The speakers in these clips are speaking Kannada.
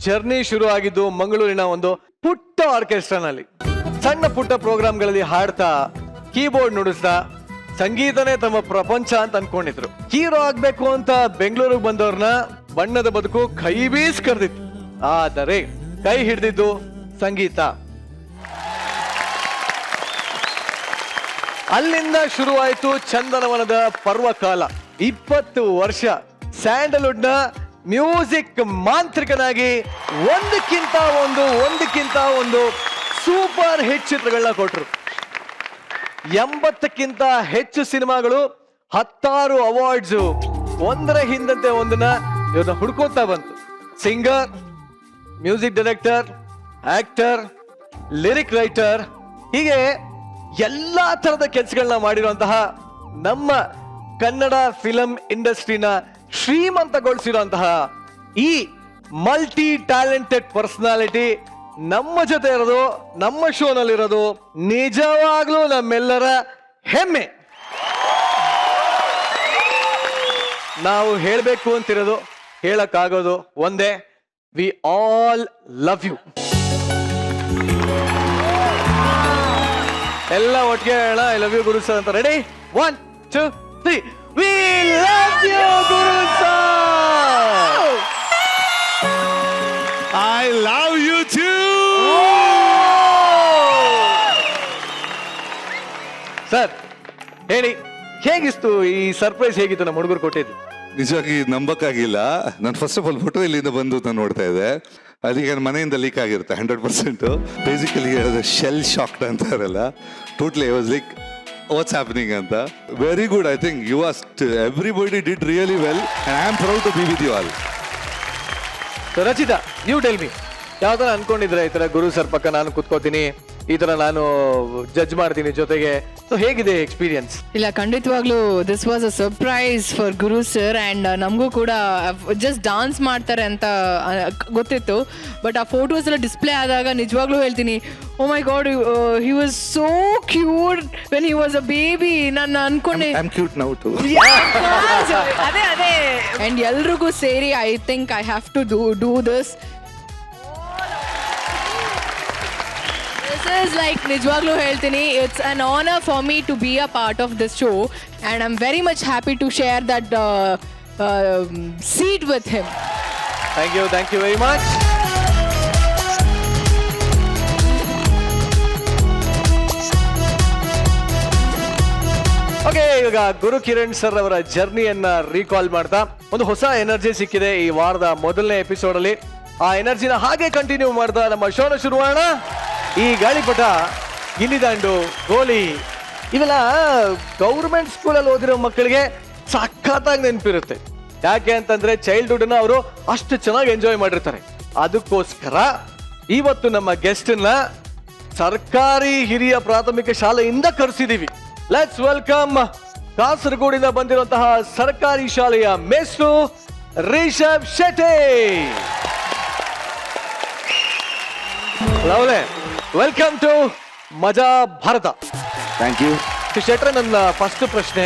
ಜರ್ನಿ ಶುರು ಆಗಿದ್ದು ಮಂಗಳೂರಿನ ಒಂದು ಪುಟ್ಟ ಆರ್ಕೆಸ್ಟ್ರಾನಲ್ಲಿ ಸಣ್ಣ ಪುಟ್ಟ ಪ್ರೋಗ್ರಾಮ್ಗಳಲ್ಲಿ ಹಾಡ್ತಾ ಕೀಬೋರ್ಡ್ ನುಡಿಸ್ತಾ ಸಂಗೀತನೇ ತಮ್ಮ ಪ್ರಪಂಚ ಅಂತ ಅನ್ಕೊಂಡಿದ್ರು. ಹೀರೋ ಆಗ್ಬೇಕು ಅಂತ ಬೆಂಗಳೂರಿಗೆ ಬಂದವ್ರನ್ನ ಬಣ್ಣದ ಬದುಕು ಕೈ ಬೀಸ್ ಕರೆದಿತ್ತು. ಆದರೆ ಕೈ ಹಿಡಿದಿದ್ದು ಸಂಗೀತ. ಅಲ್ಲಿಂದ ಶುರುವಾಯಿತು ಚಂದನವನದ ಪರ್ವಕಾಲ. 20 ವರ್ಷ ಸ್ಯಾಂಡಲ್ವುಡ್ ನ ಮ್ಯೂಸಿಕ್ ಮಾಂತ್ರಿಕನಾಗಿ ಒಂದಕ್ಕಿಂತ ಒಂದು ಸೂಪರ್ ಹಿಟ್ ಚಿತ್ರಗಳನ್ನ ಕೊಟ್ರು. 80ಕ್ಕಿಂತ ಹೆಚ್ಚು ಸಿನಿಮಾಗಳು, 10 ಅವಾರ್ಡ್ಸ್, ಒಂದರ ಹಿಂದಂತೆ ಒಂದನ್ನ ಇವ್ರನ್ನ ಹುಡ್ಕೋತಾ ಬಂತು. Singer, music director, actor, lyric writer, ಹೀಗೆ ಎಲ್ಲಾ ತರದ ಕೆಲಸಗಳನ್ನ ಮಾಡಿರುವಂತಹ ನಮ್ಮ ಕನ್ನಡ ಫಿಲಂ ಇಂಡಸ್ಟ್ರಿನ ಶ್ರೀಮಂತಗೊಳಿಸಿರುವಂತಹ ಈ ಮಲ್ಟಿ ಟ್ಯಾಲೆಂಟೆಡ್ ಪರ್ಸನಾಲಿಟಿ ನಮ್ಮ ಜೊತೆ ಇರೋದು, ನಮ್ಮ ಶೋನಲ್ಲಿರೋದು ನಿಜವಾಗ್ಲೂ ನಮ್ಮೆಲ್ಲರ ಹೆಮ್ಮೆ. ನಾವು ಹೇಳಬೇಕು ಅಂತಿರೋದು, ಹೇಳಕ್ಕಾಗೋದು ಒಂದೇ, ವಿ ಆಲ್ ಲವ್ ಯು. ಎಲ್ಲ ಒಟ್ಟಿಗೆ ಹೇಳ I love you Guru sir ಅಂತ. Ready? 1 2 3. We love you Guru sir. I love you too. Sir ಹೇಳಿ, ಹೇಗಿತ್ತು ಈ ಸರ್ಪ್ರೈಸ್? ಹೇಗಿತ್ತು ನಮ್ಮ ಹುಡುಗರು ಕೊಟ್ಟಿದ್ದು? ನಿಜವಾಗಿ ನಂಬಕ್ಕಾಗಿಲ್ಲ. ನಾನು ಫಸ್ಟ್ ಆಫ್ ಆಲ್ ಫೋಟೋ ಇಲ್ಲಿಂದ ಬಂದು ನಾನು ನೋಡ್ತಾ ಇದ್ದೆ. ಅದೀಗ ಮನೆಯಿಂದ ಲೀಕ್ ಆಗಿರುತ್ತೆ 100%. ಬೇಸಿಕಲಿ ಹೇಳಿದ್ರೆ ಶೆಲ್ ಶಾಕ್ಡ್ ಅಂತಾರಲ್ಲ, totally I was like what's happening ಅಂತ. Very good. I think you as everybody did really well and I am proud to be with you all. Rachita, you tell me, ಯಾವ ತರ ಅನ್ಕೊಂಡಿದ್ರೆ ಈ ತರ ಗುರು ಸರ್ ಪಕ್ಕ ನಾನು ಕುತ್ಕೋತೀನಿ, ಈ ತರ ನಾನು ಜಡ್ಜ್ ಮಾಡ್ತೀನಿ ಜೊತೆಗೆ, ಸೊ ಹೇಗಿದೆ ಎಕ್ಸ್ಪೀರಿಯನ್ಸ್? ಇಲ್ಲ, ಖಂಡಿತವಾಗ್ಲೂ this was a surprise for Guru sir and ನಮಗೂ ಕೂಡ ಜಸ್ಟ್ ಡಾನ್ಸ್ ಮಾಡ್ತಾರೆ ಅಂತ ಗೊತ್ತಿತ್ತು. ಬಟ್ ಆ ಫೋಟೋಸ್ ಎಲ್ಲ ಡಿಸ್ಪ್ಲೇ ಆದಾಗ ನಿಜವಾಗ್ಲೂ ಹೇಳ್ತೀನಿ, oh my god, he was so cute when he was a baby. ನಾನು ಅನ್ಕೊಂಡೆ I am cute now too. ಅದೇ ಆ್ಯಂಡ್ ಎಲ್ರಿಗೂ ಸೇರಿ I think I have to do this. This is like ನಿಜವಾಗ್ಲೂ ಹೇಳ್ತೀನಿ, it's an honor for me to be a part of this show and I'm very much happy to share that seat with him. Thank you very much. Okay, ಇವಾಗ ಗುರು ಕಿರಣ್ ಸರ್ ಅವರ ಜರ್ನಿಯನ್ನ ರೀಕಾಲ್ ಮಾಡ್ತಾ ಒಂದು ಹೊಸ ಎನರ್ಜಿ ಸಿಕ್ಕಿದೆ ಈ ವಾರದ ಮೊದಲನೇ ಎಪಿಸೋಡ್ ಅಲ್ಲಿ. ಆ ಎನರ್ಜಿನ ಹಾಗೆ ಕಂಟಿನ್ಯೂ ಮಾಡ್ತಾ ನಮ್ಮ ಶೋನ ಶುರು ಮಾಡೋಣ. ಈ ಗಾಳಿಪಟ, ಗಿಲ್ಲಿದಾಂಡು, ಗೋಲಿ ಇವೆಲ್ಲ ಗೌರ್ಮೆಂಟ್ ಸ್ಕೂಲಲ್ಲಿ ಓದಿರೋ ಮಕ್ಕಳಿಗೆ ಸಖತ್ತಾಗಿ ನೆನಪಿರುತ್ತೆ. ಯಾಕೆ ಅಂತಂದ್ರೆ ಚೈಲ್ಡ್ಹುಡ್ ಅನ್ನ ಅವರು ಅಷ್ಟು ಚೆನ್ನಾಗಿ ಎಂಜಾಯ್ ಮಾಡಿರ್ತಾರೆ. ಅದಕ್ಕೋಸ್ಕರ ಇವತ್ತು ನಮ್ಮ ಗೆಸ್ಟ್ ನ ಸರ್ಕಾರಿ ಹಿರಿಯ ಪ್ರಾಥಮಿಕ ಶಾಲೆಯಿಂದ ಕರೆಸಿದೀವಿ. ಲೆಟ್ಸ್ ವೆಲ್ಕಮ್ ಕಾಸರಗೋಡಿಂದ ಬಂದಿರುವಂತಹ ಸರ್ಕಾರಿ ಶಾಲೆಯ ಮೇಸ್ಟ್ರು ರಿಷಬ್ ಶೆಟ್ಟಿ. ಲವ್ಲೆ, ವೆಲ್ಕಮ್ ಟು ಮಜಾ ಭಾರತ. Thank you. ಶೆಟ್ರೆ, ನನ್ನ ಫಸ್ಟ್ ಪ್ರಶ್ನೆ,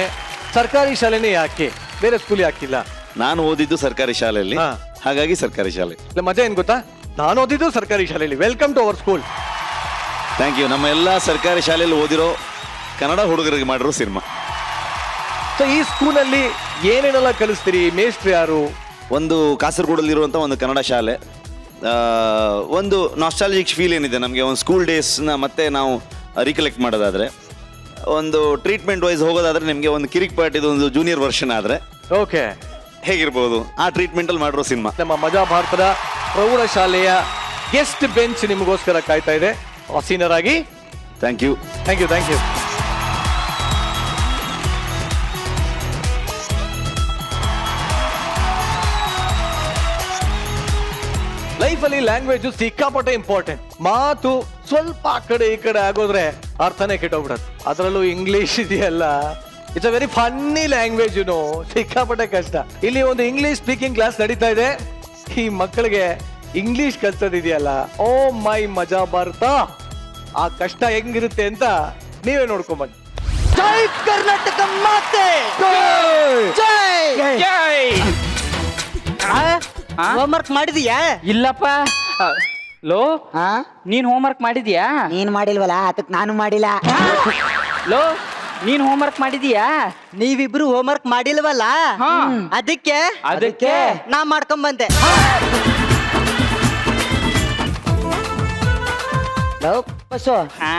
ಸರ್ಕಾರಿ ಶಾಲೆನೇ ಯಾಕೆ, ಬೇರೆ ಸ್ಕೂಲ್ ಯಾಕಿಲ್ಲ? ನಾನು ಓದಿದ್ದು ಸರ್ಕಾರಿ ಶಾಲೆಯಲ್ಲಿ, ಹಾ. ಹಾಗಾಗಿ ಸರ್ಕಾರಿ ಶಾಲೆ. ಇಲ್ಲ, ಮಜಾ ಏನ್ ಗೊತ್ತಾ, ನಾನು ಓದಿದ್ದು ಸರ್ಕಾರಿ ಶಾಲೆಯಲ್ಲಿ. Welcome to our school. Thank you. ನಮ್ಮ ಎಲ್ಲ ಸರ್ಕಾರಿ ಶಾಲೆಯಲ್ಲಿ ಓದಿರೋ ಕನ್ನಡ ಹುಡುಗರಿಗೆ ಮಾಡಿರೋ ಸಿನಿಮಾ. ಸೊ ಈ ಸ್ಕೂಲಲ್ಲಿ ಏನೇನೆಲ್ಲ ಕಲಿಸ್ತೀರಿ? ಮೇಸ್ಟ್ರು ಯಾರು? ಒಂದು ಕಾಸರಗೋಡಲ್ಲಿರುವಂಥ ಒಂದು ಕನ್ನಡ ಶಾಲೆ. ಒಂದು ನಾಸ್ಟಾಲಜಿಕ್ ಫೀಲ್ ಏನಿದೆ ನಮಗೆ, ಒಂದು ಸ್ಕೂಲ್ ಡೇಸ್ನ ಮತ್ತೆ ನಾವು ರಿಕಲೆಕ್ಟ್ ಮಾಡೋದಾದರೆ, ಒಂದು ಟ್ರೀಟ್ಮೆಂಟ್ ವೈಸ್ ಹೋಗೋದಾದ್ರೆ ನಿಮಗೆ ಒಂದು ಕಿರಿಕ್ ಪಾರ್ಟಿದು ಒಂದು ಜೂನಿಯರ್ ವರ್ಷನ್ ಆದರೆ ಓಕೆ ಹೇಗಿರ್ಬೋದು, ಆ ಟ್ರೀಟ್ಮೆಂಟಲ್ಲಿ ಮಾಡಿರೋ ಸಿನಿಮಾ. ನಮ್ಮ ಮಜಾ ಭಾರತದ ಪ್ರೌಢಶಾಲೆಯ ಗೆಸ್ಟ್ ಬೆಂಚ್ ನಿಮಗೋಸ್ಕರ ಕಾಯ್ತಾ ಇದೆ. ಸೀನಿಯರ್ ಆಗಿ ಥ್ಯಾಂಕ್ ಯು. Thank you. ಲೈಫಲ್ಲಿ ಲ್ಯಾಂಗ್ವೇಜ್ ಸಿಕ್ಕಾಪಟ್ಟೆ ಇಂಪಾರ್ಟೆಂಟ್. ಮಾತು ಸ್ವಲ್ಪ ಆ ಕಡೆ ಈ ಕಡೆ ಆಗೋದ್ರೆ ಅರ್ಥನೇ ಕೆಟ್ಟೋಗ್ಬಿಡತ್ತೆ. ಅದರಲ್ಲೂ ಇಂಗ್ಲಿಷ್ ಇದೆಯಲ್ಲ, it's a very funny language, ಸಿಕ್ಕಾಪಟ್ಟೆ ಕಷ್ಟ. ಇಲ್ಲಿ ಒಂದು ಇಂಗ್ಲಿಷ್ ಸ್ಪೀಕಿಂಗ್ ಕ್ಲಾಸ್ ನಡೀತಾ ಇದೆ. ಈ ಮಕ್ಕಳಿಗೆ ಇಂಗ್ಲಿಷ್ ಕಲ್ಸೋದಿದೆಯಲ್ಲ, ಓ ಮೈ ಮಜಾ ಭಾರತ, ಆ ಕಷ್ಟ ಹೆಂಗಿರುತ್ತೆ ಅಂತ ನೀವೇ ನೋಡ್ಕೊಂಬನ್ನಿ. ಜೈ ಕರ್ನಾಟಕ ಮಾತೆ, ಜೈ ಜೈ. ಹೋಮ್ವರ್ಕ್ ಮಾಡಿದೀಯಾ? ಇಲ್ಲಪ್ಪ ಲೋ ಹಾ ನೀನ್ ಹೋಮ್ವರ್ಕ್ ಮಾಡಿದ್ಯಾ? ನೀನ್ ಮಾಡಿಲ್ವಲ್ಲ ಅದಕ್ ನಾನು ಮಾಡಿಲ್ಲ. ಲೋ ನೀನ್ ಹೋಮ್ವರ್ಕ್ ಮಾಡಿದ್ಯಾ? ನೀವಿಬ್ರು ಹೋಮ್ವರ್ಕ್ ಮಾಡಿಲ್ವಲ್ಲ ಹಾ. ಅದಕ್ಕೆ ನಾ ಮಾಡ್ಕೊಂಡ್ ಬಂದೆ. ಬಸ್ಸು ಹಾ?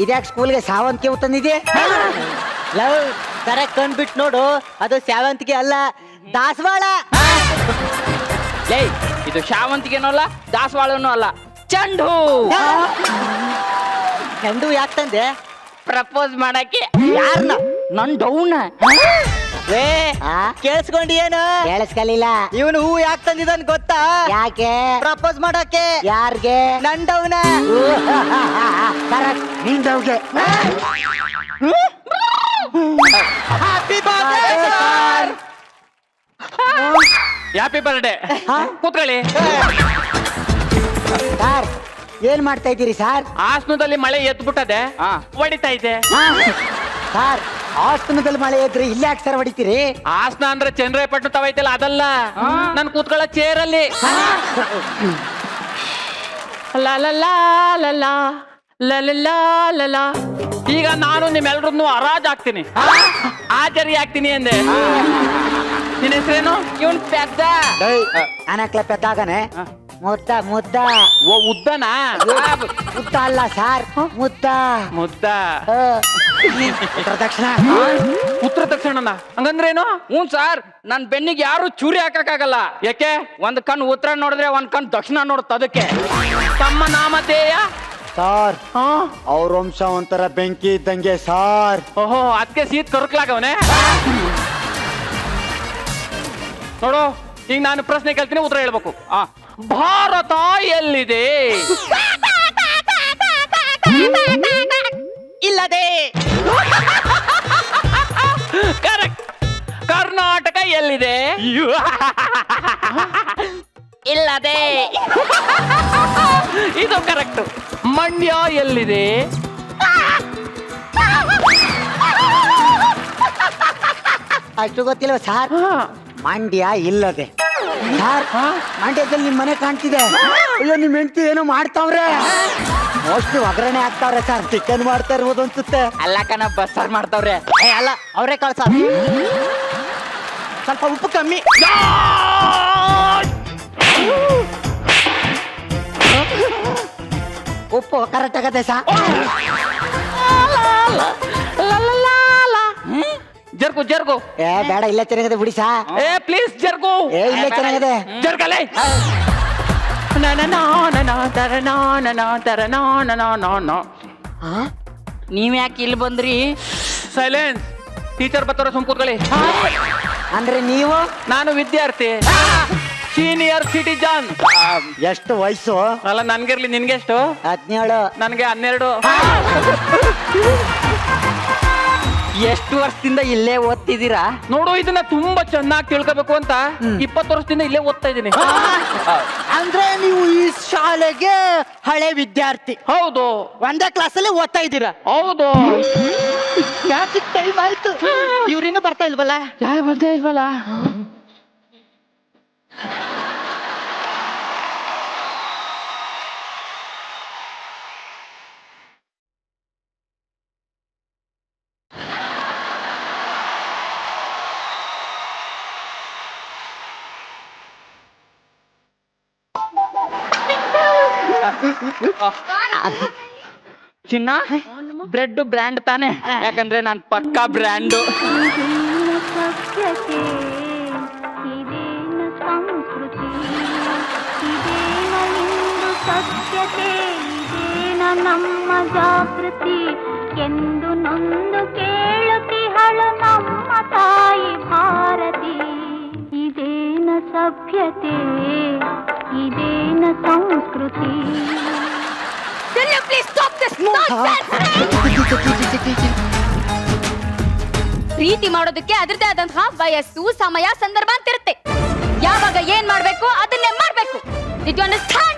ಇದ್ಯಾಕೆ ಸ್ಕೂಲ್ಗೆ ಸಾವಂತಿಗೆ ತಂದಿದೆ? ಲವ್ ಕರೆಕ್ಟ್ ಕಂಡ್ಬಿಟ್ಟು ನೋಡು, ಅದು ಸಾವಂತಿಗೆ ಅಲ್ಲ, ದಾಸವಾಳ. ಲೇ ಇದು ಶಾವಂತಿಗೆನೂ ಅಲ್ಲ ದಾಸವಾಳನೂ ಅಲ್ಲ, ಚೆಂಡು ಚೆಂಡು ಯಾಕೆ ತಂದೆ? ಪ್ರಪೋಸ್ ಮಾಡಕ್ಕೆ. ಯಾರನ್ನ? ನನ್ ಡೌನ್ ಏ ಕೇಳಿಸ್ಕೊಂಡಿ ಏನು? ಕೇಳಿಸ್ಕಲಿಲ್ಲ. ಇವನು ಹೂ ಯಾಕೆ ತಂದಿದ್ದಾನ ಗೊತ್ತಾ? ಯಾಕೆ? ಪ್ರಪೋಸ್ ಮಾಡಕ್ಕೆ. ಯಾರಿಗೆ? ನಂಡವ್ನ. ಕರೆಕ್ಟ್, ನಿಂದವ್ಗೆ. Happy birthday sir. Happy birthday. ಕೂತ್ಕೊಳ್ಳಿ. ಸರ್ ಏನ್ ಮಾಡ್ತಾ ಇದ್ದೀರಿ ಸರ್? ಆಸ್ನದಲ್ಲಿ ಮಳೆ ಎದ್ಬಿಟ್ಟದೆ, ಹೊಡಿತಾ ಇದೆ. ಸರ್ ಆಸ್ತನದಲ್ಲಿ ಮಳೆ ಇದ್ರೆ ಇಲ್ಲಿ ಯಾಕೆ ಸರ್ ಹೊಡಿತೀರಿ? ಆಸ್ನ ಅಂದ್ರೆ ಚಂದ್ರಾಯಪಟ್ಟಣ ತವೈತಲ್ಲ ಅದಲ್ಲ, ನನ್ ಕೂತ್ಕೊಳ್ಳೋ ಚೇರ್ ಅಲ್ಲಿ. ಈಗ ನಾನು ನಿಮ್ಮೆಲ್ರನ್ನು ಹರಾಜ್ ಆಗ್ತೀನಿ, ಆಚರಿ ಆಗ್ತೀನಿ ಅಂದೆ. ನಿನ್ನ ಹೆಸರೇನು? ಇವನ್ ಪೆದ್ದ. ನಾನಕ್ಲ ಪೆದ್ದಾಗನೆ. ಮುದ್ದ ಮುದ್ದ. ಓ ಉದ್ದನಾ? ಮುದ್ದ ಅಲ್ಲ ಸರ್, ಮುದ್ದ. ಮುದ್ದ. ಪ್ರದಕ್ಷಿಣ. ಉತ್ತರ ದಕ್ಷಿಣನ ಹಂಗಂದ್ರೇನು? ಹ್ಞೂ ಸರ್, ನನ್ ಬೆನ್ನಿಗೆ ಯಾರು ಚೂರಿ ಹಾಕಕ್ಕಾಗಲ್ಲ. ಯಾಕೆ? ಒಂದ್ ಕಣ್ ಉತ್ತರ ನೋಡಿದ್ರೆ ಒಂದ್ ಕಣ್ ದಕ್ಷಿಣ ನೋಡುತ್ತ. ಅದಕ್ಕೆ ತಮ್ಮ ನಾಮಧೇಯ ಸಾರ್, ಅವ್ರ ವಂಶ ಒಂಥರ ಬೆಂಕಿ ಇದ್ದಂಗೆ ಸಾರ್. ಓಹೋ, ಅದಕ್ಕೆ ಸೀಟ್ ಕರ್ಕ್ಲಾಗವನೆ. ನೋಡು, ಈಗ ನಾನು ಪ್ರಶ್ನೆ ಕೇಳ್ತೀನಿ, ಉತ್ತರ ಹೇಳ್ಬೇಕು. ಭಾರತ ಎಲ್ಲಿದೆ? ಇಲ್ಲದೆ. ಕರೆಕ್ಟ್. ಕರ್ನಾಟಕ ಎಲ್ಲಿದೆ? ಇಲ್ಲದೆ. ಇದು ಕರೆಕ್ಟ್. ಮಂಡ್ಯ ಎಲ್ಲಿದೆ? ಅಷ್ಟು ಗೊತ್ತಿಲ್ವ ಸಾರ್? ಮಂಡ್ಯ ಇಲ್ಲದೆ. ಸಾರ್ ಮಂಡ್ಯದಲ್ಲಿ ನಿಮ್ ಮನೆ ಕಾಣ್ತಿದೆ. ಅಯ್ಯೋ ನಿಮ್ ಹೆಂಡತಿ ಏನೋ ಮಾಡ್ತಾವ್ರೆ. ಮೋಸ್ಟ್ಲಿ ಒಗ್ಗರಣೆ ಹಾಕ್ತಾವ್ರೆ ಸರ್, ಚಿಕನ್ ಮಾಡ್ತಾ ಇರ್ಬೋದು ಅನ್ಸುತ್ತೆ. ಅಲ್ಲ ಕಣ, ಬಸ್ಸಾರ್ ಮಾಡ್ತಾವ್ರೆ. ಅಲ್ಲ ಅವರೇ ಕಳ್ಸ. ಸ್ವಲ್ಪ ಉಪ್ಪು ಕಮ್ಮಿ. ಉಪ್ಪು ಕರೆಕ್ಟ್ ಆಗತ್ತೆ ಸರ್. ಜರ್ಗು ಜರ್ಗು. ಏ ಬೇಡ, ಇಲ್ಲೇ ಚೆನ್ನಾಗಿದೆ ಬಿಡಿ ಸಾ. ಏ ಪ್ಲೀಸ್ ಜರ್ಗು. ಏ ಇಲ್ಲೇ ಚೆನ್ನಾಗಿದೆ. ಜರ್ಗಲೇ. ನೀವ್ ಯಾಕೆ ಇಲ್ಲಿ ಬಂದ್ರಿ? ಸೈಲೆನ್ಸ್. ಟೀಚರ್ ಬರ್ತಾರ, ಸುಮ್ ಕೂತ್ಕೊಳ್ಳಿ. ಅಂದ್ರೆ ನೀವು? ನಾನು ವಿದ್ಯಾರ್ಥಿ, ಸೀನಿಯರ್ ಸಿಟಿಜನ್. ಎಷ್ಟು ವಯಸ್ಸು? ಅಲ್ಲ ನನ್ಗಿರ್ಲಿ, ನಿನ್ಗೆಷ್ಟು? 17. ನನ್ಗೆ 12. ಎಷ್ಟು ವರ್ಷದಿಂದ ಇಲ್ಲೇ ಓದ್ತಿದ್ದೀರಾ? ನೋಡು, ಇದನ್ನ ತುಂಬಾ ಚೆನ್ನಾಗಿ ತಿಳ್ಕೋಬೇಕು ಅಂತ 20 ವರ್ಷದಿಂದ ಇಲ್ಲೇ ಓದ್ತಾ ಇದ್ದೀನಿ. ಅಂದ್ರೆ ನೀವು ಈ ಶಾಲೆಗೆ ಹಳೆ ವಿದ್ಯಾರ್ಥಿ? ಹೌದು. ಒಂದೇ ಕ್ಲಾಸಲ್ಲಿ ಓದ್ತಾ ಇದ್ದೀರಾ? ಹೌದು. ಯಾಕೆ ಟೈಮ್ ಆಯ್ತು? ಇವ್ರಿನ್ನೂ ಬರ್ತಾ ಇಲ್ವಲ್ಲ? ಯಾರು ಬರ್ತಾ ಇಲ್ವಲ್ಲ? ಚಿನ್ನ, ಬ್ರೆಡ್ ಬ್ರ್ಯಾಂಡ್ ತಾನೆ? ಯಾಕಂದ್ರೆ ನಾನು ಪಕ್ಕಾ ಬ್ರ್ಯಾಂಡು. ನಮ್ಮ ಜಾಗೃತಿ ಎಂದು ನೊಂದು ಕೇಳುತ್ತಿಹಳು ನಮ್ಮ ತಾಯಿ ಭಾರತಿ. ಇದೇನ ಸಭ್ಯತೆ, ಇದೇನ ಸಂಸ್ಕೃತಿ. ಪ್ರೀತಿ ಮಾಡೋದಕ್ಕೆ ಅದರದೇ ಆದಂತಹ ವಯಸ್ಸು, ಸಮಯ, ಸಂದರ್ಭ ಅಂತ ಇರುತ್ತೆ. ಯಾವಾಗ ಏನ್ ಮಾಡ್ಬೇಕು ಅದನ್ನೇ ಮಾಡ್ಬೇಕು. Did you understand?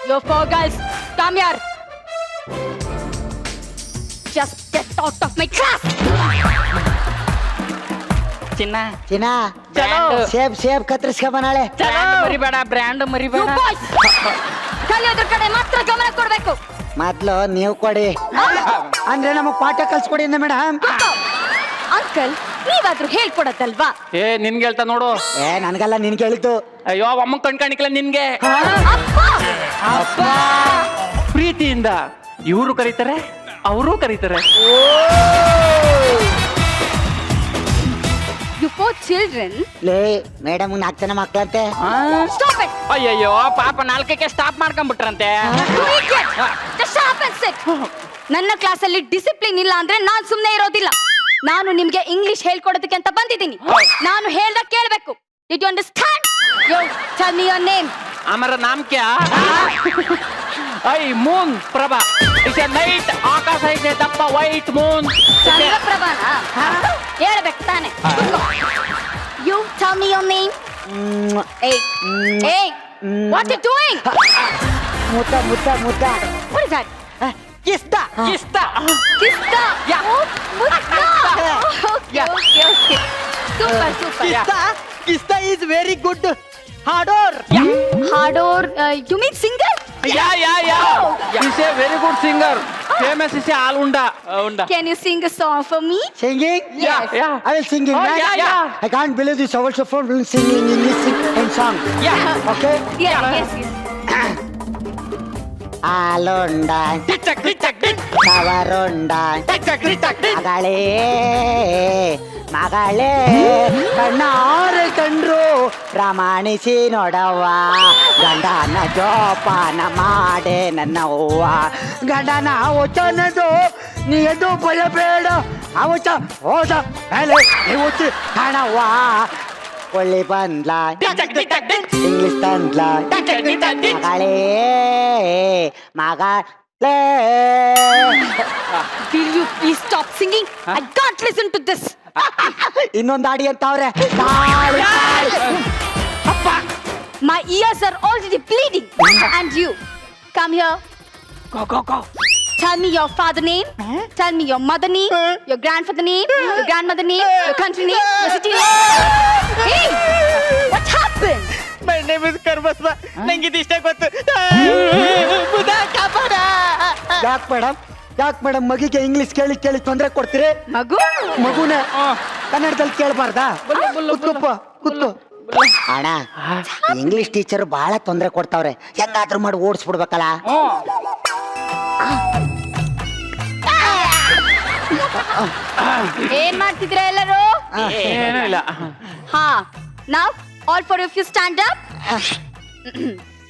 You four girls, come here. Just get out of my class. ಚಿನ್ನ ಚಿನ್ನ ಚಲೋ. ಸೇಬ್ ಕತ್ತರಿಸ್ಕೊಂಬ ನಾಳೆ. ಬ್ರ್ಯಾಂಡ್ ಮರಿಬೇಡ, ಬ್ರ್ಯಾಂಡ್ ಮರಿಬೇಡ. ಕಲಿಯೋದ್ರ ಕಡೆ ಮಾತ್ರ ಗಮನ ಕೊಡ್ಬೇಕು. ಮೊದ್ಲು ನೀವು ಕೊಡಿ, ಅಂದ್ರೆ ನಮಗ್ ಪಾಠ ಕಲ್ಸ್ಕೊಡಿ ಅಂದ ಮೇಡಮ್. ಅಂಕಲ್, ನೀವಾದ್ರೂ ಹೇಳ್ಕೊಡತ್ತಲ್ವಾ? ಏ ನಿನ್ಗೆ ಹೇಳ್ತಾ ನೋಡು. ನನ್ಗಲ್ಲ ನಿನ್ ಕೇಳಿದ್ದು. ಅಯ್ಯೋ ಅಮ್ಮ ಕಣ್ಕಾಣಿಕ್ಲ ನಿನ್ಗೆ. ಅಪ್ಪ, ಪ್ರೀತಿಯಿಂದ ಇವರು ಕರೀತಾರೆ, ಅವರು ಕರೀತಾರೆ. You four children. ಲೇ ಮೇಡಮ್ 4 ಜನ ಮಕ್ಳಂತೆ. Stop it. ಅಯ್ಯಯ್ಯೋ ಪಾಪ 4ಕ್ಕೆ ಸ್ಟಾಪ್ ಮಾಡ್ಕೊಂಡ್ಬಿಟ್ರಂತೆ. ನನ್ನ ಕ್ಲಾಸಲ್ಲಿ ಡಿಸಿಪ್ಲಿನ್ ಇಲ್ಲ ಅಂದ್ರೆ ನಾನ್ ಸುಮ್ನೆ ಇರೋದಿಲ್ಲ. ನಾನು ನಿಮ್ಗೆ ಇಂಗ್ಲಿಷ್ ಹೇಳ್ಕೊಡೋದಕ್ಕೆ ಅಂತ ಬಂದಿದ್ದೀನಿ. ನಾನು ಹೇಳ್ದಾಗ ಕೇಳ್ಬೇಕು. Did you understand? Yo tell me your name. हमारा नाम क्या? I moon Prabha. It's a night ಆಕಾಶ ಇದೆ ದಪ್ಪ ವೈಟ್ ಮೂನ್. ಚಂದ್ರಪ್ರಭಾನ ಹೇಳ್ಬೇಕು ತಾನೆ. You tell me your name. ಏಯ್ ವಾಟ್ ಯು ಡೂಯಿಂಗ್? ಮುತ್ತ ಮುತ್ತ ಮುತ್ತ. What is that? ಕಿಸ್ತ ಕಿಸ್ತ. ಕಿಸ್ತ. Yeah. ಮುತ್ತ. Okay okay okay. Super super. ಕಿಸ್ತ ಈಸ್ ವೆರಿ ಗುಡ್ ಹಾಡೋರ್. ಹಾಡೋರ್. You mean singer? Yeah. He's a very good singer. Famous is a all-unda. Can you sing a song for me? Singing? Yeah. I will sing in Oh, yeah. I can't believe this also for singing English and song. Yeah. Okay? Yeah, yes. ಆಲೊಂಡ ತವರೊಂಡ ಮಗಳೇ ಕಣ್ಣಾರೆ ಕಂಡ್ರು ಪ್ರಮಾಣಿಸಿ ನೋಡವ್ವ, ಗಂಡನ ಜೋಪಾನ ಮಾಡೆ ನನ್ನ ಅವ್ವ, ಗಂಡನ ವಚನದು ನೀ ಎದು ಭಯಬೇಡ, ಅವಚ ಹೋದ ಮೇಲೆ ನೀವು ಕಾಣವ್ವ, ಒಳ್ಳೆ ಬಂದ್ಲ ಇಂಗ್ಲಿಷ್ ತಂದ್ಲ ಮಗಳೇ ಮಗಳೇ. Will you please stop singing? I can't listen to this. ಇನ್ನೊಂದು ಆಡಿ ಅಂತವ್ರೆ. My ears are already bleeding. And you, come here. Go. Tell me your father name. Tell me your mother name. Your grandfather name. Your grandmother name. Your country name. Your city name. Hey, what happened? My name is Karbasma. ನಂಗೆ ಇದಿಷ್ಟೇ ಗೊತ್ತು. ಯಾಕೆ ಮೇಡಮ್ ಮಗಿಗೆ ಇಂಗ್ಲಿಷ್ ಕೇಳಿ ಕೇಳಿ ತೊಂದರೆ ಕೊಡ್ತೀರಿ? ಮಗು? ಮಗುನೇ ಕನ್ನಡದಲ್ಲಿ ಕೇಳಬಾರ್ದಾ? ಕೂತ್ಕೋ. ಅಣ್ಣ, ಇಂಗ್ಲಿಷ್ ಟೀಚರ್ ಬಹಳ ತೊಂದರೆ ಕೊಡ್ತಾವ್ರೆ, ಹೆಂಗಾದ್ರೂ ಮಾಡಿ ಓಡಿಸ್ಬಿಡ್ಬೇಕಲ್ಲ. ಏನ್ ಮಾಡ್ತಿದ್ರ ಎಲ್ಲರೂ? ಏನೂ ಇಲ್ಲ. ಹಾ, now all for if you stand up.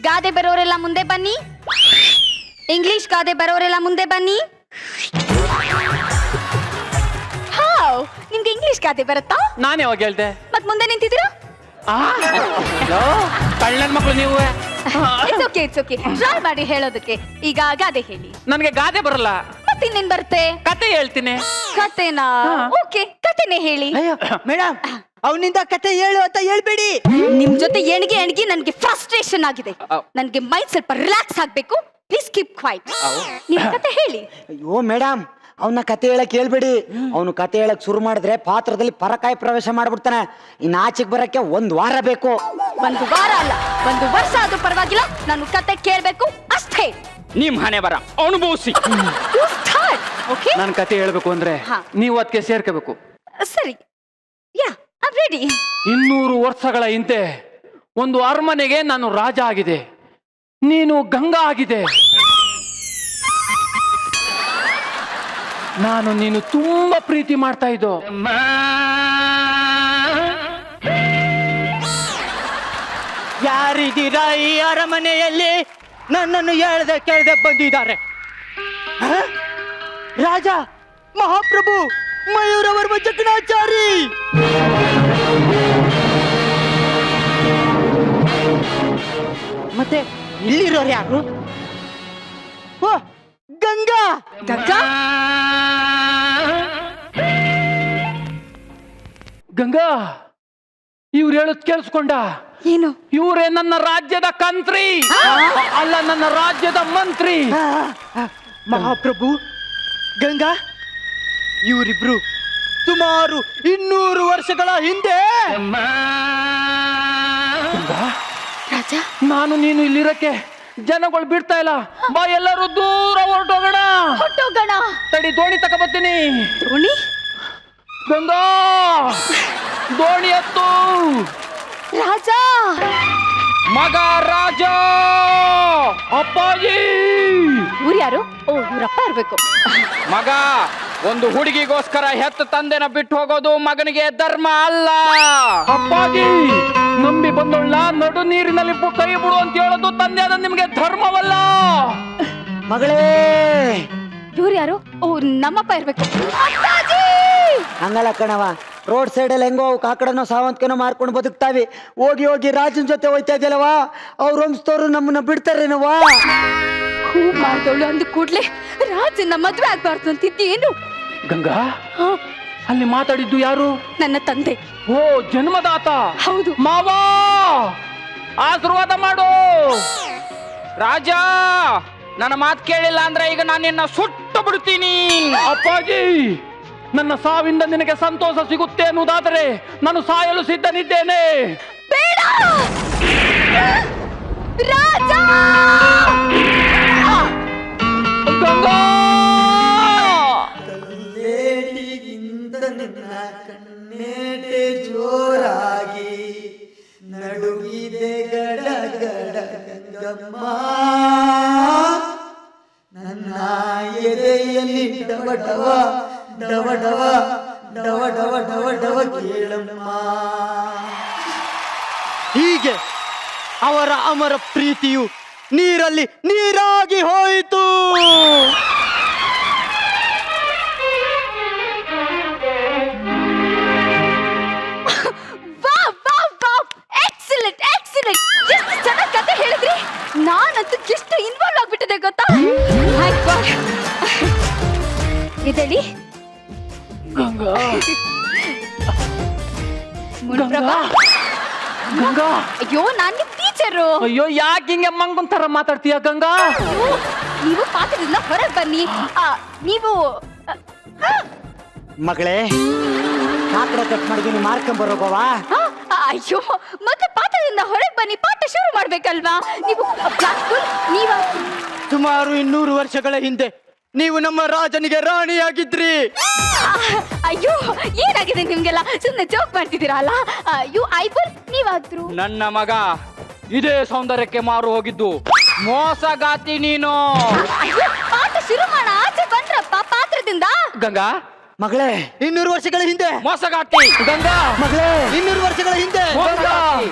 ಗಾದೆ ಬರೋರೆಲ್ಲ ಮುಂದೆ ಬನ್ನಿ. ಇಂಗ್ಲಿಷ್ ಗಾದೆ ಬರೋರೆಲ್ಲ ಮುಂದೆ ಬನ್ನಿ. ಹೌ, ನಿಮ್ಗೆ ಇಂಗ್ಲಿಷ್ ಗಾದೆ ಬರುತ್ತಾ? ನಾನು ಯಾವಾಗ ಹೇಳ್ದೆ? ಮತ್ ಮುಂದೆ ನಿಂತಿದ್ದೀರಾ? ಕಳ್ಳನ್ ಮಕ್ಕಳು ನೀವು. ಇಟ್ಸ್ ಓಕೆ ಟ್ರೈ ಮಾಡಿ ಹೇಳೋದಕ್ಕೆ. ಈಗ ಗಾದೆ ಹೇಳಿ. ನನಗೆ ಗಾದೆ ಬರಲ್ಲ. ಮತ್ತಿನ್ನೇನ್ ಬರುತ್ತೆ? ಕತೆ ಹೇಳ್ತೀನಿ. ಕತೆನಾ? ಓಕೆ, ಕತೆನೇ ಹೇಳಿ. ಮೇಡಮ್, ಅವನಿಂದ ಕತೆ ಹೇಳು ಅಂತ ಹೇಳ್ಬೇಡಿ. ನಿಮ್ ಜೊತೆ ಎಣಗಿ ನನ್ಗೆ ಫ್ರಸ್ಟ್ರೇಷನ್ ಆಗಿದೆ. ನನ್ಗೆ ಮೈಂಡ್ ಸ್ವಲ್ಪ ರಿಲ್ಯಾಕ್ಸ್ ಆಗ್ಬೇಕು. Please keep quiet. ನಿಮ್ ಕತೆ ಹೇಳಿ. ಅಯ್ಯೋ ಮೇಡಮ್, ಅವನ ಕತೆ ಹೇಳಕ್ ಹೇಳ್ಬೇಡಿ. ಅವನು ಕತೆ ಹೇಳಕ್ ಶುರು ಮಾಡಿದ್ರೆ ಪಾತ್ರದಲ್ಲಿ ಪರಕಾಯಿ ಪ್ರವೇಶ ಮಾಡ್ಬಿಡ್ತಾನೆ. ಇನ್ನು ಆಚೆಗೆ ಬರಕ್ಕೆ 1 ವಾರ ಬೇಕು. 1 ವಾರ ಅಲ್ಲ, 1 ವರ್ಷ ಆದ್ರೂ ಪರವಾಗಿಲ್ಲ, ನಾನು ಕತೆ ಕೇಳ್ಬೇಕು ಅಷ್ಟೇ. ನಿಮ್ ಹಣೆ ಬರ ಅನುಭವಿಸಿ. ಓಕೆ, ನಾನು ಕತೆ ಹೇಳ್ಬೇಕು ಅಂದ್ರೆ ಹಾ. ನೀವು ಅದಕ್ಕೆ ಸೇರ್ಕೋಬೇಕು. ಸರಿ. ಯಾ, ಐ ಆಮ್ ರೆಡಿ. 200 ವರ್ಷಗಳ ಹಿಂದೆ ಒಂದು ಅರಮನೆಗೆ ನಾನು ರಾಜ ಆಗಿದೆ, ನೀನು ಗಂಗಾ ಆಗಿದೆ. ನಾನು ನೀನು ತುಂಬಾ ಪ್ರೀತಿ ಮಾಡ್ತಾ ಇದ್ದೋ. ಯಾರಿದ್ದೀರಾ ಈ ಅರಮನೆಯಲ್ಲಿ? ನನ್ನನ್ನು ಹೇಳ್ದೆ ಕೇಳ್ದೆ ಬಂದಿದ್ದಾರೆ. ರಾಜ ಮಹಾಪ್ರಭು ಮಯೂರವರ್ಮ ಜಕಣಾಚಾರಿ. ಮತ್ತೆ ಇಲ್ಲಿರೋರು ಯಾರು? ಓ, ಗಂಗಾ. ಗಂಗಾ, ಇವ್ರು ಹೇಳೋದ್ ಕೇಳಿಸ್ಕೊಂಡ? ಏನು? ಇವರೇ ನನ್ನ ರಾಜ್ಯದ ಕಂತ್ರಿ, ಅಲ್ಲ ನನ್ನ ರಾಜ್ಯದ ಮಂತ್ರಿ. ಮಹಾಪ್ರಭು, ಗಂಗಾ, ಇವರಿಬ್ರು ಸುಮಾರು 200 ವರ್ಷಗಳ ಹಿಂದೆ ರಾಜ ನಾನು ನೀನು ಇಲ್ಲಿರಕ್ಕೆ ಜನಗಳು ಬಿಡ್ತಾ ಇಲ್ಲ. ಬಾ ಎಲ್ಲರೂ ದೂರ ಹೊರಟೋಗೋಣ. ಹೊಟ್ಟೋಗೋಣ. ತಡಿ ದೋಣಿ ತಗೊಬರ್ತೀನಿ. ದೋಣಿ? ಗಂಗಾ ದೋಣಿ ಹತ್ತು. ರಾಜ ಮಗ ರಾಜ ಅಪ್ಪಾಜಿ. ಇವ್ರು ಯಾರು? ಓ ಇವ್ರಪ್ಪ ಇರ್ಬೇಕು. ಮಗ ಒಂದು ಹುಡುಗಿಗೋಸ್ಕರ ಹೆತ್ತ ತಂದೆನ ಬಿಟ್ಟು ಹೋಗೋದು ಮಗನಿಗೆ ಧರ್ಮ ಅಲ್ಲ. ಅಪ್ಪಾಜಿ ನಂಬಿ ಬಂದೋಳ ನಡು ನೀರಿನಲ್ಲಿ ಕೈ ಬಿಡು ಅಂತ ಹೇಳೋದು ತಂದೆ ಆದ ನಿಮ್ಗೆ ಧರ್ಮವಲ್ಲ. ಮಗಳೇ ಇವ್ರು ಯಾರು? ಓ ನಮ್ಮಪ್ಪ ಇರ್ಬೇಕು. ಹಂಗಲ್ಲ ಕಣವ, ರೋಡ್ ಸೈಡಲ್ಲಿ ಹೆಂಗೋ ಅವು ಕಾಕಡನೋ ಸಾವಂತಿಗೆನೋ ಮಾರ್ಕೊಂಡು ಬದುಕ್ತಾವಿ. ಹೋಗಿ ಹೋಗಿ ರಾಜನ ಜೊತೆ ಹೋಯ್ತಾ ಇದೆಯಲ್ಲವ, ಅವ್ರ ವಂಶದವ್ರು ನಮ್ಮನ್ನ ಬಿಡ್ತಾರೇನವಾ? ಹೂ ಮಾಡ್ದವಳು ಅಂದ ಕೂಡ್ಲೆ ರಾಜನ ಮದ್ವೆ ಆಗ್ಬಾರ್ದು ಅಂತಿದ್ದೇನು? ಗಂಗಾ ಅಲ್ಲಿ ಮಾತಾಡಿದ್ದು ಯಾರು? ನನ್ನ ತಂದೆ. ಓ ಜನ್ಮದಾತ. ಹೌದು. ಮಾವಾ ಆಶೀರ್ವಾದ ಮಾಡು. ರಾಜ ನನ್ನ ಮಾತು ಕೇಳಿಲ್ಲ ಅಂದ್ರೆ ಈಗ ನಾನು ನಿನ್ನ ಸುಟ್ಟು ಬಿಡ್ತೀನಿ. ಅಪ್ಪಾಜಿ ನನ್ನ ಸಾವಿಂದ ನಿನಗೆ ಸಂತೋಷ ಸಿಗುತ್ತೆ ಅನ್ನೋದಾದರೆ ನಾನು ಸಾಯಲು ಸಿದ್ಧನಿದ್ದೇನೆ. ಬೇಡ ರಾಜ. ಗಂಗಾ ಕಣ್ಣೇಟೆ ಜೋರಾಗಿ ನಡುಗಿದೆ ಗಡ ಗಡ ಗಂಗಮ್ಮ, ನನ್ನ ಎದೆಯಲ್ಲಿ ಡವ ಡವ ಡವ ಡವ ಡವ ಡವ ಡವ ಡವ ಕೇಳಮ್ಮ. ಹೀಗೆ ಅವರ ಅಮರ ಪ್ರೀತಿಯು ನೀರಲ್ಲಿ ನೀರಾಗಿ ಹೋಯಿತು. Excellent excellent. ಎಷ್ಟು ಚೆನ್ನಾಗಿ ಕತೆ ಹೇಳಿದ್ರಿ. ನಾನಂತೂ ಎಷ್ಟು ಇನ್ವಾಲ್ವ್ ಆಗ್ಬಿಟ್ಟಿದೆ ಗೊತ್ತಾ? ಇದೇಳಿ ಗಂಗಾ ಮುನಿಪ್ರಭಾ. ಗಂಗಾ ಅಯ್ಯೋ ನಾನ್ ನಿಮ್ ಟೀಚರು. ಅಯ್ಯೋ ಯಾಕೆ ಹಿಂಗೆ ಮಂಗೊಂತರ ಮಾತಾಡ್ತೀಯ ಗಂಗಾ? ನೀವು ಪಾತ್ರದಿಂದ ಹೊರಗೆ ಬನ್ನಿ. ನೀವು ಮಗಳೇ ಕಾಕಡ ಕಟ್ ಮಾಡಿ ಮಾರ್ಕೊಂಬರೋಗವಾ? ಅಯ್ಯೋ ಮತ್ತೆ ಪಾತ್ರದಿಂದ ಹೊರಗೆ ಬನ್ನಿ, ಪಾಠ ಶುರು ಮಾಡ್ಬೇಕಲ್ವಾ? ನೀವು ನೀವ ಸುಮಾರು 200 ವರ್ಷಗಳ ಹಿಂದೆ ನೀವು ನಮ್ಮ ರಾಜನಿಗೆ ರಾಣಿಯಾಗಿದ್ರಿ. ಅಯ್ಯೋ ಏನಾಗಿದೆ ನಿಮ್ಗೆಲ್ಲ? ಸುಮ್ಮನೆ ಜೋಕ್ ಮಾಡ್ತಿದ್ದೀರಾ ಅಲ್ಲ? ಯು ಐಬಲ್ ನೀವಾದ್ರು. ನನ್ನ ಮಗ ಇದೇ ಸೌಂದರ್ಯಕ್ಕೆ ಮಾರು ಹೋಗಿದ್ದು ಮೋಸಗಾತಿ ನೀನು. ಅಯ್ಯೋ ಪಾಠ ಶುರು ಮಾಡ, ಆಚೆ ಬಂದ್ರಪ್ಪ ಪಾತ್ರದಿಂದ. ಗಂಗಾ ಮಗಳೇ 200 ವರ್ಷಗಳ ಹಿಂದೆ ಮೋಸಗಾತಿ. ಗಂಗಾ ಮಗಳೇ 200 ವರ್ಷಗಳ ಹಿಂದೆ ಮೋಸಗಾತಿ.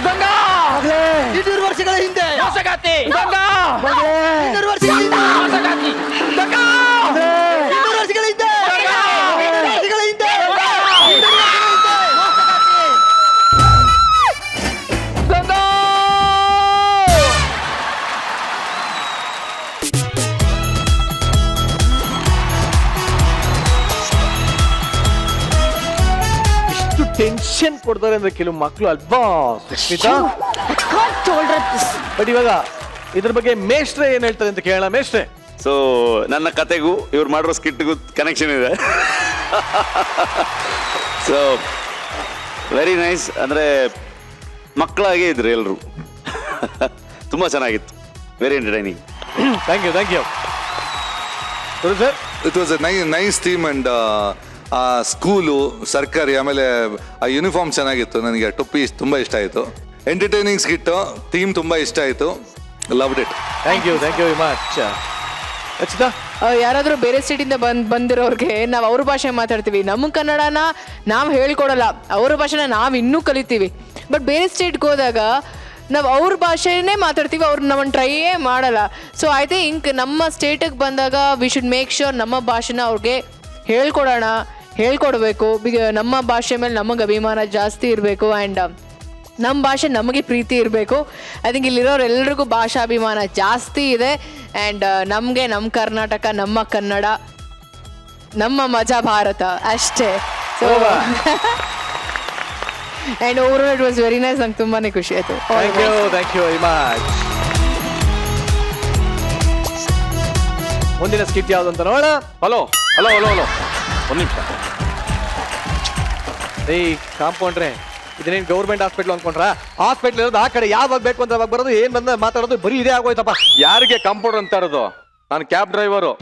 ಗಂಗಾ ಮಗಳೇ 200 ವರ್ಷಗಳ ಹಿಂದೆ ಮೋಸಗಾತಿ. ಗಂಗಾ ಮಗಳೇ 200 ವರ್ಷಗಳ ಹಿಂದೆ ಮೋಸಗಾತಿ. ಗಂಗಾ 200 ವರ್ಷಗಳ ಹಿಂದೆ ವರ್ಷಗಳ ಹಿಂದೆ ಗಂಗಾ ಎಷ್ಟು ಟೆನ್ಷನ್ ಕೊಡ್ತಾರೆ ಅಂದ್ರೆ ಕೆಲವು ಮಕ್ಕಳು ಅಲ್ವಾ ಸುಸ್ಮಿತಾ? ಬಟ್ ಇವಾಗ ಇದ್ರ ಬಗ್ಗೆ ಮೇಷ್ಟ್ರೆ ಏನ್ ಹೇಳ್ತಾರೆ ಅಂತ ಕೇಳೋಣ. ಮೇಷ್ಟ್ರೆ, ಸೊ ನನ್ನ ಕತೆಗೂ ಇವ್ರು ಮಾಡಿರೋ ಸ್ಕಿಟ್ಗೂ ಕನೆಕ್ಷನ್ ಇದೆ. So very nice. ಅಂದರೆ ಮಕ್ಕಳಾಗೆ ಇದ್ರು ಎಲ್ಲರೂ. ತುಂಬ ಚೆನ್ನಾಗಿತ್ತು. Very entertaining. Thank you thank you sir. It was a nice theme and ಆ ಸ್ಕೂಲು ಸರ್ಕಾರಿ, ಆಮೇಲೆ ಆ ಯೂನಿಫಾರ್ಮ್ ಚೆನ್ನಾಗಿತ್ತು. ನನಗೆ ಟೊಪ್ಪಿ ತುಂಬ ಇಷ್ಟ ಆಯಿತು. ಎಂಟರ್ಟೈನಿಂಗ್ ಸ್ಕಿಟ್ಟು, ಥೀಮ್ ತುಂಬ ಇಷ್ಟ ಆಯಿತು. Loved it. Thank you very much. Rachita, ಯಾರಾದ್ರೂ ಬೇರೆ ಸ್ಟೇಟಿಂದ ಬಂದಿರೋರ್ಗೆ ನಾವು ಅವ್ರ ಭಾಷೆ ಮಾತಾಡ್ತೀವಿ. ನಮ್ಮ ಕನ್ನಡನ ನಾವು ಹೇಳ್ಕೊಡಲ್ಲ, ಅವ್ರ ಭಾಷೆನ ನಾವು ಇನ್ನೂ ಕಲಿತೀವಿ. ಬಟ್ ಬೇರೆ ಸ್ಟೇಟ್ಗೆ ಹೋದಾಗ ನಾವು ಅವ್ರ ಭಾಷೆನೇ ಮಾತಾಡ್ತೀವಿ, ಅವ್ರು ನಮ್ಮನ್ನು ಟ್ರೈಯೇ ಮಾಡಲ್ಲ. ಸೊ ಐ ಥಿಂಕ್ ನಮ್ಮ ಸ್ಟೇಟಿಗೆ ಬಂದಾಗ ವಿ ಶುಡ್ ಮೇಕ್ ಶ್ಯೂರ್ ನಮ್ಮ ಭಾಷೆನ ಅವ್ರಿಗೆ ಹೇಳ್ಕೊಡ್ಬೇಕು. ನಮ್ಮ ಭಾಷೆ ಮೇಲೆ ನಮಗೆ ಅಭಿಮಾನ ಜಾಸ್ತಿ ಇರಬೇಕು ಆ್ಯಂಡ್ ನಮ್ಮ ಭಾಷೆ ನಮಗೆ ಪ್ರೀತಿ ಇರಬೇಕು. ಐ ಥಿಂಕ್ ಇಲ್ಲಿರೋರೆಲ್ರಿಗೂ ಭಾಷಾಭಿಮಾನ ಜಾಸ್ತಿ ಇದೆ. ಆ್ಯಂಡ್ ನಮಗೆ ನಮ್ಮ ಕರ್ನಾಟಕ, ನಮ್ಮ ಕನ್ನಡ, ನಮ್ಮ ಮಜಾ ಭಾರತ ಅಷ್ಟೇ. So and over it was very nice. ನಂಗೆ ತುಂಬಾ ಖುಷಿ ಆಯಿತು. Thank you very much. ಮುಂದಿನ ಸ್ಕಿಟ್ ಯಾವ್ದು ಅಂತ ನೋಡೋಣ. ಹಲೋ ಹಲೋ ಹಲೋ ಹಲೋ ಒಂದು ನಿಮಿಷ. ಏಯ್ ಕಾಂಪೌಂಡ್ರೆ, ಇದನ್ನೇನು ಗೌರ್ಮೆಂಟ್ ಹಾಸ್ಪಿಟ್ಲ್ ಅನ್ಕೊಂಡ್ರ? ಹಾಸ್ಪಿಟ್ಲ್ ಇರೋದು ಆ ಕಡೆ, ಯಾವಾಗ ಬೇಕು ಅಂತ ಅವಾಗ ಬರೋದು, ಏನ್ ಬಂದ ಮಾತಾಡೋದು, ಬರೀ ಇದೇ ಆಗೋಯ್ತಪ್ಪ. ಯಾರಿಗೆ ಕಾಂಪೌಂಡರ್ ಅಂತ ಇರೋದು? ನಾನು ಕ್ಯಾಬ್ ಡ್ರೈವರು.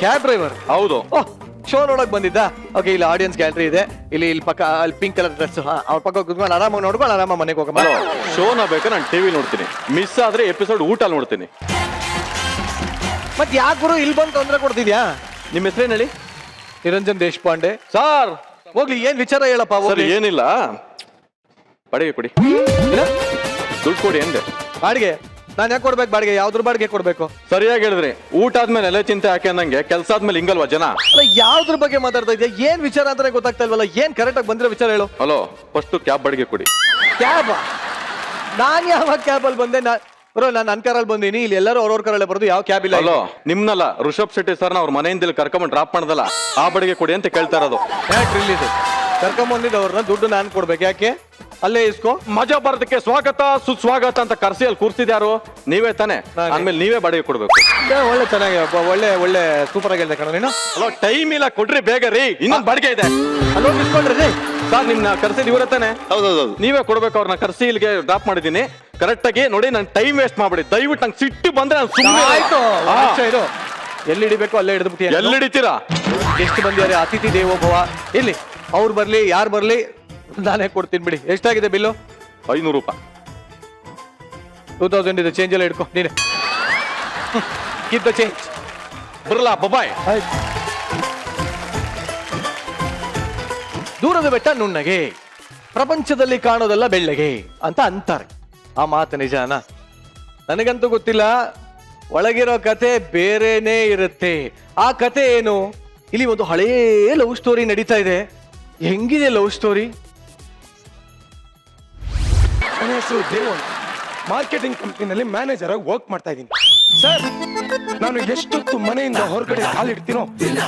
Cab driver? ಹೌದು. ಶೋ ನೋಡಕ್ ಬಂದಿದ್ದ? ಓಕೆ, ಇಲ್ಲಿ ಆಡಿಯನ್ಸ್ ಗ್ಯಾಲರಿ ಇದೆ, ಇಲ್ಲಿ ಪಕ್ಕ ಅಲ್ಲಿ ಪಿಂಕ್ ಕಲರ್ ಡ್ರೆಸ್, ಅವ್ರ ಪಕ್ಕ ಕುತ್ಕೊಂಡು ಆರಾಮಾಗಿ ನೋಡ್ಕೊಂಡು ಆರಾಮಾಗಿ ಮನೆಗೆ ಹೋಗಮ್ಮ. ಶೋನ ಬೇಕಾ ನಾನು ಟಿವಿ ನೋಡ್ತೀನಿ, ಮಿಸ್ ಆದ್ರೆ ಎಪಿಸೋಡ್ ಊಟ ನೋಡ್ತೀನಿ. ಮತ್ತೆ ಯಾಕೆ ಗುರು ಇಲ್ಲಿ ಬಂದು ತೊಂದರೆ ಕೊಡ್ತಿದ್ಯಾ? ನಿಮ್ಮ ಹೆಸರೇನು ಹೇಳಿ? ನಿರಂಜನ್ ದೇಶಪಾಂಡೆ. ಸರ್ ಹೋಗ್ಲಿ, ಏನ್ ವಿಚಾರ ಹೇಳಪ್ಪ. ಸರ್ ಏನಿಲ್ಲ, ಬಾಡಿಗೆ ಕೊಡಿ. ದುಡ್ಡು ಕೊಡಿ ಅಂದೆ. ಬಾಡಿಗೆ ನಾನು ಯಾಕೆ ಕೊಡ್ಬೇಕು? ಬಾಡಿಗೆ ಯಾವ್ದ್ರ ಬಾಡಿಗೆ ಕೊಡ್ಬೇಕು? ಸರಿಯಾಗಿ ಹೇಳಿದ್ರಿ. ಊಟ ಆದ್ಮೇಲೆ ಎಲೆ ಚಿಂತೆ ಹಾಕಿ ಅನ್ನಂಗೆ ಕೆಲಸ ಆದ್ಮೇಲೆ ಹಿಂಗಲ್ವಾ ಜನ? ಅಲ್ಲ, ಯಾವ್ದ್ರ ಬಗ್ಗೆ ಮಾತಾಡ್ತಾ ಇದೆಯಾ? ಏನ್ ವಿಚಾರ ಅಂತಾನೆ ಗೊತ್ತಾಗ್ತಾ ಇಲ್ವಲ್ಲ. ಏನ್ ಕರೆಕ್ಟ್ ಆಗಿ ಬಂದ್ರೆ ವಿಚಾರ ಹೇಳು. ಹಲೋ, ಫಸ್ಟ್ ಕ್ಯಾಬ್ ಬಾಡಿಗೆ ಕೊಡಿ. ಕ್ಯಾಬ್? ನಾನ್ ಯಾವಾಗ ಕ್ಯಾಬ್ ಅಲ್ಲಿ ಬಂದೆ? ಬ್ರೋ, ನಾನು ನನ್ನ ಕಾರಲ್ಲಿ ಬಂದೀನಿ, ಇಲ್ಲಿ ಎಲ್ಲರೂ ಅವ್ರವ್ರ ಕಾರಲ್ಲೇ ಬರೋದು, ಯಾವ ಕ್ಯಾಬ್ ಇಲ್ಲ. ಹಲೋ, ನಿಮ್ನಲ್ಲ, ಋಷಭ್ ಶೆಟ್ಟಿ ಸರ್ನ ಅವ್ರ ಮನೆಯಿಂದ ಇಲ್ಲಿ ಕರ್ಕೊಂಡ್ ಡ್ರಾಪ್ ಮಾಡ್ದಲ್ಲ, ಆ ಬಾಡಿಗೆ ಕೊಡಿ ಅಂತ ಕೇಳ್ತಾ ಇರೋದು. ಯಾಕೆ ರಿಲೀಸ್ ಕರ್ಕೊಂಬಂದಿದ್ದು ಅವ್ರನ್ನ ದುಡ್ಡು ನಾನು ಕೊಡ್ಬೇಕು? ಯಾಕೆ? ಅಲ್ಲೇ ಇಸ್ಕೋ. ಮಜಾ ಬರೋದಕ್ಕೆ ಸ್ವಾಗತ ಸುಸ್ವಾಗತ ಅಂತ ಕರ್ಸಿ ಅಲ್ಲಿ ಕೂರ್ಸಿದ್ಯಾರು? ನೀವೇ ತಾನೆ? ಆಮೇಲೆ ನೀವೇ ಬಾಡಿಗೆ ಕೊಡ್ಬೇಕು. ಒಳ್ಳೆ ಚೆನ್ನಾಗಿ, ಒಳ್ಳೆ ಸೂಪರ್ ಆಗಿ ಹೇಳ್ದೆ ಕಣ ನೀನು. ಹಲೋ, ಟೈಮ್ ಇಲ್ಲ, ಕೊಡ್ರಿ ಬೇಗ ರೀ, ಇನ್ನೊಂದು ಬಾಡಿಗೆ ಇದೆ. ಅಲ್ಲೋ ಇಸ್ಕೊಂಡ್ರಿ ಸರ್, ನಿಮ್ನ ಕರ್ಸಿದ್ ಇವರೇ ತಾನೆ? ಹೌದೌದು. ನೀವೇ ಕೊಡ್ಬೇಕು. ಅವ್ರನ್ನ ಕರ್ಸಿ ಇಲ್ಲಿಗೆ ಡ್ರಾಪ್ ಮಾಡಿದೀನಿ. ಕರೆಕ್ಟ್ ಆಗಿ ನೋಡಿ, ನಾನು ಟೈಮ್ ವೇಸ್ಟ್ ಮಾಡ್ಬಿಡಿ ದಯವಿಟ್ಟು. ನಂಗೆ ಸಿಟ್ಟು ಬಂದ್ರೆ ನಾನು ಸುಮ್ಮನೆ ಆಯ್ತು. ಇದು ಎಲ್ಲಿ ಹಿಡಿಬೇಕು ಅಲ್ಲೇ ಹಿಡಿದ್ಬಿಟ್ಟು ಎಲ್ಲಿ ಹಿಡಿತೀರಾ? ಎಷ್ಟು ಬಂದಿದ್ದಾರೆ? ಅತಿಥಿ ದೇವೋಭವ. ಇಲ್ಲಿ ಅವ್ರು ಬರ್ಲಿ, ಯಾರು ಬರ್ಲಿ, ನಾನೇ ಕೊಡ್ತೀನಿ ಬಿಡಿ. ಎಷ್ಟಾಗಿದೆ ಬಿಲ್ಲು? 500 ರೂಪಾಯಿ. 2000 ಇದೆ, ಚೇಂಜ್ ಎಲ್ಲ ಇಟ್ಕೊ ನೀನೆ. Keep the change. ಬರಲ್ಲ, ಬಬಾಯ್. ದೂರದ ಬೆಟ್ಟ ನುಣ್ಣಗೆ, ಪ್ರಪಂಚದಲ್ಲಿ ಕಾಣೋದೆಲ್ಲ ಬೆಳ್ಳಗೆ ಅಂತ ಅಂತಾರೆ. ಆ ಮಾತು ನಿಜಾನ? ನನಗಂತೂ ಗೊತ್ತಿಲ್ಲ. ಒಳಗಿರೋ ಕತೆ ಬೇರೆನೇ ಇರುತ್ತೆ. ಆ ಕತೆ ಏನು? ಇಲ್ಲಿ ಒಂದು ಹಳೇ ಲವ್ ಸ್ಟೋರಿ ನಡೀತಾ ಇದೆ. ಹೆಂಗಿದೆ ಲವ್ ಸ್ಟೋರಿ? ನನ್ನ ಹೆಸರು ದೇವನ್, ಮಾರ್ಕೆಟಿಂಗ್ ಕಂಪ್ನಿನಲ್ಲಿ ಮ್ಯಾನೇಜರ್ ಆಗಿ ವರ್ಕ್ ಮಾಡ್ತಾ ಇದ್ದೀನಿ ಸರ್. ನಾನು ಎಷ್ಟೊತ್ತು ಮನೆಯಿಂದ ಹೊರಗಡೆ ಕಾಲಿಡ್ತೀನೋ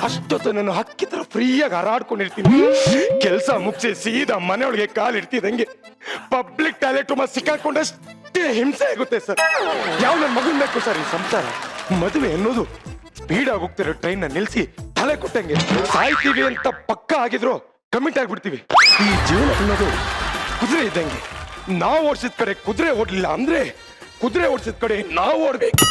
ಅಷ್ಟೊತ್ತು ನಾನು ಹಕ್ಕಿ ತರ ಫ್ರೀಯಾಗಿ ಹಾರಾಡ್ಕೊಂಡಿರ್ತೀನಿ. ಕೆಲಸ ಮುಗಿಸಿ ಸೀದಾ ಮನೆಯೊಳಗೆ ಕಾಲಿಡ್ತಿದಂಗೆ ಪಬ್ಲಿಕ್ ಟಾಯ್ಲೆಟ್ ರೂಮ್ ಸಿಕ್ಕಾಕೊಂಡಷ್ಟೇ ಹಿಂಸೆ ಆಗುತ್ತೆ ಸರ್. ಯಾವ ನನ್ನ ಮಗನ್ ಬೇಕು ಸರ್ ಈ ಸಂಸಾರ? ಮದುವೆ ಅನ್ನೋದು ಸ್ಪೀಡ್ ಆಗಿ ಹೋಗ್ತಿರೋ ಟ್ರೈನ್ ನ ನಿಲ್ಸಿ ತಲೆ ಕೊಟ್ಟಂಗೆ ಸಾಯ್ತೀವಿ ಅಂತ ಪಕ್ಕ ಆಗಿದ್ರು ಕಮಿಟ್ ಆಗ್ಬಿಡ್ತೀವಿ. ಈ ಜೀವನ ಅನ್ನೋದು ಕುದುರೆ ಇದ್ದಂಗೆ. ನಾವು ಓಡಿಸಿದ ಕಡೆ ಕುದುರೆ ಓಡ್ಲಿಲ್ಲ ಅಂದ್ರೆ ಕುದುರೆ ಓಡಿಸಿದ ಕಡೆ ನಾವು ಓಡ್ಬೇಕು.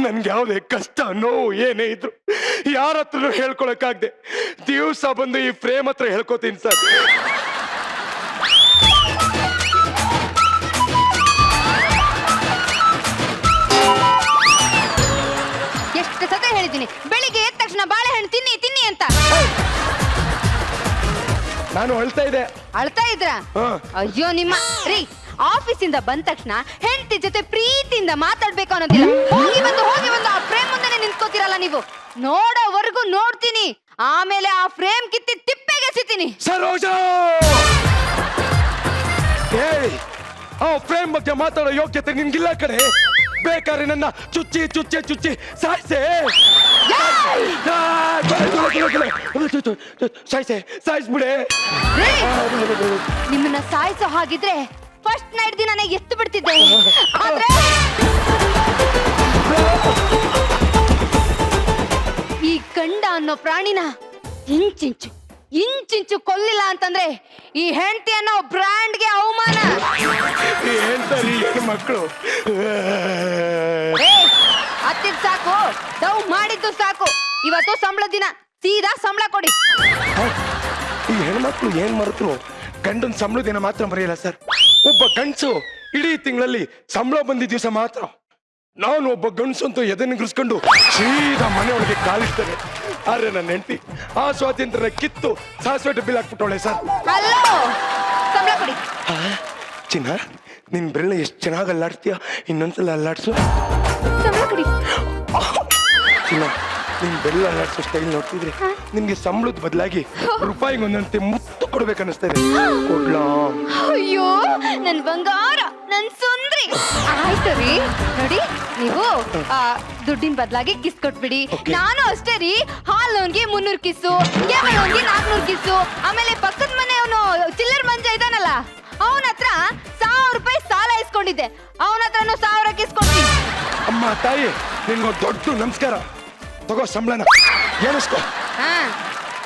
ನನ್ಗೆ ಯಾವುದೇ ಕಷ್ಟ ನೋವು ಏನೇ ಇದ್ರು ಯಾರ ಹತ್ರನೂ ಹೇಳ್ಕೊಳಕ್ಕಾಗ್ದೆ ದಿವಸ ಬಂದು ಈ ಫ್ರೇಮ್ ಹತ್ರ ಹೇಳ್ಕೊತೀನಿ ಸರ್. ಎಷ್ಟು ಸತ ಹೇಳಿದ್ದೀನಿ ಬೆಳಿಗ್ಗೆ ಎದ್ದ ತಕ್ಷಣ ಬಾಳೆಹಣ್ಣು ತಿನ್ನಿ ತಿನ್ನಿ ಅಂತ. ನಾನು ಅಳ್ತಾ ಇದ್ದೆ. ಅಳ್ತಾ ಇದ್ರ? ಅಯ್ಯೋ ನಿಮ್ಮ ರೀ, ಆಫೀಸಿಂದ ಬಂದ ತಕ್ಷಣ ಹೆಂಡತಿ ಜೊತೆ ಪ್ರೀತಿಯಿಂದ ಮಾತಾಡ್ಬೇಕು ಅನ್ನೋದಿಲ್ಲ. ಹೋಗಿ ಬಂದು ಆ ಫ್ರೇಮ್ ಮುಂದೆ ನಿಂತ್ಕೋತಿರಲ್ಲ ನೀವು. ನೋಡೋವರೆಗೂ ನೋಡ್ತೀನಿ, ಆಮೇಲೆ ಆ ಫ್ರೇಮ್ ಕಿತ್ತಿ ತಿಪ್ಪೆಗೆ ಸಿತೀನಿ. ಸರೋಜಾ, ಆ ಫ್ರೇಮ್ ಬಗ್ಗೆ ಮಾತಾಡೋ ಯೋಗ್ಯತೆ ನಿನ್ಗಿಲ್ಲ ಕಡೆ. ಬೇಕಾದ್ರೆ ನನ್ನ ಚುಚ್ಚಿ ಚುಚ್ಚಿ ಚುಚ್ಚಿ ಸಾಯ್ಸೆ ಸಾಯಿಸ್ಬಿಡೆ. ನಿಮ್ಮನ್ನ ಸಾಯಿಸೋ ಹಾಗಿದ್ರೆ ಫಸ್ಟ್ ನೈಟ್ ದಿನ ಎತ್ತು ಬಿಡ್ತಿದ್ದೆ. ಆದ್ರೆ ಈ ಗಂಡ ಅನ್ನೋ ಪ್ರಾಣಿನ ಇಂಚಿಂಚು ಕೊಲ್ಲಿಲ್ಲ ಅಂತಂದ್ರೆ ಈ ಹೆಂಡತಿ ಅನ್ನೋ ಬ್ರ್ಯಾಂಡ್ಗೆ ಅವಮಾನ. ಹೇಳ್ತಾರೆ ಮಕ್ಕಳು. ಹತ್ತಿದ್ ಸಾಕು, ಡವ್ ಮಾಡಿದ್ದು ಸಾಕು. ಇವತ್ತು ಸಂಬಳ ದಿನ, ಸೀದಾ ಸಂಬಳ ಕೊಡಿ. ಈ ಹೆಣ್ಮಕ್ಳು ಏನ್ ಮರೆತರು ಗಂಡನ್ ಸಂಬಳ ದಿನ ಮಾತ್ರ ಮರೆಯಲ್ಲ ಸರ್. ಒಬ್ಬ ಗಂಡಸು ಇಡೀ ತಿಂಗಳಲ್ಲಿ ಸಂಬಳ ಬಂದಿದ್ದ ದಿವಸ ಮಾತ್ರ. ನಾನು ಒಬ್ಬ ಗಂಡಸು ಅಂತೂ ಎದೆನಿಗಿಸ್ಕೊಂಡು ಸೀದಾ ಮನೆಯೊಳಗೆ ಕಾಲಿಡ್ತೇನೆ. ಆದ್ರೆ ನನ್ನ ಹೆಂಡತಿ ಆ ಸ್ವಾತಂತ್ರ್ಯ ಕಿತ್ತು ಸಾಸಿವೆ ಡಬ್ಬಿಲ್ ಹಾಕ್ಬಿಟ್ಟವಳೆ ಸರ್. ಹಲೋ, ಸಂಬಳ ಕೊಡಿ. ಚಿನ್ನ, ನಿನ್ ಬೆರಳು ಎಷ್ಟು ಚೆನ್ನಾಗಿ ಅಲ್ಲಾಡ್ತೀಯ, ಇನ್ನೊಂದ್ಸಲ ಅಲ್ಲಾಡ್ಸು. ಸಂಬಳ ಕೊಡಿ. ಚಿನ್ನ, ನಿನ್ ಬೆರಳು ಅಲ್ಲಾಡ್ಸೋ ಸ್ಟೈಲ್ ನೋಡ್ತಿದ್ರೆ ನಿನ್ಗೆ ಸಂಬಳದ ಬದಲಾಗಿ ರೂಪಾಯಿಗೆ ಒಂದಂತೆ ಮುತ್ತು ಕೊಡ್ಬೇಕನ್ನಿಸ್ತಾ ಇದೆ. ಕೊಡ್ಲಾ? ಅಯ್ಯೋ ನನ್ ಬಂಗಾರ, ನನ್ ಸುಂದ್ರಿ. ಆಯ್ತು ರೀ, ನೋಡಿ ನೀವು ದುಡ್ಡಿನ ಬದಲಾಗಿ ಕಿಸ್ ಕೊಟ್ಬಿಡಿ. ನಾನು ಅಷ್ಟೇ ರೀ, ಹಾಲೋನ್ಗೆ 300 ಕಿಸ್ಸು, ಕೇವಲೋನ್ಗೆ 400 ಕಿಸ್ಸು, ಆಮೇಲೆ ಪಕ್ಕದ ಮನೆ ಅವನು ಚಿಲ್ಲರ್ ಮಂಜ ಇದಾನಲ್ಲ ಅವನ ಹತ್ರ 1000 ರೂಪಾಯಿ ಸಾಲ ಇಸ್ಕೊಂಡಿದ್ದೆ, ಅವನ ಹತ್ರನು 1000 ಇಸ್ಕೊಡ್ತೀನಿ. ಅಮ್ಮ ತಾಯಿ ನಿನ್ಗೊಂದು ದೊಡ್ಡ ನಮಸ್ಕಾರ. ತಗೋ ಸಂಬಳನ ಏನಿಸ್ಕೋ. ಹಾ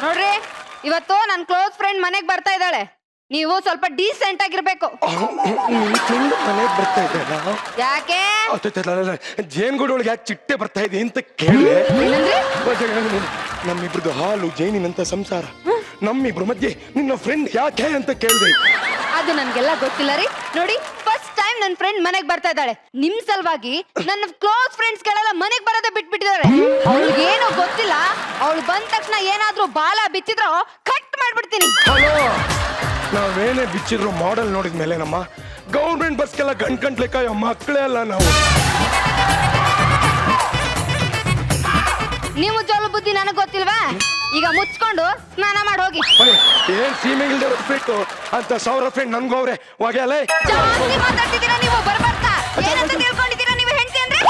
ನೋಡ್ರಿ, ಇವತ್ತು ನನ್ನ ಕ್ಲೋಸ್ ಫ್ರೆಂಡ್ ಮನೆಗೆ ಬರ್ತಾ ಇದ್ದಾಳೆ. ನೀವು ಸ್ವಲ್ಪ ಡೀಸೆಂಟ್ ಆಗಿರ್ಬೇಕು. ನಿನ್ ಫ್ರೆಂಡ್ ಮನೆಗೆ ಬರ್ತಾ ಇದ್ದ ಯಾಕೆ? ಜೇನ್ಗೂಡೊಳಗೆ ಯಾಕೆ ಚಿಟ್ಟೆ ಬರ್ತಾ ಇದೆ ಅಂತ ಕೇಳಿದೆ. ಏನಂದ್ರೆ? ನಮ್ಮಿಬ್ರದ್ದು ಹಾಲು ಜೇನಿನಂತ ಸಂಸಾರ, ನಮ್ಮಿಬ್ರ ಮಧ್ಯೆ ನಿನ್ನ ಫ್ರೆಂಡ್ ಯಾಕೆ ಅಂತ ಕೇಳಿದೆ. ಅದು ನನ್ಗೆಲ್ಲ ಗೊತ್ತಿಲ್ಲ ರೀ. ನೋಡಿ, ಫಸ್ಟ್ ಟೈಮ್ ನನ್ನ ಫ್ರೆಂಡ್ ಮನೆಗೆ ಬರ್ತಾ ಇದ್ದಾಳೆ. ನಿಮ್ ಸಲುವಾಗಿ ನನ್ನ ಕ್ಲೋಸ್ ಫ್ರೆಂಡ್ಸ್ ಗಳೆಲ್ಲ ಮನೆಗೆ ಬರೋದೇ ಬಿಟ್ಬಿಟ್ಟಿದ್ದಾರೆ. ಅವ್ಳಿಗೆ ಏನೋ ಗೊತ್ತಿಲ್ಲ, ಅವಳು ಬಂದ ತಕ್ಷಣ ಏನಾದ್ರೂ ಬಾಲ ಬಿಚ್ಚಿದ್ರೋ ಕಟ್ ಮಾಡ್ಬಿಡ್ತೀನಿ. ಹಲೋ, ನಾವೇನೇ ಬಿಚ್ಚಿದ್ರು ಮಾಡೆಲ್ ನೋಡಿದ್ಮೇಲೆ ನಮ್ಮ ಗೌರ್ಮೆಂಟ್ ಬಸ್ಗೆಲ್ಲ ಗಂಟ್ಲೆ ಕಾಯೋ ಮಕ್ಕಳೇ ಅಲ್ಲ ನಾವು. ನೀವು ಜೋಲು ಬುದ್ಧಿ ನನಗ್ ಗೊತ್ತಿಲ್ವಾ? ಈಗ ಮುಚ್ಕೊಂಡು ಸ್ನಾನ ಮಾಡಿ ಹೋಗಿ. ಏನ್ ಸೀಮೆ ಇಲ್ದೆ ಬಿಟ್ಟು ಅಂತ 1000 ಫ್ರೆಂಡ್ ನನ್ಗೂ ಅವ್ರೆ ಹೋಗ್ಯಾಲೆ. ಜಾಸ್ತಿ ಮಾತಾಡ್ತಿದ್ದೀರಾ ನೀವು. ಬರ್ಬರ್ತಾ ಏನಂತ ತಿಳ್ಕೊಂಡಿದ್ದೀರಾ ನೀವು? ಹೆಂಡತಿ ಅಂದ್ರೆ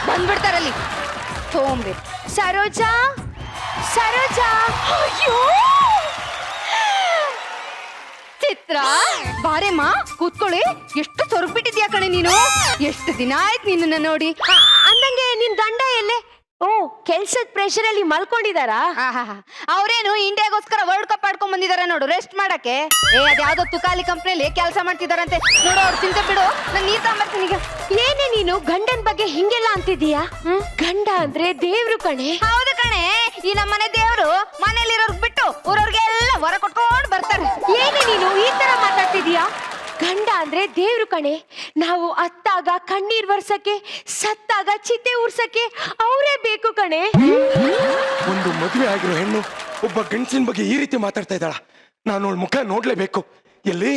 ಬಂದ್ಬಿಡ್ತಾರಲ್ಲಿ. ಸೋಂಬೆ ಸರೋಜಾ, ಸರೋಜಾ. ಅಯ್ಯೋ ಚಿತ್ರ, ಬಾರೆಮ್ಮ ಕೂತ್ಕೊಳ್ಳಿ. ಎಷ್ಟು ಸೊರಗ್ಬಿಟ್ಟಿದ್ಯಾ ಕಣೆ ನೀನು. ಎಷ್ಟು ದಿನ ಆಯ್ತು ನಿನ್ನ ನೋಡಿ. ಅಂದಂಗೆ ನಿನ್ ಗಂಡ ಎಲ್ಲೇ? ಓ, ಕೆಲ್ಸದ ಪ್ರೆಷರ್ ಅಲ್ಲಿ ಮಲ್ಕೊಂಡಿದಾರಾ? ಅವ್ರೇನು ಇಂಡಿಯಾಗೋಸ್ಕರ ವರ್ಲ್ಡ್ ಕಪ್ ಆಡ್ಕೊಂಡ್ ಬಂದಿದಾರ ನೋಡು, ರೆಸ್ಟ್ ಮಾಡಕ್ಕೆ. ಅದ್ಯಾವ್ದೋ ತುಕಾಲಿ ಕಂಪ್ನಿಯಲ್ಲಿ ಕೆಲಸ ಮಾಡ್ತಿದಾರಂತೆ ನೋಡು. ಅವ್ರು ಚಿಂತೆ ಬಿಡು, ನಾನು ನೀರ್ ತಗೊಂಬರ್ತೀನಿ ಈಗ. ಏನೇ ನೀನು ಗಂಡನ್ ಬಗ್ಗೆ ಹಿಂಗೆಲ್ಲ ಅಂತಿದೀಯಾ? ಗಂಡ ಅಂದ್ರೆ ದೇವ್ರು ಕಣೆ. ಹೌದು ಕಣೆ, ಈ ನಮ್ಮನೆ ದೇವ್ರು ಮನೇಲಿರೋರ್ಗ್ ಬಿಟ್ಟು ಊರವ್ರಿಗೆಲ್ಲ ಹೊರ ಕೊಟ್ಕೊಂಡು ಬರ್ತಾರೆ. ಏನೇ ನೀನು ಈ ತರ ಮಾತಾಡ್ತಿದೀಯಾ? ಗಂಡ ಅಂದ್ರೆ ದೇವ್ರು ಕಣೆ. ನಾವು ಅತ್ತಾಗ ಕಣ್ಣೀರ್ ಬರ್ಸಕ್ಕೆ, ಸತ್ತಾಗ ಚಿತೆ ಉರ್ಸಕ್ಕೆ ಅವರೇ ಬೇಕು ಕಣೆ. ಒಂದು ಮದುವೆ ಆಗಿರೋ ಹೆಣ್ಣು ಒಬ್ಬ ಗಂಡಸಿನ ಬಗ್ಗೆ ಈ ರೀತಿ ಮಾತಾಡ್ತಾ ಇದ್ದಾಳ. ನಾನು ಅವಳ ಮುಖ ನೋಡ್ಲೇಬೇಕು. ಎಲ್ಲಿ?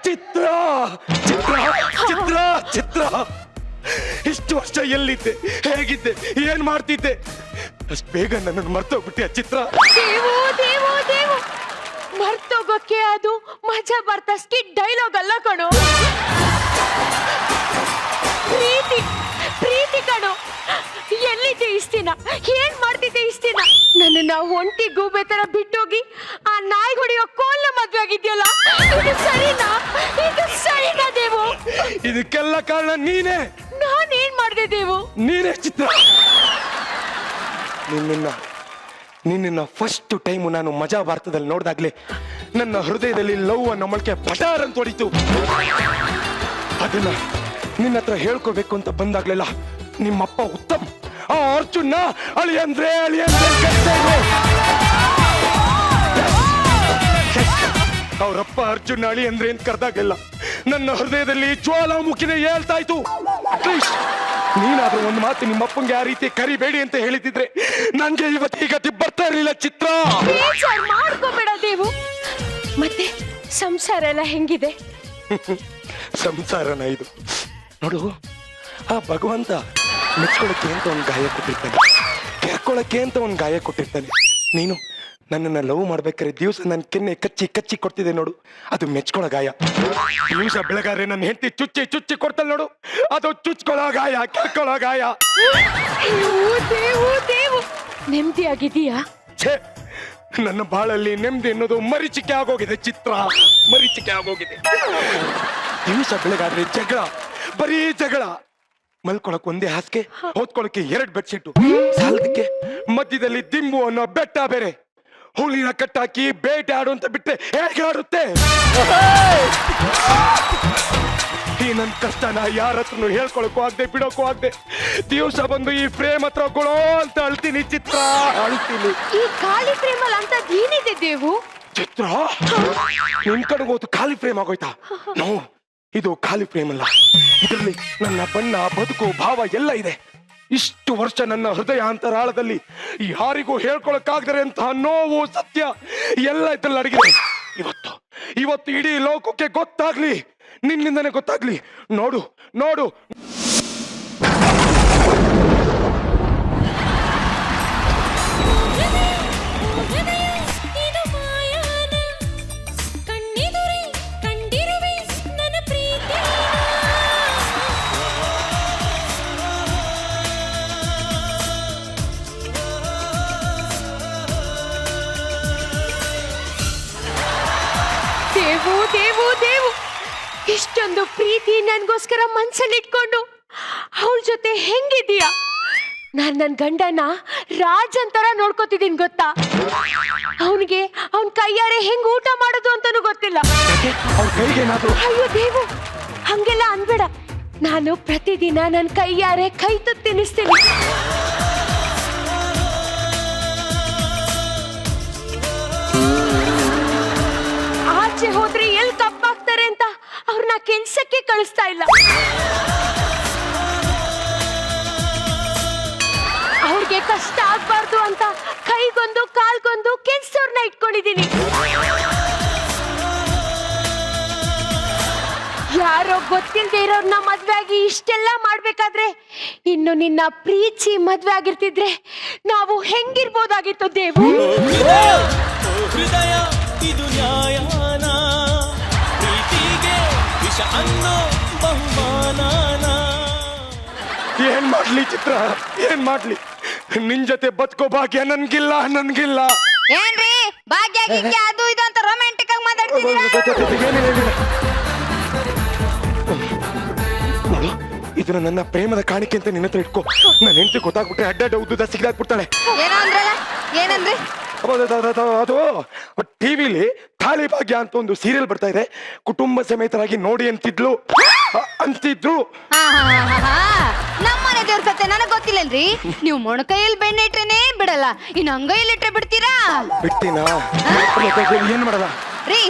ಚಿತ್ರ ಚಿತ್ರ ಚಿತ್ರ ಚಿತ್ರ, ಇಷ್ಟು ವರ್ಷ ಎಲ್ಲಿದ್ದೆ, ಹೇಗಿದ್ದೆ, ಏನ್ ಮಾಡ್ತಿದ್ದೆ? ಅಷ್ಟು ಬೇಗ ನನ್ನನ್ನು ಮರ್ತೋಗ್ಬಿಟ್ಟೆ ಚಿತ್ರ. ದೇವು ದೇವು ದೇವು, ಮರ್ತೋಗೋಕೆ ಅದು ಮಜಾ ಬರ್ತಾ ಸ್ಕಿಟ್ ಡೈಲಾಗ್ ಅಲ್ಲ ಕಣೋ. ಪ್ರೀತಿ ಪ್ರೀತಿ ಕಣೋ. ಎಲ್ಲಿದ್ದೆ ಇಷ್ಟ ದಿನ? ಏನ್ ಮಾಡ್ತಿದ್ದೆ ಇಷ್ಟ ದಿನ? ನನ್ನನ್ನ ಒಂಟಿ ಗೂಬೆ ತರ ಬಿಟ್ಟೋಗಿ ಆ ನಾಯಿ ಹೊಡೆಯೋ ಕೋಲ್ನ ಮದ್ವೆ ಆಗಿದ್ಯಲ್ಲ, ಇದು ಸರಿನಾ? ಇದು ಸರಿನಾ ದೇವು? ಇದಕ್ಕೆಲ್ಲ ಕಾರಣ ನೀನೇ. ನಾನೇನ್ ಮಾಡ್ದೆ ದೇವು? ನೀನೇ ಚಿತ್ರ. ನಿನ್ನ ಫಸ್ಟ್ ಟೈಮು ನಾನು ಮಜಾ ಭಾರತದಲ್ಲಿ ನೋಡ್ದಾಗ್ಲೇ ನನ್ನ ಹೃದಯದಲ್ಲಿ ಲವ್ ಅನ್ನೋ ಮೊಳಕೆ ಪಟಾರ್ ಅಂತ ಹೊಡಿತು. ಅದನ್ನ ನಿನ್ನ ಹತ್ರ ಹೇಳ್ಕೋಬೇಕು ಅಂತ ಬಂದಾಗ್ಲೆಲ್ಲ ನಿಮ್ಮಪ್ಪ ಉತ್ತಮ್ ಆ ಅರ್ಜುನ್ನ ಅಳಿಯಂದ್ರೆ ಅವರಪ್ಪ ಅರ್ಜುನ್ ಅಳಿ ಅಂದ್ರೆ ಅಂತ ಕರೆದಾಗೆಲ್ಲ ನನ್ನ ಹೃದಯದಲ್ಲಿ ಜ್ವಾಲಾಮುಖಿನೇ ಹೇಳ್ತಾ ಇತ್ತು. ನೀನಾದ್ರೂ ಒಂದು ಮಾತು ನಿಮ್ಮಪ್ಪಂಗೆ ಆ ರೀತಿ ಕರಿಬೇಡಿ ಅಂತ ಹೇಳಿದಿದ್ರೆ ನನ್ಗೆ ಇವತ್ತು ಈ ಗತಿ ಬರ್ತಾ ಇರ್ಲಿಲ್ಲ ಚಿತ್ರ. ಮಾಡ್ಕೋಬೇಡ ದೇವು. ಮತ್ತೆ ಸಂಸಾರ ಎಲ್ಲ ಹೆಂಗಿದೆ? ಸಂಸಾರನ ಇದು ನೋಡು, ಆ ಭಗವಂತ ಮೆಚ್ಕೊಳಕ್ಕೆ ಅಂತ ಒಂದು ಗಾಯ ಕೊಟ್ಟಿರ್ತಾನೆ, ಕೆರ್ಕೊಳಕ್ಕೆ ಅಂತ ಒಂದು ಗಾಯ ಕೊಟ್ಟಿರ್ತಾನೆ. ನೀನು ನನ್ನನ್ನು ಲವ್ ಮಾಡ್ಬೇಕಾದ್ರೆ ದಿವಸ ನನ್ನ ಕೆನ್ನೆ ಕಚ್ಚಿ ಕಚ್ಚಿ ಕೊಡ್ತಿದೆ ನೋಡು, ಅದು ಮೆಚ್ಕೊಳೋ ಗಾಯ. ದಿವಸ ಬೆಳಗಾದ್ರೆ ನನ್ನ ಹೆಂಡತಿ ಚುಚ್ಚಿ ಚುಚ್ಚಿ ಕೊಡ್ತಾಳೆ ನೋಡು, ಅದು ಚುಚ್ಕೊಳ್ಳೋ ಗಾಯ, ಕೆರ್ಕೊಳ್ಳೋ ಗಾಯ. ದೇವು ದೇವು, ನೆಮ್ಮದಿ ಆಗಿದೀಯಾ? ಛೇ, ನನ್ನ ಬಾಳಲ್ಲಿ ನೆಮ್ಮದಿ ಅನ್ನೋದು ಮರೀಚಿಕೆ ಆಗೋಗಿದೆ ಚಿತ್ರ, ಮರೀಚಿಕೆ ಆಗೋಗಿದೆ. ದಿವಸ ಬೆಳಗಾದ್ರೆ ಜಗಳ, ಬರೀ ಜಗಳ. ಮಲ್ಕೊಳಕ್ ಒಂದೇ ಹಾಸಿಗೆ, ಓದ್ಕೊಳಕ್ಕೆ 2 ಬೆಡ್ಶೀಟು ಸಾಲದಕ್ಕೆ ಮಧ್ಯದಲ್ಲಿ ದಿಂಬು ಅನ್ನೋ ಬೆಟ್ಟ ಬೇರೆ. ಹುಳಿನ ಕಟ್ಟಾಕಿ ಬೇಟೆ ಆಡು ಅಂತ ಬಿಟ್ಟೆ ಹೇಗೆ ಆಡುತ್ತೆ? ಈ ನನ್ ಕಷ್ಟನ ಯಾರ ಹತ್ರನು ಹೇಳ್ಕೊಳಕ್ಕೂ ಆಗ್ದೆ, ಬಿಡೋಕ್ಕೂ ಆಗ್ದೆ. ದಿವಸ ಬಂದು ಈ ಫ್ರೇಮ್ ಹತ್ರ ಕೊಡೋ ಅಂತ ಅಳ್ತೀನಿ ಚಿತ್ರ, ಅಳ್ತೀನಿ. ಈ ಖಾಲಿ ಫ್ರೇಮ್ ಅಲ್ಲಿ ಅಂತ ಏನಿದೆ ದೇವು? ಚಿತ್ರ, ನಿನ್ ಕಡೆಗೆ ಹೋದು ಖಾಲಿ ಫ್ರೇಮ್ ಆಗೋಯ್ತಾ? ನೋ, ಇದು ಖಾಲಿ ಫ್ರೇಮ್ ಅಲ್ಲ. ಇದರಲ್ಲಿ ನನ್ನ ಬಣ್ಣ, ಬದುಕು, ಭಾವ ಎಲ್ಲ ಇದೆ. ಇಷ್ಟು ವರ್ಷ ನನ್ನ ಹೃದಯ ಅಂತರಾಳದಲ್ಲಿ ಯಾರಿಗೂ ಹೇಳ್ಕೊಳಕ್ಕಾಗದರೆ ಅಂತ ನೋವು, ಸತ್ಯ ಎಲ್ಲ ಇದ್ರಲ್ಲಿ ಅಡಗಿದೆ. ಇವತ್ತು ಇಡೀ ಲೋಕಕ್ಕೆ ಗೊತ್ತಾಗ್ಲಿ, ನಿನ್ನಿಂದನೇ ಗೊತ್ತಾಗ್ಲಿ. ನೋಡು ನೋಡು, ಇದು ಮಾಯಾನ ಕಣ್ಣಿದುರಿ ದೇವು ದೇವು ದೇವು ಇಷ್ಟೊಂದು ಪ್ರೀತಿ ನನ್ಗೋಸ್ಕರ ಮನ್ಸಲ್ಲಿಟ್ಕೊಂಡು ಅವಳ ಜೊತೆ ಹೆಂಗಿದೀಯಾ? ನಾನ್ ನನ್ ಗಂಡನ ರಾಜ್ ಅಂತರ ನೋಡ್ಕೋತಿದ್ದೀನಿ ಗೊತ್ತಾ? ಅವನಿಗೆ ಅವನ್ ಕೈಯಾರೆ ಹೆಂಗ್ ಊಟ ಮಾಡೋದು ಅಂತಾನು ಗೊತ್ತಿಲ್ಲ. ಅವ್ರ ಕೈಗೆ ಏನಾದ್ರು ಅಯ್ಯೋ ದೇವು, ಹಂಗೆಲ್ಲ ಅನ್ಬೇಡ. ನಾನು ಪ್ರತಿದಿನ ನನ್ ಕೈಯಾರೆ ಕೈ ತುತ್ತು ತಿನ್ನಿಸ್ತೀನಿ. ಆಚೆ ಹೋದ್ರೆ ಎಲ್ಲಿ ಕಪ್ಪಾಗ್ತಾರೆ ಅಂತ ಅವ್ರನ್ನ ಕೆಲ್ಸಕ್ಕೆ ಕಳಿಸ್ತಾ ಇಲ್ಲ. ಅವ್ರಿಗೆ ಕಷ್ಟ ಆಗ್ಬಾರ್ದು ಅಂತ ಕೈಗೊಂದು ಕಾಲ್ಗೊಂದು ಕೆಲ್ಸವ್ರನ್ನ ಇಟ್ಕೊಂಡಿದೀನಿ. ಯಾರೋ ಗೊತ್ತಿಲ್ಲದೆ ಇರೋರ್ನ ಮದ್ವೆ ಆಗಿ ಇಷ್ಟೆಲ್ಲ ಮಾಡ್ಬೇಕಾದ್ರೆ ಇನ್ನು ನಿನ್ನ ಪ್ರೀತಿ ಮದ್ವೆ ಆಗಿರ್ತಿದ್ರೆ ನಾವು ಹೆಂಗಿರ್ಬೋದಾಗಿತ್ತು ದೇವು? ಹೃದಯ ಇದು ನ್ಯಾಯಾನ, ಪ್ರೀತಿಗೆ ವಿಷ ಅನ್ನೋ ಬಹುಮಾನನ. ಏನ್ ಮಾಡ್ಲಿ ಚಿತ್ರ, ಏನ್ ಮಾಡ್ಲಿ? ನಿನ್ ಜೊತೆ ಬದುಕೋ ಭಾಗ್ಯ ನನ್ಗಿಲ್ಲ. ಏನ್ರಿ ಭಾಗ್ಯ ಗಿಗ್ಯ ಅದು ಇದು ಅಂತ ರೊಮ್ಯಾಂಟಿಕ್ ಆಗಿ ಮಾತಾಡ್ತಿದ್ದೀರಾ? ನೋಡು, ಇದನ್ನ ನನ್ನ ಪ್ರೇಮದ ಕಾಣಿಕೆ ಅಂತ ನಿನ್ನ ಹತ್ರ ಇಟ್ಕೋ. ನನ್ನ ಹೆಂಡತಿ ಗೊತ್ತಾಗ್ಬಿಟ್ರೆ ಅಡ್ಡ ಉದ್ದ ಸಿಗ್ದಾಕ್ಬಿಡ್ತಾಳೆ. ಏನೋ ಅಂದ್ರಲ್ಲ, ಏನಂದ್ರಿ? ಅದು ಟಿವಿಲಿ ತಾಳಿ ಭಾಗ್ಯ ಅಂತ ಒಂದು ಸೀರಿಯಲ್ ಬರ್ತಾ ಇದೆ, ಕುಟುಂಬ ಸಮೇತರಾಗಿ ನೋಡಿ ಅಂತಿದ್ಲು ಅಂತಿದ್ರು. ನಮ್ಮನೆ ದೇವ್ರ ಕತೆ ನನಗ್ ಗೊತ್ತಿಲ್ಲನ್ರಿ. ನೀವು ಮೊಣಕೈಯಲ್ಲಿ ಬೆಣ್ಣೆ ಇಟ್ರೇನೆ ಬಿಡಲ್ಲ, ಇನ್ನು ಅಂಗೈಯಲ್ಲಿ ಇಟ್ರೆ ಬಿಡ್ತೀರಾ? ಬಿಡ್ತೀನಾ? ಏನ್ ಮಾಡಲ್ಲ ರೀ,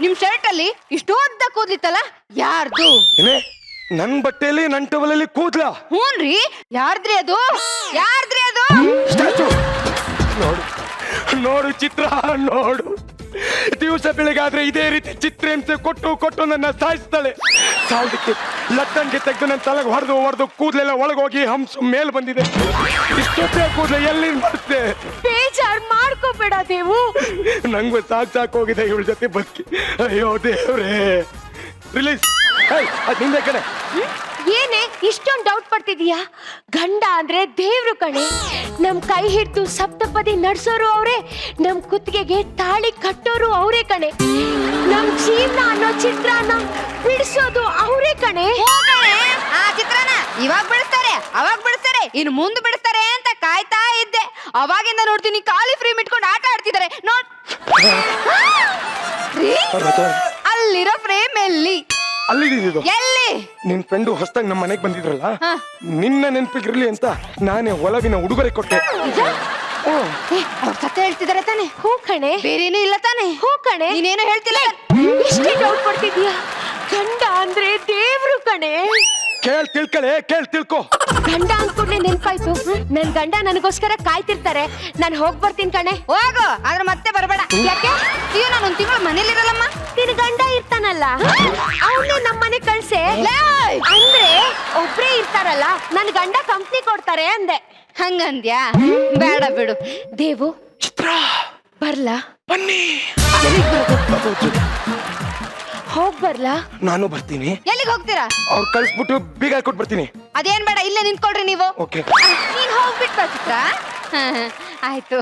ನಿಮ್ ಶರ್ಟ್ ಅಲ್ಲಿ ಇಷ್ಟೋದ್ದ ಕೂದ್ಲಿತ್ತಲ್ಲ, ಯಾರ್ದು? ಏನೇ ನನ್ ಬಟ್ಟೆಯಲ್ಲಿ ನನ್ ಟವಲಲ್ಲಿ ಕೂದ್ಲ? ಹೂನ್ರಿ, ಯಾರ್ದ್ರಿ ಅದು? ಯಾರ್ದ್ರಿ ಅದು? ಸ್ಟ್ಯಾಚು. ನೋಡು ನೋಡು ಚಿತ್ರ, ನೋಡು. ದಿವಸ ಬೆಳಗಾದ್ರೆ ಇದೇ ರೀತಿ ಚಿತ್ರಹಿಂಸೆ ಕೊಟ್ಟು ನನ್ನ ಸಾಯಿಸ್ತಾಳೆ. ಸಾಲದಕ್ಕೆ ಲಟ್ಟನ್ಗೆ ತೆಗೆದು ನನ್ನ ತಲೆಗೆ ಹೊಡೆದು ಕೂದಲೆಲ್ಲ ಒಳಗೋಗಿ ಹಂಸು ಮೇಲ್ ಬಂದಿದೆ. ಇಷ್ಟೊತ್ತೆ ಕೂದಲು ಎಲ್ಲಿ ಬರುತ್ತೆ? ಬೇಜಾರ್ ಮಾಡ್ಕೋಬೇಡ ದೇವು. ನಂಗೂ ಸಾಕೋಗಿದೆ ಇವಳ ಜೊತೆ ಬದುಕಿ. ಅಯ್ಯೋ ದೇವ್ರೇ. ರಿಲೀಸ್ ಅದ್ ನಿಂದೆ ಕಣೆ. ಏನೇ ಇಷ್ಟೊಂದು ಡೌಟ್ ಪಡ್ತಿದೀಯಾ? ಗಂಡ ಅಂದ್ರೆ ದೇವ್ರು ಕಣೆ. ನಮ್ ಕೈ ಹಿಡ್ದು ಸಪ್ತಪದಿ ನಡ್ಸೋರು ಅವ್ರೆ, ನಮ್ ಕುತ್ತಿಗೆಗೆ ತಾಳಿ ಕಟ್ಟೋರು ಅವರೇ ಕಣೆ. ನಮ್ ಜೀವನ ಅನ್ನೋ ಚಿತ್ರಾನ ಬಿಡಿಸೋದು ಅವರೇ ಕಣೆ. ಆ ಚಿತ್ರನ ಇವಾಗ ಬಿಡಿಸ್ತಾರೆ, ಅವಾಗ ಬಿಡಿಸ್ತಾರೆ, ಇನ್ನು ಮುಂದೆ ಬಿಡಿಸ್ತಾರೆ ಅಂತ ಕಾಯ್ತಾ ಇದ್ದೆ. ಅವಾಗಿಂದ ನೋಡ್ತೀನಿ ಖಾಲಿ ಫ್ರೇಮ್ ಇಟ್ಕೊಂಡು ಆಟ ಆಡ್ತಿದ್ದಾರೆ. ನೋಡ್ ಅಲ್ಲಿರೋ ಫ್ರೇಮ್ ಎಲ್ಲಿ? ಅಲ್ಲಿದ್ದು ಎಲ್ಲಿ? ನಿನ್ ಫ್ರೆಂಡು ಹೊಸದಾಗಿ ನಮ್ಮ ಮನೆಗೆ ಬಂದಿದ್ರಲ್ಲ, ನಿನ್ನ ನೆನಪಿಗಿರ್ಲಿ ಅಂತ ನಾನೇ ಒಲವಿನ ಉಡುಗೊರೆ ಕೊಟ್ಟೆ. ಅವ್ರ ಕತೆ ಹೇಳ್ತಿದಾರೆ ತಾನೆ? ಹೂ ಕಣೆ. ಬೇರೇನೂ ಇಲ್ಲ ತಾನೆ? ಹೂ ಕಣೆ. ನೀನೇನು ಹೇಳ್ತಿಲ್ಲ. ಇಷ್ಟೇ ಡೌಟ್ ಪಡ್ತಿದ್ಯಾ? ಗಂಡ ಅಂದ್ರೆ ದೇವ್ರು ಕಣೆ. ಕೇಳ್ ತಿಳ್ಕೊ. ಗಂಡ ಅಂದ್ಕೂಡ್ಲೆ ನೆನ್ಪಾಯ್ತು, ನನ್ ಗಂಡ ನನಗೋಸ್ಕರ ಕಾಯ್ತಿರ್ತಾರೆ. ನಾನ್ ಹೋಗ್ ಬರ್ತೀನಿ ಕಣೆ. ಹೋಗು, ಆದ್ರೆ ಮತ್ತೆ ಬರಬೇಡ. ಯಾಕೆ? ಅಯ್ಯೋ, ನಾನು ಒಂದ್ ತಿಂಗಳು ಮನೇಲಿರಲ್ಲಮ್ಮ. ನಿನ್ ಗಂಡ ಇರ್ತಾನಲ್ಲ, ಅವನ್ನೇ ನಮ್ಮ ಮನೆ ಕಳ್ಸೆ. ಅಂದ್ರೆ ಒಬ್ರೇ ಇರ್ತಾರಲ್ಲ, ನನ್ ಗಂಡ ಕಂಪ್ನಿ ಕೊಡ್ತಾರೆ ಅಂದೆ. ಹಂಗಂದ್ಯಾ? ಬೇಡ ಬಿಡು ದೇವು. ಚಿತ್ರ ಬರ್ಲಾ? ಬನ್ನಿ. ಹೋಗ್ ಬರ್ಲಾ? ನಾನು ಬರ್ತೀನಿ. ಎಲ್ಲಿಗೆ ಹೋಗ್ತೀರಾ? ಅವ್ರು ಕಳ್ಸ್ಬಿಟ್ಟು ಬೀಗ ಹಾಕೊಟ್ ಬರ್ತೀನಿ. ಅದೇನ್ ಬೇಡ, ಇಲ್ಲೇ ನಿಂತ್ಕೊಳ್ರಿ ನೀವು. ಓಕೆ. ನೀನ್ ಹೋಗ್ಬಿಟ್ಟು ಬಾ ಚಿತ್ರ. ಆಯ್ತು.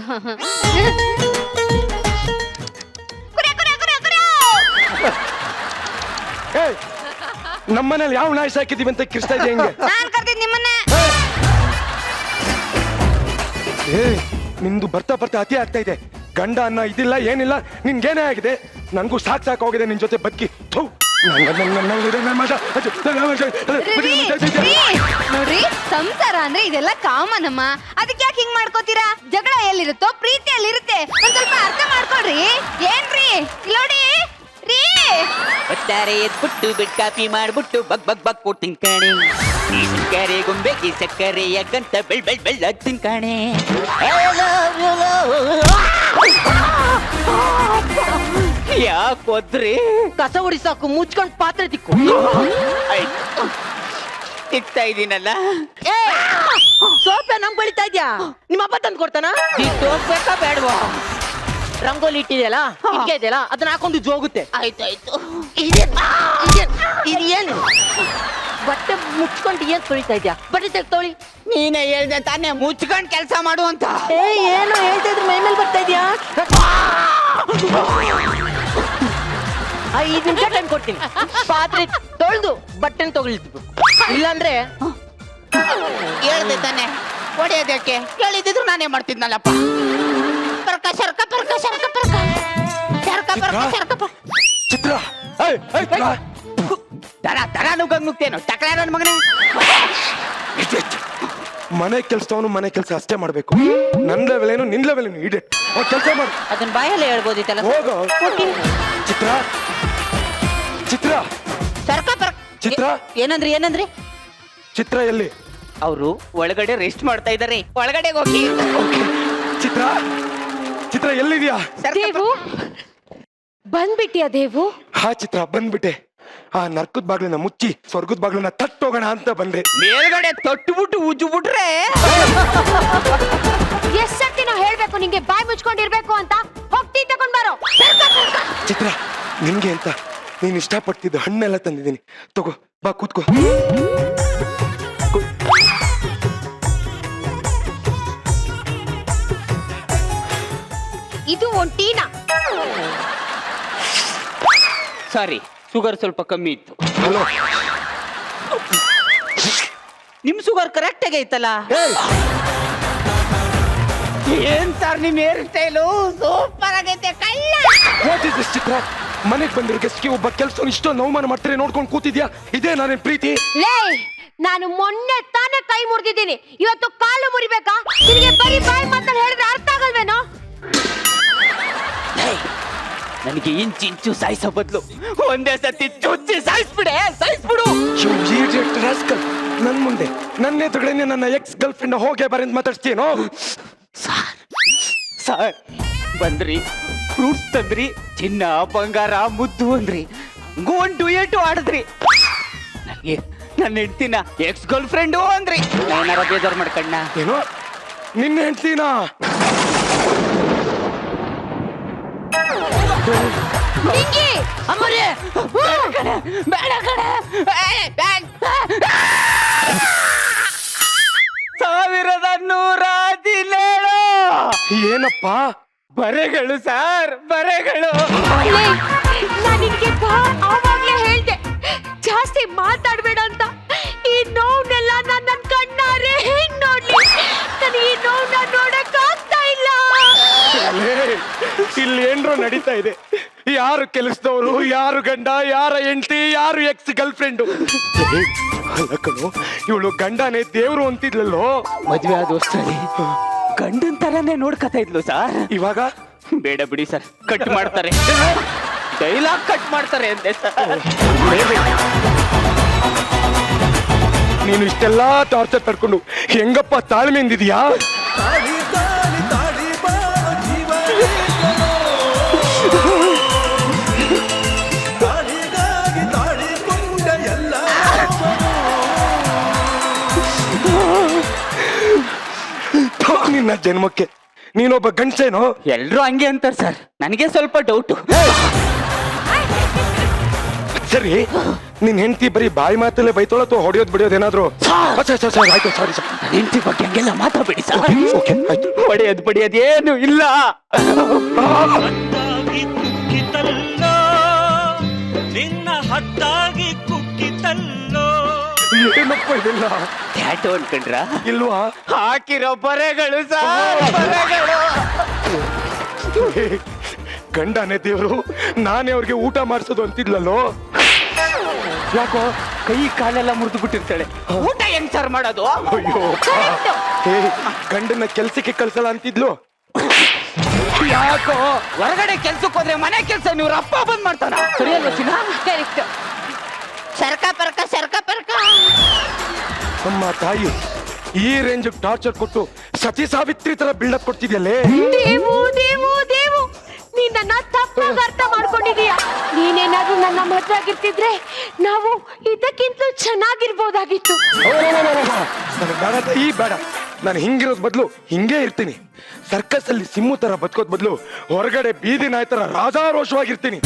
ನಮ್ಮನೇಲಿ ಯಾವ ನಾಯಿ ಸಾಕಿದೀವಿ ಅಂತ ಕಿರ್ಸ್ತಾ ಇದೆ ಹೆಂಗೆ? ನಾನ್ ಕರ್ದಿದ್ ನಿಮ್ಮನ್ನೇ. ನಿಂದು ಬರ್ತಾ ಅತಿ ಆಗ್ತಾ ಇದೆ. ಗಂಡ ಅನ್ನ ಇದಿಲ್ಲ ಏನಿಲ್ಲ, ನಿನ್ಗೇನೇ ಆಗಿದೆ. ನನ್ಗೂ ಸಾಕೋಗಿದೆ ನಿನ್ ಜೊತೆ ಬದುಕಿ. ನೋಡ್ರಿ, ಸಂಸಾರ ಅಂದ್ರೆ ಇದೆಲ್ಲ ಕಾಮನ್ ಅಮ್ಮ. ಅದಕ್ಕೆ ಯಾಕೆ ಹಿಂಗ್ ಮಾಡ್ಕೋತೀರಾ? ಜಗಳ ಎಲ್ಲಿರುತ್ತೋ ಪ್ರೀತಿ ಎಲ್ಲಿರುತ್ತೆ. ಒಂದ್ ಸ್ವಲ್ಪ ಅರ್ಥ ಮಾಡ್ಕೊಳ್ರಿ. ಏನ್ರಿ ನೋಡಿ ರೀ, ಒಟ್ಟಾರೆ ಎದ್ಬಿಟ್ಟು ಬಿಟ್ ಕಾಫಿ ಮಾಡ್ಬಿಟ್ಟು ಬಗ್ ಕೊಡ್ತೀನಿ ಕಣೆ. ಈ ಸಕ್ಕರೆ ಗೊಂಬೆಗೆ ಸಕ್ಕರೆಯ ಗಂತ ಬೆಳ್ ತಿನ್ಕಾಣೆ. ಯಾಕೋದ್ರಿ? ಕಸ ಹೊಡಿಸಾಕು, ಮುಚ್ಕೊಂಡ್ ಪಾತ್ರೆ ತಿಕ್ಕು. ತಿಕ್ತಾ ಇದೀನಲ್ಲ. ಸೋಪೆ ನಮ್ ಬಳಿತಾ ಇದ್ಯಾ? ನಿಮ್ಮ ಅಪ್ಪ ತಂದು ಕೊಡ್ತಾನ? ಹೋಗ್ಬೇಕಾ ಬೇಡವಾ? ರಂಗೋಲಿ ಇಟ್ಟಿದೆಯಲ್ಲ, ಇಟ್ಕೆ ಇದೆಯಲ್ಲ, ಅದನ್ನ ಹಾಕೊಂಡು ಜೋಗುತ್ತೆ. ಆಯ್ತಾಯ್ತು. ಇದೇನು ಬಟ್ಟೆ ಮುಚ್ಕೊಂಡು ಏನ್ ತೊಳಿತಾ ಇದ್ಯಾ? ಬಟ್ಟೆ ತೆಗ್ತೊಳಿ. ನೀನೇ ಹೇಳ್ದೆ ತಾನೇ ಮುಚ್ಕೊಂಡ್ ಕೆಲಸ ಮಾಡು ಅಂತ. ಏನೋ ಹೇಳ್ತಾ ಇದ್ರೆ ಮೈ ಮೇಲೆ ಬರ್ತಾ ಇದ್ಯಾ? 5 ನಿಮಿಷ ಟೈಮ್ ಕೊಡ್ತೀನಿ. ಪಾತ್ರೆ ತೊಳೆದು ಬಟ್ಟೆ ತೊಗೊಳ್ಬೇಕು, ಇಲ್ಲಾಂದ್ರೆ ಹೇಳ್ದೆ ತಾನೆ ಹೊಡೆಯೋದಕ್ಕೆ ಕೇಳಿದ್ರು ನಾನೇ ಮಾಡ್ತಿದ್ನಲ್ಲಪ್ಪ. ಪರ್ಕ ಶರ್ಕ ಪರ್ಕ ಶರ್ಕ ಪರ್ಕ ಶರ್ಕ ಪರ್ಕ ಶರ್ಕ ಪರ್ಕ. ಚಿತ್ರ ಏಯ್, ಏಯ್, ಚಿತ್ರ. ದರ ನುಗ್ಗೇನು ಟಕಲ ನನ್ನ ಮಗನೇ. ಮನೆ ಕೆಲ್ಸದವನು ಮನೆ ಕೆಲಸ ಅಷ್ಟೇ ಮಾಡ್ಬೇಕು. ನನ್ ಲೆವೆಲ್ ಏನು ನಿನ್ ಲೆವೆಲ್ ಏನು ಇಡೆ ಕೆಲಸ ಮಾಡು. ಅದನ್ನ ಬಾಯಲ್ಲೇ ಹೇಳ್ಬೋದಿತ್ತಲ್ಲ. ಹೋಗು ಚಿತ್ರ. ಚಿತ್ರ ಸರ್ಕ ಪರ್ಕ. ಚಿತ್ರ ಏನಂದ್ರಿ ಚಿತ್ರ ಎಲ್ಲಿ? ಅವರು ಒಳಗಡೆ ರೆಸ್ಟ್ ಮಾಡ್ತಾ ಇದಾರೆ, ಒಳಗಡೆ ಹೋಗಿ. ಚಿತ್ರ ಚಿತ್ರ ಎಲ್ಲಿದ್ಯಾ? ದೇವು ಬಂದ್ಬಿಟ್ಟಿಯಾ ದೇವು? ಹಾ ಚಿತ್ರ ಬಂದ್ಬಿಟ್ಟೆ. ಆ ನರ್ಕದ ಬಾಗ್ಲನ್ನ ಮುಚ್ಚಿ ಸ್ವರ್ಗದ ಬಾಗ್ಲನ್ನ ತಟ್ಟೋಗೋಣ ಅಂತ ಬಂದೆ. ಮೇಲ್ಗಡೆ ತೊಟ್ಟುಬಿಟ್ಟು ಉಜ್ಜು ಬಿಟ್ರೆ ಎಷ್ಟ್ ಸರ್ತಿ ನಾವು ಹೇಳ್ಬೇಕು ನಿಂಗೆ ಬಾಯಿ ಮುಚ್ಕೊಂಡಿರ್ಬೇಕು ಅಂತ? ಹೋಗ್ತಿ ತಗೊಂಡ್ ಬಾರೋ. ಚಿತ್ರ ನಿನ್ಗೆ ಅಂತ ನೀನ್ ಇಷ್ಟಪಟ್ಟಿದ್ದು ಹಣ್ಣೆಲ್ಲ ತಂದಿದ್ದೀನಿ, ತಗೋ ಬಾ ಕೂತ್ಕೋ. ಇದು ಒಂದ್ ಟೀನಾ? ಸಾರಿ, ಶುಗರ್ ಸ್ವಲ್ಪ ಕಮ್ಮಿ ಇತ್ತು. ಹಲೋ ನಿಮ್ ಶುಗರ್ ಕರೆಕ್ಟ್ ಆಗೈತಲ್ಲ. ಏನ್ ಸರ್ ನಿಮ್ ಹೇರ್ ಸ್ಟೈಲು ಸೂಪರ್ ಆಗೈತೆ. ಕಳ್ಳ ವಾಟ್ ಇಸ್ ದಿಸ್ ಚಿತ್ರ? ಮನೆಗ್ ಬಂದಿರೋ ಗೆಸ್ಟ್ಗೆ ಒಬ್ಬ ಕೆಲಸ ಇಷ್ಟೊಂದು ಅವಮಾನ ಮಾಡ್ತಾರೆ ನೋಡ್ಕೊಂಡು ಕೂತಿದ್ಯಾ? ಇದೇ ನಾನೇನ್ ಪ್ರೀತಿ? ಲೇ, ನಾನು ಮೊನ್ನೆ ತಾನೇ ಕೈ ಮುರಿದಿದ್ದೀನಿ, ಇವತ್ತು ಕಾಲು ಮುರಿಬೇಕಾ? ನಿನಗೆ ಬರೀ ಬಾಯಿ ಮಾತಲ್ಲಿ ಹೇಳಿದ್ರೆ ಅರ್ಥ ಆಗಲ್ವೇನೋ? ನನಗೆ ಇಂಚು ಸಾಯಿಸೋ ಬದಲು ಒಂದೇ ಸತಿ ಚುಚ್ಚಿ ಸಾಯಿಸ್ಬಿಡೆ, ಸಾಯಿಸ್ಬಿಡು. ನನ್ ಮುಂದೆ ನನ್ನ ಎದುರುಗಡೆ ನನ್ನ ಎಕ್ಸ್ ಗರ್ಲ್ ಫ್ರೆಂಡ್ ಹೋಗೇ ಬರೆಂದ್ ಮಾತಾಡ್ತೀನೋ? ಸರ್ ಬಂದ್ರಿ, ಫ್ರೂಟ್ಸ್ ತಂದ್ರಿ, ಚಿನ್ನ ಬಂಗಾರ ಮುದ್ದು ಅಂದ್ರಿ, ಗೋನ್ ಡುಯೆಟು ಆಡಿದ್ರಿ. ನನಗೆ ನನ್ನ ಹೆಂಡ್ತಿನ ಎಕ್ಸ್ ಗರ್ಲ್ ಫ್ರೆಂಡು ಅಂದ್ರಿ. ಏನಾರ ಬೇಜಾರು ಮಾಡ್ಕಣ್ಣ? ಏನೋ ನಿನ್ನ ಹೆಂಡ್ತಿನಾ? ನಿಂಗಿ ಅಮ್ಮರೇ ಬೇಡ ಕಣೆ. 1117 ಏನಪ್ಪ ಬರೆಗಳು ಸರ್, ಬರೆಗಳು. ನಾನು ನಿನ್ಗೆ ಆವಾಗ್ಲೇ ಹೇಳ್ದೆ ಜಾಸ್ತಿ ಮಾತಾಡ್ಬೇಡ ಅಂತ. ಈ ನೋವ್ನೆಲ್ಲ ನನ್ನ ಕಣ್ಣಾರೆ ಹೆಂಗ್ ನೋಡ್ಲಿ? ನಾನು ಈ ನೋವ್ನ ನೋಡಕ್ ಆಗ್ತಾ ಇಲ್ಲ. ಇಲ್ಲಿ ಏನ್ರೋ ನಡೀತಾ ಇದೆ. ಯಾರು ಕೆಲಸದವರು, ಯಾರು ಗಂಡ, ಯಾರ ಹೆಂಡತಿ, ಯಾರು ಎಕ್ಸ್ ಗರ್ಲ್ ಫ್ರೆಂಡು? ಅಲ್ಲಕ್ಕನು ಇವಳು ಗಂಡನೇ ದೇವ್ರು ಅಂತಿದ್ಲಲ್ಲೋ. ಮದ್ವೆ ಆದ ವರ್ಷದಲ್ಲಿ ಗಂಡನ್ ತರಾನೇ ನೋಡ್ಕತಾ ಇದ್ಲು ಸರ್. ಇವಾಗ ಬೇಡ ಬಿಡಿ ಸರ್, ಕಟ್ ಮಾಡ್ತಾರೆ, ಡೈಲಾಗ್ ಕಟ್ ಮಾಡ್ತಾರೆ ಅಂತೆ ಸರ್. ನೀನು ಇಷ್ಟೆಲ್ಲಾ ಟಾರ್ಚರ್ ತಡ್ಕೊಂಡು ಹೆಂಗಪ್ಪ ತಾಳ್ಮೆಯಿಂದಿದ್ಯಾ? ನಿನ್ನ ಜನ್ಮಕ್ಕೆ ನೀನೊಬ್ಬ ಗಂಡಸೇನೋ? ಎಲ್ರು ಹಂಗೆ ಅಂತಾರೆ ಸರ್, ನನಗೆ ಸ್ವಲ್ಪ ಡೌಟು. ಸರಿ, ನಿನ್ ಹೆಂಡತಿ ಬರೀ ಬಾಯಿ ಮಾತಲ್ಲೇ ಬೈತೋಳ ಅಥವಾ ಹೊಡೆಯೋದ್ ಬಿಡಿಯೋದೇನಾದ್ರು? ಆಯ್ತು, ಸಾರಿ ಸರ್. ಹೆಂಡತಿ ಬಗ್ಗೆ ಹಂಗೆಲ್ಲ ಮಾತಾಡ್ಬೇಡಿ ಸರ್. ಓಕೆ ಆಯ್ತು. ಹೊಡೆಯೋದು ಬಡಿಯೋದು ಏನು ಇಲ್ಲ. ನಿನ್ನ ಹಟ್ಟಾಗಿ ಕುಕ್ಕಿತಲ್ಲೋ. ಏನಪ್ಪ ಇದೆಲ್ಲ? ಟ್ಯಾಟೋ ಅನ್ಕೊಂಡ್ರ? ಇಲ್ವಾ? ಹಾಕಿರೋ ಬರೆಗಳು ಸರ್, ಬರೆಗಳು. ಗಂಡನೇ ದೇವ್ರು, ನಾನೇ ಅವ್ರಿಗೆ ಊಟ ಮಾಡಿಸೋದು ಅಂತಿದ್ಲಲ್ಲೋ. ಯಾಕೋ ಕೈ ಕಾಲೆಲ್ಲ ಮುರಿದು ಬಿಟ್ಟಿರ್ತಾಳೆ, ಊಟ ಹೆಂಗ್ ಸರ್ ಮಾಡೋದು? ಅಯ್ಯೋ, ಗಂಡನ ಕೆಲ್ಸಕ್ಕೆ ಕಳ್ಸಲ್ಲ ಅಂತಿದ್ಲು. ಯಾಕೋ ಹೊರಗಡೆ ಕೆಲ್ಸಕ್ಕೆ ಹೋದ್ರೆ ಮನೆ ಕೆಲ್ಸ ನೀವ್ರ ಅಪ್ಪ ಬಂದ್ ಮಾಡ್ತಾನ? ಸರಿ ಅಲ್ವಾ ಚಿನ್ನ? ಕರೆಕ್ಟ್. ಸರ್ಕ ಪರ್ಕ ಸರ್ಕ ಪರ್ಕ. ಅಮ್ಮ ತಾಯಿ, ಈ ರೇಂಜ್ ಟಾರ್ಚರ್ ಕೊಟ್ಟು ಸತಿ ಸಾವಿತ್ರಿ ತರ ಬಿಲ್ಡಪ್ ಕೊಡ್ತಿದ್ಯಲ್ಲೇ. ದೇವು ದೇವು ದೇವು, ನೀನ್ ನನ್ನ ತಪ್ಪಾಗಿ ಅರ್ಥ ಮಾಡ್ಕೊಂಡಿದೀಯ. ನೀನೇನಾದ್ರೂ ನನ್ನ ಮದ್ವೆ ಆಗಿರ್ತಿದ್ರೆ ನಾವು ಇದಕ್ಕಿಂತಲೂ ಚೆನ್ನಾಗಿರ್ಬೋದಾಗಿತ್ತು. ನನಗೆ ಬೇಡ ತಾಯಿ, ಬೇಡ. ನಾನು ಹಿಂಗಿರೋದ್ ಬದಲು ಹಿಂಗೇ ಇರ್ತೀನಿ. ಸರ್ಕಸ್ ಅಲ್ಲಿ ಸಿಮ್ಮು ತರ ಬದುಕೋದ್ ಬದಲು ಹೊರಗಡೆ ಬೀದಿ ನಾಯಿ ತರ ರಾಜಾರೋಷವಾಗಿರ್ತೀನಿ.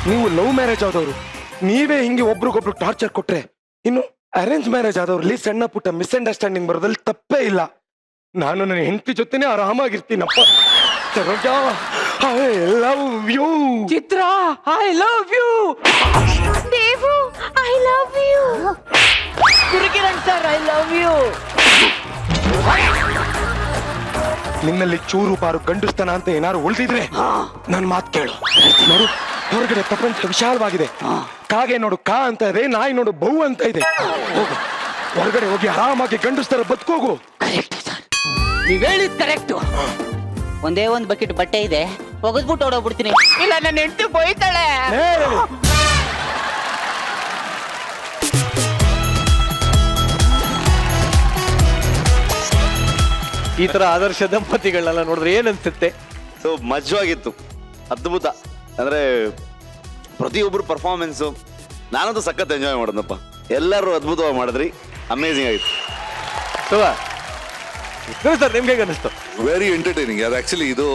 ನೀವು ಲವ್ ಮ್ಯಾರೇಜ್ ಆದವರು, ನೀವೇ ಹಿಂಗೆ ಒಬ್ರಿಗೊಬ್ರು ಟಾರ್ಚರ್ ಕೊಟ್ರೆ, ಇನ್ನು ಅರೇಂಜ್ ಮ್ಯಾರೇಜ್ ಆದವ್ರಲ್ಲಿ ಸಣ್ಣ ಪುಟ್ಟ ಮಿಸ್ಅಂಡರ್ಸ್ಟ್ಯಾಂಡಿಂಗ್ ಬರೋದ್ರಲ್ಲಿ ತಪ್ಪೇ ಇಲ್ಲ. ನಾನು ನನ್ನ ಹೆಂಡತಿ ಜೊತೆನೆ ಆರಾಮಾಗಿರ್ತೀನಪ್ಪ. Saroja I love you. Chitra I love you. Devu I love you. Gurukiran sir I love you. ನಿನ್ನಲ್ಲಿ ಚೂರು ಪಾರು ಗಂಡುಸ್ತನ ಅಂತ ಏನಾರು ಉಳಿದಿದ್ರೆ ನನ್ ಮಾತು ಕೇಳು. ನೋಡು, ಹೊರಗಡೆ ಪ್ರಪಂಚ ವಿಶಾಲವಾಗಿದೆ. ಕಾಗೆ ನೋಡು ಕಾ ಅಂತ ಇದೆ, ನಾಯಿ ನೋಡು ಬೌ ಅಂತ ಇದೆ. ಹೋಗು, ಹೊರಗಡೆ ಹೋಗಿ ಆರಾಮಾಗಿ ಗಂಡುಸ್ತರ ಬದುಕೋಗು. ಕರೆಕ್ಟ್ ಸರ್, ನೀವ್ ಹೇಳಿದ್ ಕರೆಕ್ಟು. ಒಂದೇ ಒಂದ್ ಬಕೆಟ್ ಬಟ್ಟೆ ಇದೆ, ಒಗದ್ಬಿಟ್ಟು ಓಡೋಗ್ಬಿಡ್ತೀನಿ. ಇಲ್ಲ ನನ್ನ ಹೆಂಡತಿ ಬೈತಾಳೆ. ಈ ತರ ಆದರ್ಶ ದಂಪತಿಗಳನ್ನೆಲ್ಲ ನೋಡಿದ್ರೆ ಏನ್ ಅನ್ಸುತ್ತೆ? ಸೊ ಮಜವಾಗಿತ್ತು, ಅದ್ಭುತ. ಅಂದ್ರೆ ಪ್ರತಿಯೊಬ್ಬರು ಪರ್ಫಾರ್ಮೆನ್ಸು ನಾನಂತೂ ಸಖತ್ ಎಂಜಾಯ್ ಮಾಡಿದ್ನಪ್ಪ. ಎಲ್ಲರೂ ಅದ್ಭುತವಾಗಿ ಮಾಡಿದ್ರಿ, ಅಮೇಝಿಂಗ್ ಆಗಿತ್ತು. ಸರ್ ನಿಮ್ಗೆ ಹೇಗೆ ಅನಿಸ್ತು? Very entertaining. ಅದು ಆಕ್ಚುಲಿ ಇದು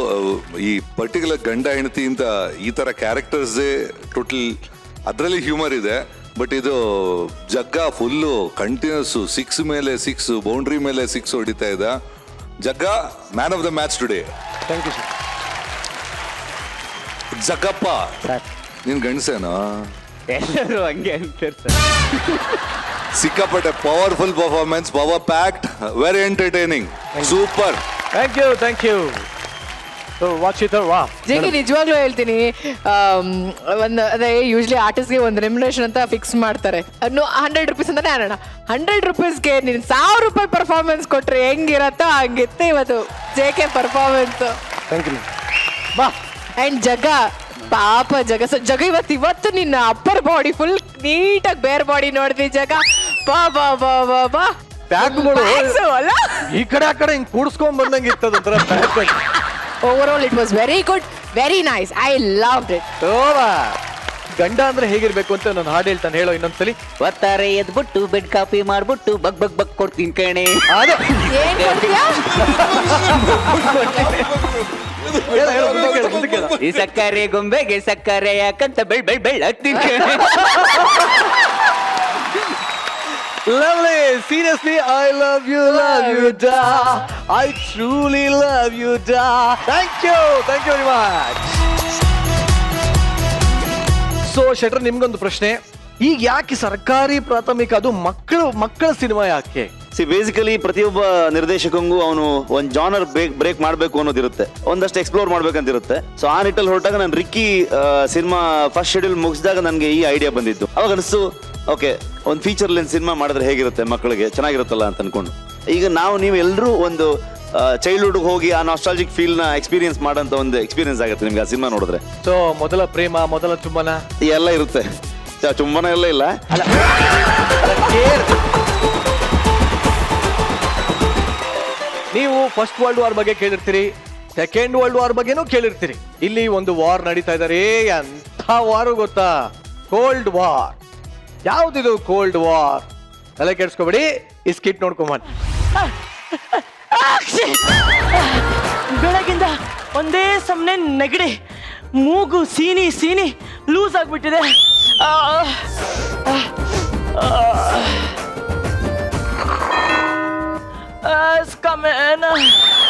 ಈ ಪರ್ಟಿಕ್ಯುಲರ್ ಗಂಡ ಹೆಂಡತಿ ಅಂತ ಈ ತರ ಕ್ಯಾರೆಕ್ಟರ್ಸೇ ಟೋಟಲ್, ಅದರಲ್ಲಿ ಹ್ಯೂಮರ್ ಇದೆ. ಬಟ್ ಇದು ಜಗ್ಗ ಫುಲ್ಲು ಕಂಟಿನ್ಯೂಸ್ 6 ಮೇಲೆ 6, ಬೌಂಡ್ರಿ ಮೇಲೆ 6 ಹೊಡಿತಾ ಇದ್ದ. Jagga man of the match today. Thank you sir. Jaggappa ನೀನ್ ಗಂಡಸೇನೋ? ಎಲ್ಲರೂ ಹಂಗೆ ಅಂತಾರೆ ಸರ್. ಸಿಕ್ಕಾಪಟ್ಟೆ powerful performance, power packed, very entertaining, super. Thank you. ವಾಚಿತ ವಾ ಜೆಗೆ ನಿಜವಾಗ್ಲೂ ಹೇಳ್ತೀನಿ, ಒಂದು ಅದೇ ಯೂಶ್ವಲಿ ಆರ್ಟಿಸ್ಟ್ಗೆ ಒಂದು ರೆಮ್ಯುನರೇಷನ್ ಅಂತ ಫಿಕ್ಸ್ ಮಾಡ್ತಾರೆ. 100 ರೂಪೀಸ್ ಅಂತಾನೆ ಅಣ್ಣ, 100 ರೂಪೀಸ್ಗೆ ನೀನು 1000 ರೂಪಾಯಿ ಪರ್ಫಾರ್ಮೆನ್ಸ್ ಕೊಟ್ರೆ ಹೆಂಗಿರತ್ತೋ ಹಂಗಿತ್ತೆ ಇವತ್ತು ಜೆಕೆ ಪರ್ಫಾರ್ಮೆನ್ಸ್. Thank you. ಬಾ ಅಂಡ್ ಜಗ, ಪಾಪ ಜಗ ಇವತ್ತು ನಿನ್ನ ಅಪ್ಪರ್ ಬಾಡಿ ಫುಲ್ ನೀಟಾಗಿ ಬೇರ್ ಬಾಡಿ ನೋಡಿದ್ವಿ ಜಗ. ಬಾ ಬಾ ಬಾ ಬಾ ಬಾ ಪ್ಯಾಕ್ಗಳು ಅಲ್ಲ, ಈ ಕಡೆ ಆ ಕಡೆ ಹಿಂಗ್ ಕೂಡ್ಸ್ಕೊಂಡ್ ಬಂದಂಗೆ ಇತ್ತದ ಒಂಥರ pack. Over it was very good, very nice, I loved it. ಗಂಡ ಅಂದ್ರೆ ಹೇಗಿರ್ಬೇಕು ಅಂತ ನಾನು ಹಾಡು ಹೇಳ್ತಾನೆ, ಹೇಳೋ ಇನ್ನೊಂದ್ಸಲಿ. ಒತ್ತಾರೆ ಎದ್ಬಿಟ್ಟು ಬೆಡ್ ಕಾಪಿ ಮಾಡ್ಬಿಟ್ಟು ಬಗ್ ಬಗ್ ಬಗ್ ಕೊಡ್ತೀನಿ ಕಣೆ. ಅದು ಏನ್ ಕೊಡ್ತೀಯಾ? ಮುಂದಕ್ಕೆ ಹೇಳು. ಈ ಸಕ್ಕರೆ ಗೊಂಬೆಗೆ ಸಕ್ಕರೆ ಯಾಕಂತ ಬೆಳ್ ಬೆಳ್ ಬೆಳ್ ಹಾಕ್ತೀನಿ ಕಣೆ. Lovely, seriously, I love you, da. I truly love you, da. Thank you very much. So, ಶೆಟ್ರ್, ನಿಮ್ಗೊಂದು ಪ್ರಶ್ನೆ. ಈಗ ಯಾಕೆ ಸರ್ಕಾರಿ ಪ್ರಾಥಮಿಕ, ಅದು ಮಕ್ಕಳ ಸಿನಿಮಾ ಯಾಕೆ? ಬೇಸಿಕಲಿ ಪ್ರತಿಯೊಬ್ಬ ನಿರ್ದೇಶಕಂಗೂ ಅವನು ಒಂದು ಜಾನರ್ ಬ್ರೇಕ್ ಮಾಡಬೇಕು ಅನ್ನೋದಿರುತ್ತೆ, ಒಂದಷ್ಟು ಎಕ್ಸ್ಪ್ಲೋರ್ ಮಾಡ್ಬೇಕಂತಿರುತ್ತೆ. ಸೊ ಆ ನಿಟ್ಟಲ್ಲಿ ಹೊರಟಾಗ ನಾನು ರಿಕ್ಕಿ ಸಿನಿಮಾ ಫಸ್ಟ್ ಶೆಡ್ಯೂಲ್ ಮುಗಿಸಿದಾಗ ನನಗೆ ಈ ಐಡಿಯಾ ಬಂದಿತ್ತು. ಅವಾಗ ಅನಿಸ್ತು, ಓಕೆ, ಒಂದು ಫೀಚರ್ ಲೆಂತ್ ಸಿನಿಮಾ ಮಾಡಿದ್ರೆ ಹೇಗಿರುತ್ತೆ, ಮಕ್ಕಳಿಗೆ ಚೆನ್ನಾಗಿರುತ್ತಲ್ಲ ಅಂತ ಅನ್ಕೊಂಡು. ಈಗ ನೀವು ಎಲ್ಲರೂ ಒಂದು ಚೈಲ್ಡ್ಹುಡ್ ಹೋಗಿ ಆ ನಾಸ್ಟಾಲಜಿಕ್ ಫೀಲ್ ನ ಎಕ್ಸ್ಪೀರಿಯನ್ಸ್ ಮಾಡೋಂಥ ಒಂದು ಎಕ್ಸ್ಪೀರಿಯನ್ಸ್ ಆಗುತ್ತೆ ನಿಮ್ಗೆ ಆ ಸಿನಿಮಾ ನೋಡಿದ್ರೆ. ಸೊ ಮೊದಲ ಪ್ರೇಮ, ಮೊದಲ ಚುಂಬನ ಎಲ್ಲ ಇರುತ್ತೆ. ಚುಂಬನ ಎಲ್ಲ ಇಲ್ಲ, ನೀವು ಫಸ್ಟ್ ವರ್ಲ್ಡ್ ವಾರ್ ಬಗ್ಗೆ ಕೇಳಿರ್ತೀರಿ, ಸೆಕೆಂಡ್ ವರ್ಲ್ಡ್ ವಾರ್ ಬಗ್ಗೆನೂ ಕೇಳಿರ್ತೀರಿ. ಇಲ್ಲಿ ಒಂದು ವಾರ್ ನಡೀತಾ ಇದ್ದಾರೆ. ಎಂಥ ವಾರು ಗೊತ್ತಾ? Cold war. ಯಾವ್ದಿದು ಕೋಲ್ಡ್ ವಾರ್? ತಲೆ ಕೆಡ್ಸ್ಕೊಬೇಡಿ, ಈ ಸ್ಕಿಟ್ ನೋಡ್ಕೊಂಬನ್ನಿ. ಬೆಳಗಿಂದ ಒಂದೇ ಸಮನೆ ನೆಗಡಿ, ಮೂಗು ಸೀನಿ ಲೂಸ್ ಆಗ್ಬಿಟ್ಟಿದೆ.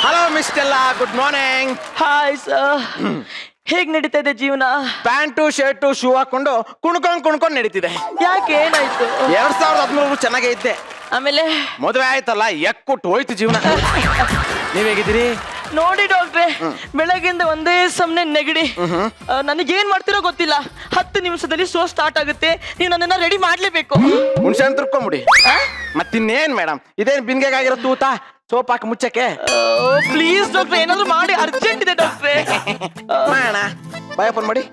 ಹಲೋ ಮಿಸ್ಟೆಲ್ಲ, ಗುಡ್ ಮಾರ್ನಿಂಗ್. ಹಾಯ್ ಸರ್, ಹೇಗ್ ನಡೀತಾ ಇದೆ ಜೀವನ? ಪ್ಯಾಂಟು ಶರ್ಟು ಶೂ ಹಾಕೊಂಡು ಕುಣ್ಕೊಂಡ್ ನಡೀತಿದೆ. ಯಾಕೆ, ಏನಾಯ್ತು? 2013 ಚೆನ್ನಾಗೇ ಇದ್ದೆ. ಆಮೇಲೆ ಮದುವೆ ಆಯ್ತಲ್ಲ, ಎಕ್ಕುಟ್ಟು ಹೋಯ್ತು ಜೀವನ. ನೀವ್ ಹೇಗಿದ್ದೀರಿ? ನೋಡಿ ಡಾಕ್ಟ್ರೆ, ಬೆಳಗ್ಗಿಂದ ಒಂದೇ ಸಮನೆ ನೆಗಡಿ. ನನಗೇನ್ ಮಾಡ್ತಿರೋ ಗೊತ್ತಿಲ್ಲ. 10 ನಿಮಿಷದಲ್ಲಿ ಶೋ ಸ್ಟಾರ್ಟ್ ಆಗುತ್ತೆ, ನೀವು ನನ್ನನ್ನ ರೆಡಿ ಮಾಡ್ಲೇಬೇಕು. ಹುಣ್ಸೆ ಅಂತ ತಿರ್ಕೊಂಬಿಡಿ. ಮತ್ತಿನ್ನೇನ್ ಮೇಡಮ್, ಇದೇನ್ ಬಿನ್ಗೆಗಾಗಿರೋ ತೂತ ಸೋಪ್ ಹಾಕಿ ಮುಚ್ಚಕ್ಕೆ? ಪ್ಲೀಸ್ ಡಾಕ್ಟ್ರೆ, ಏನಾದ್ರು ಮಾಡಿ, ಅರ್ಜೆಂಟ್ ಇದೆ ಡಾಕ್ಟ್ರೆ. ಮಾಡೋಣ, ಬಾಯ್ ಓಪನ್ ಮಾಡಿ.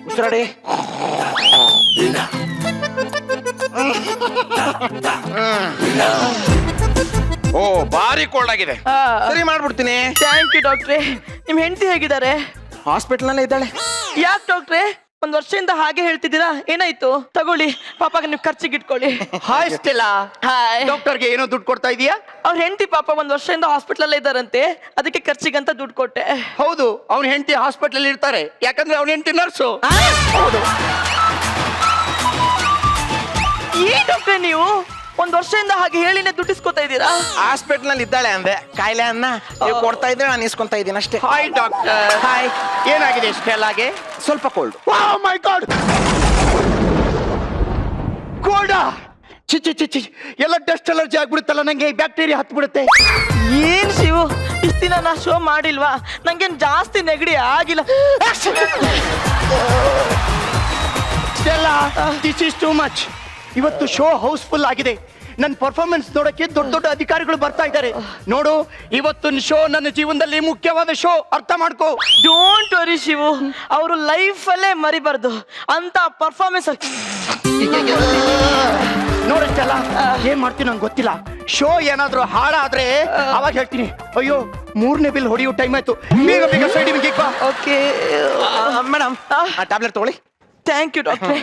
ಉಸಿರಾಡಿ. ಓ, ಭಾರಿ ಕೋಲ್ಡ್ ಆಗಿದೆ. ಸರಿ ಮಾಡ್ಬಿಡ್ತೀನಿ. ಥ್ಯಾಂಕ್ ಯು ಡಾಕ್ಟ್ರೆ. ನಿಮ್ ಹೆಂಡತಿ ಹೇಗಿದ್ದಾರೆ? ಹಾಸ್ಪಿಟಲ್ ನಲ್ಲೇ ಇದ್ದಾಳೆ. ಯಾಕೆ ಡಾಕ್ಟ್ರೆ, 1 ವರ್ಷದಿಂದ ಹಾಗೆ ಹೇಳ್ತಿದ್ದೀರಾ? ಏನಾಯ್ತು? ತಗೊಳ್ಳಿ, ಪಾಪಾಗ ನೀವು ಖರ್ಚಿಗೆ ಇಟ್ಕೊಳ್ಳಿ. Hi Stella. ಹಾಯ್. ಡಾಕ್ಟರ್ಗೆ ಏನೋ ದುಡ್ಡು ಕೊಡ್ತಾ ಇದೀಯಾ? ಅವ್ರ ಹೆಂಡತಿ ಪಾಪ 1 ವರ್ಷದಿಂದ ಹಾಸ್ಪಿಟಲ್ ಇದ್ದಾರಂತೆ, ಅದಕ್ಕೆ ಖರ್ಚಿಗಂತ ದುಡ್ಡು ಕೊಟ್ಟೆ. ಹೌದು, ಅವ್ನ ಹೆಂಡತಿ ಹಾಸ್ಪಿಟಲ್ ಇರ್ತಾರೆ, ಯಾಕಂದ್ರೆ ಅವ್ನ ಹೆಂಡತಿ ನರ್ಸು. ಹೌದು. ಏನ್ ಡಾಕ್ಟ್ರೆ ನೀವು ಒಂದ್ ವರ್ಷದಿಂದ ಹಾಗೆ ಹೇಳಿನೇ ದುಡ್ಡಿಸ್ಕೊತಾ ಇದ್ದೀರಾ? ಹಾಸ್ಪಿಟಲ್ ನಲ್ಲಿ ಇದ್ದಾಳೆ ಅಂದೆ, ಕಾಯಿಲೆ ಅನ್ನ ನೀವು ಕೊಡ್ತಾ ಇದ್ರೆ ನಾನು ಇಸ್ಕೊಂತಾ ಇದ್ದೀನಿ ಅಷ್ಟೇ. Hi doctor. ಹಾಯ್. ಏನಾಗಿದೆ ಇಷ್ಟೆಲ್ಲಾಗೆ? ಸ್ವಲ್ಪ ಕೋಲ್ಡ್. ಮೈ ಗಾಡ್, ಕೋಲ್ಡಾ? ಚಿ ಚಿ ಚಿ ಚಿ, ಎಲ್ಲ ಡಸ್ಟ್ ಅಲರ್ಜಿ ಆಗ್ಬಿಡುತ್ತಲ್ಲ, ನಂಗೆ ಬ್ಯಾಕ್ಟೀರಿಯಾ ಹತ್ಬಿಡುತ್ತೆ. ಏನ್ ಶಿವು, ಇಷ್ಟ ದಿನ ನಾ ಶೋ ಮಾಡಿಲ್ವಾ? ನಂಗೇನ್ ಜಾಸ್ತಿ ನೆಗಡಿ ಆಗಿಲ್ಲ. This is too much. ಇವತ್ತು ಶೋ ಹೌಸ್ಫುಲ್ ಆಗಿದೆ. ನನ್ನ ಪರ್ಫಾರ್ಮೆನ್ಸ್ ನೋಡಕ್ಕೆ ದೊಡ್ಡ ದೊಡ್ಡ ಅಧಿಕಾರಿಗಳು ಬರ್ತಾ ಇದ್ದಾರೆ. ನೋಡು, ಇವತ್ತು ಶೋ ನನ್ನ ಜೀವನದಲ್ಲಿ ಮುಖ್ಯವಾದ ಶೋ, ಅರ್ಥ ಮಾಡ್ಕೋ. ಡೋಂಟ್ ವರಿ ಶಿವು, ಅವರು ಲೈಫ್ ಅಲ್ಲೇ ಮರಿಬಾರ್ದು ಅಂತ ಪರ್ಫಾರ್ಮೆನ್ಸ್. ನೋಡಷ್ಟಲ್ಲ, ಏನ್ ಮಾಡ್ತೀನಿ ನಂಗೆ ಗೊತ್ತಿಲ್ಲ. ಶೋ ಏನಾದ್ರೂ ಹಾಳಾದ್ರೆ ಅವಾಗ ಹೇಳ್ತೀನಿ, ಅಯ್ಯೋ 3ನೇ ಬಿಲ್ ಹೊಡೆಯೋ ಟೈಮ್ ಆಯ್ತು, ಬೇಗ ಬೇಗ ಸೈಡಿಗೆ ಬಾ. ಓಕೆ ಮೇಡಮ್, ಟ್ಯಾಬ್ಲೆಟ್ ತಗೊಳ್ಳಿ. ಥ್ಯಾಂಕ್ ಯು ಡಾಕ್ಟ್ರೆ.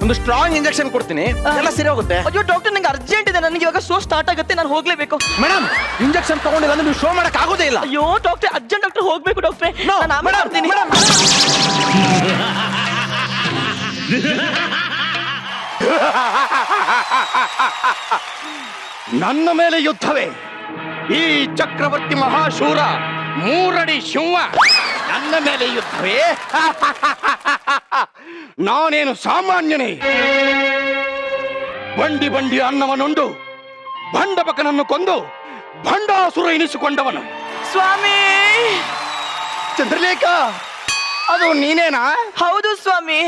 ಒಂದು ಸ್ಟ್ರಾಂಗ್ ಇಂಜೆಕ್ಷನ್ ಕೊಡ್ತೀನಿ, ಎಲ್ಲ ಸರಿ ಹೋಗುತ್ತೆ. ಅಯ್ಯೋ ಡಾಕ್ಟರ್, ನಂಗೆ ಅರ್ಜೆಂಟ್ ಇದೆ, ನನಗೆ ಇವಾಗ ಶೋ ಸ್ಟಾರ್ಟ್ ಆಗುತ್ತೆ, ನಾನು ಹೋಗ್ಲೇಬೇಕು. ಮೇಡಮ್, ಇಂಜೆಕ್ಷನ್ ತಗೊಂಡಿಲ್ಲ ಅಂದ್ರೆ ನೀವು ಶೋ ಮಾಡಕ್ ಆಗೋದೇ ಇಲ್ಲ. ಅಯ್ಯೋ ಡಾಕ್ಟ್ರೆ, ಅರ್ಜೆಂಟ್ ಡಾಕ್ಟರ್ ಹೋಗ್ಬೇಕು ಡಾಕ್ಟ್ರೆ. ನಾನು ಆಮೇಲೆ ಮಾಡ್ತೀನಿ. ನನ್ನ ಮೇಲೆ ಯುದ್ಧವೇ? ಈ ಚಕ್ರವರ್ತಿ ಮಹಾಶೂರ 3 ಅಡಿ ಶಿವ ನನ್ನ ಮೇಲೆ ಯುದ್ಧವೇ? ನಾನೇನು ಸಾಮಾನ್ಯನೇ? ಬಂಡಿ ಬಂಡಿ ಅನ್ನವನುಂಡು ಭಂಡಬಕನನ್ನು ಕೊಂದು ಭಂಡಾಸುರ ಎನಿಸಿಕೊಂಡವನು ಸ್ವಾಮಿ. ಚಂದ್ರಲೇಖ, ಅದು ನೀನೇನಾ? ಹೌದು ಸ್ವಾಮಿ.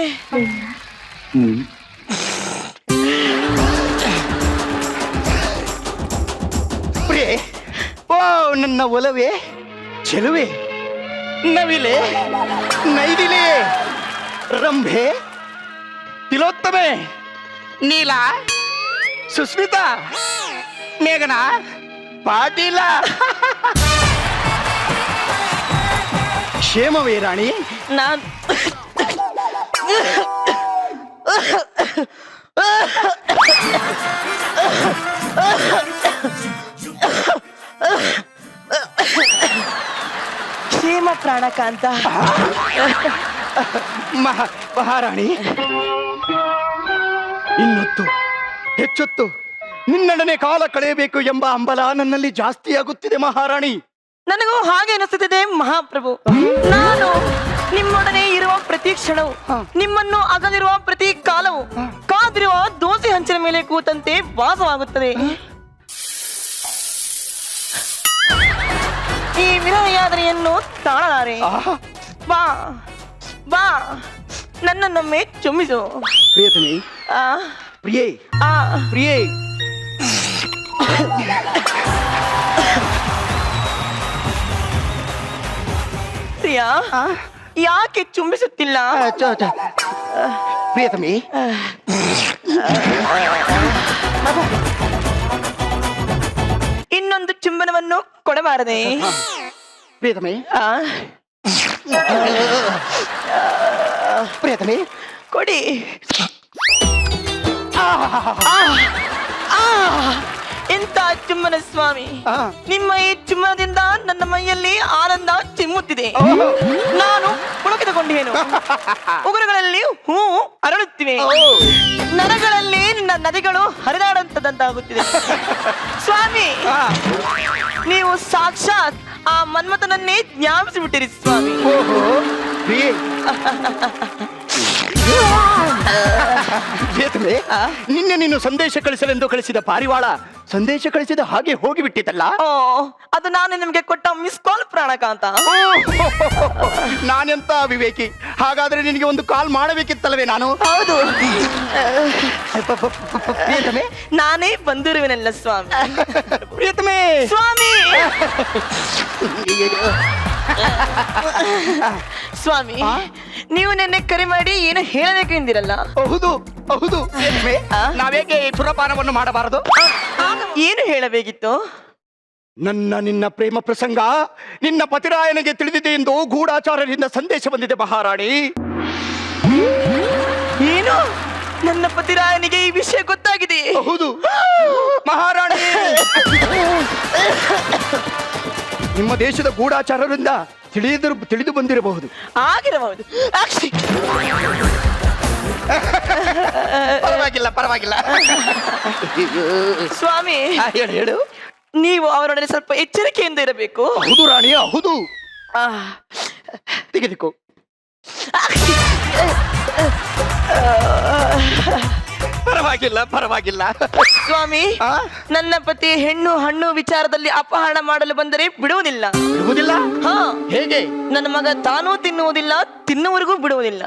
ಪ್ರಿಯೆ, ಓ ನನ್ನ ಒಲವೇ, ಚೆಲುವೆ, ನವಿಲೆ, ನೈದಿಲೆ, ರಂಭೆ, ತಿಲೋತ್ತಮೆ, ನೀಲ, ಸುಸ್ಮಿತಾ, ಮೇಘನ, ಪಾಟೀಲ. ಕ್ಷೇಮವೇ ರಾಣಿ? ನಾನ್ ಕ್ಷೇಮ ಪ್ರಾಣಕಾಂತ. ಮಹಾರಾಣಿ, ಇನ್ನೊತ್ತು ಹೆಚ್ಚೊತ್ತು ನಿನ್ನೊಡನೆ ಕಾಲ ಕಳೆಯಬೇಕು ಎಂಬ ಹಂಬಲ ನನ್ನಲ್ಲಿ ಜಾಸ್ತಿ ಆಗುತ್ತಿದೆ ಮಹಾರಾಣಿ. ನನಗೂ ಹಾಗೆ ಅನಿಸುತ್ತಿದೆ ಮಹಾಪ್ರಭು. ನಾನು ನಿಮ್ಮೊಡನೆ ಇರುವ ಪ್ರತಿ ಕ್ಷಣವು, ನಿಮ್ಮನ್ನು ಅಗಲಿರುವ ಪ್ರತಿ ಕಾಲವು ಕಾದಿರುವ ದೋಸೆ ಹಂಚಿನ ಮೇಲೆ ಕೂತಂತೆ ವಾಸವಾಗುತ್ತದೆ. ಈ ವಿರಹ ಯಾದನೆಯನ್ನು ತಾಳಲಾರೆ. ಬಾ ಬಾ, ನನ್ನನ್ನೊಮ್ಮೆ ಚುಮ್ಮಿಸು. ಪ್ರಿಯತಮೆ, ಆ ಪ್ರಿಯೇ, ಆ ಪ್ರಿಯೇ. ಪ್ರಿಯಾ, ಯಾಕೆ ಚುಂಬಿಸುತ್ತಿಲ್ಲ? ಪ್ರಿಯತಮೆ, ಇನ್ನೊಂದು ಚುಂಬನವನ್ನು ಕೊಡಬಾರದೆ? ಪ್ರಿಯತಮೆ, ಪ್ರಿಯತಮೆ, ಕೊಡಿ. ಎಂತ ಚುಮ್ಮನ ಸ್ವಾಮಿ, ನಿಮ್ಮ ಈ ಚುಮ್ಮನದಿಂದ ನನ್ನ ಮೈಯಲ್ಲಿ ಆನಂದ ಚಿಮ್ಮುತ್ತಿದೆ. ನಾನು ಪುಳಕಿತಗೊಂಡೇನು. ಉಗುರುಗಳಲ್ಲಿ ಹೂ ಅರಳುತ್ತಿವೆ, ನರಗಳಲ್ಲಿ ನಿನ್ನ ನದಿಗಳು ಹರಿದಾಡುವಂತದಂತಾಗುತ್ತಿದೆ. ಸ್ವಾಮಿ, ನೀವು ಸಾಕ್ಷಾತ್ ಆ ಮನ್ಮಥನನ್ನೇ ಜ್ಞಾಪಿಸಿಬಿಟ್ಟಿರಿ ಸ್ವಾಮಿ. ಪ್ರಿಯತಮೆ, ನಿನ್ನೆ ನೀನು ಸಂದೇಶ ಕಳಿಸಲೆಂದು ಕಳಿಸಿದ ಪಾರಿವಾಳ ಸಂದೇಶ ಕಳಿಸಿದ ಹಾಗೆ ಹೋಗಿಬಿಟ್ಟಿತಲ್ಲ. ಓ, ಅದು ನಾನು ನಿಮಗೆ ಕೊಟ್ಟ ಮಿಸ್ ಕಾಲ್ ಪ್ರಾಣಕಾಂತ. ನಾನೆಂತ ವಿವೇಕಿ, ಹಾಗಾದ್ರೆ ನಿನಗೆ ಒಂದು ಕಾಲ್ ಮಾಡಬೇಕಿತ್ತಲ್ಲವೇ ನಾನು? ಹೌದು ಪ್ರಿಯತಮೆ, ನಾನೇ ಬಂದಿರುವೆನಲ್ಲ ಸ್ವಾಮಿ. ಪ್ರಿಯತಮೆ, ಸ್ವಾಮಿ ಸ್ವಾಮಿ, ನೀವು ನೆನ್ನೆ ಕರೆ ಮಾಡಿ ಏನು ಹೇಳಬೇಕು ಎಂದಿರಲ್ಲ? ಹೌದು ಹೌದು. ನಾವೇಕೆ ಸುರಪಾನವನ್ನು ಮಾಡಬಾರದು? ಏನು ಹೇಳಬೇಕಿತ್ತು? ನಿನ್ನ ಪ್ರೇಮ ಪ್ರಸಂಗ ನಿನ್ನ ಪತಿರಾಯನಿಗೆ ತಿಳಿದಿದೆ ಎಂದು ಗೂಢಾಚಾರರಿಂದ ಸಂದೇಶ ಬಂದಿದೆ ಮಹಾರಾಣಿ. ಏನು? ನನ್ನ ಪತಿರಾಯನಿಗೆ ಈ ವಿಷಯ ಗೊತ್ತಾಗಿದೆ? ಹೌದು ಮಹಾರಾಣಿ. ನಿಮ್ಮ ದೇಶದ ಗೂಢಾಚಾರರಿಂದ ತಿಳಿದು ಬಂದಿರಬಹುದು. ಆಗಿರಬಹುದು. ಪರವಾಗಿಲ್ಲ ಪರವಾಗಿಲ್ಲ. ಸ್ವಾಮಿ ಹೇಳು ಹೇಳು. ನೀವು ಅವರೊಡನೆ ಸ್ವಲ್ಪ ಎಚ್ಚರಿಕೆಯಿಂದ ಇರಬೇಕು. ಹೌದು ರಾಣಿ ಹೌದು. ತೆಗೆದುಕೋ. ಪರವಾಗಿಲ್ಲ ಪರವಾಗಿಲ್ಲ. ಸ್ವಾಮಿ, ನನ್ನ ಪತಿ ಹೆಣ್ಣು ಹಣ್ಣು ವಿಚಾರದಲ್ಲಿ ಅಪಹರಣ ಮಾಡಲು ಬಂದರೆ ಬಿಡುವುದಿಲ್ಲ. ಬಿಡುವುದಿಲ್ಲ? ಹಾ. ಹೇಗೆ? ನನ್ನ ಮಗ ತಾನೂ ತಿನ್ನುವುದಿಲ್ಲ, ತಿನ್ನುವರೆಗೂ ಬಿಡುವುದಿಲ್ಲ.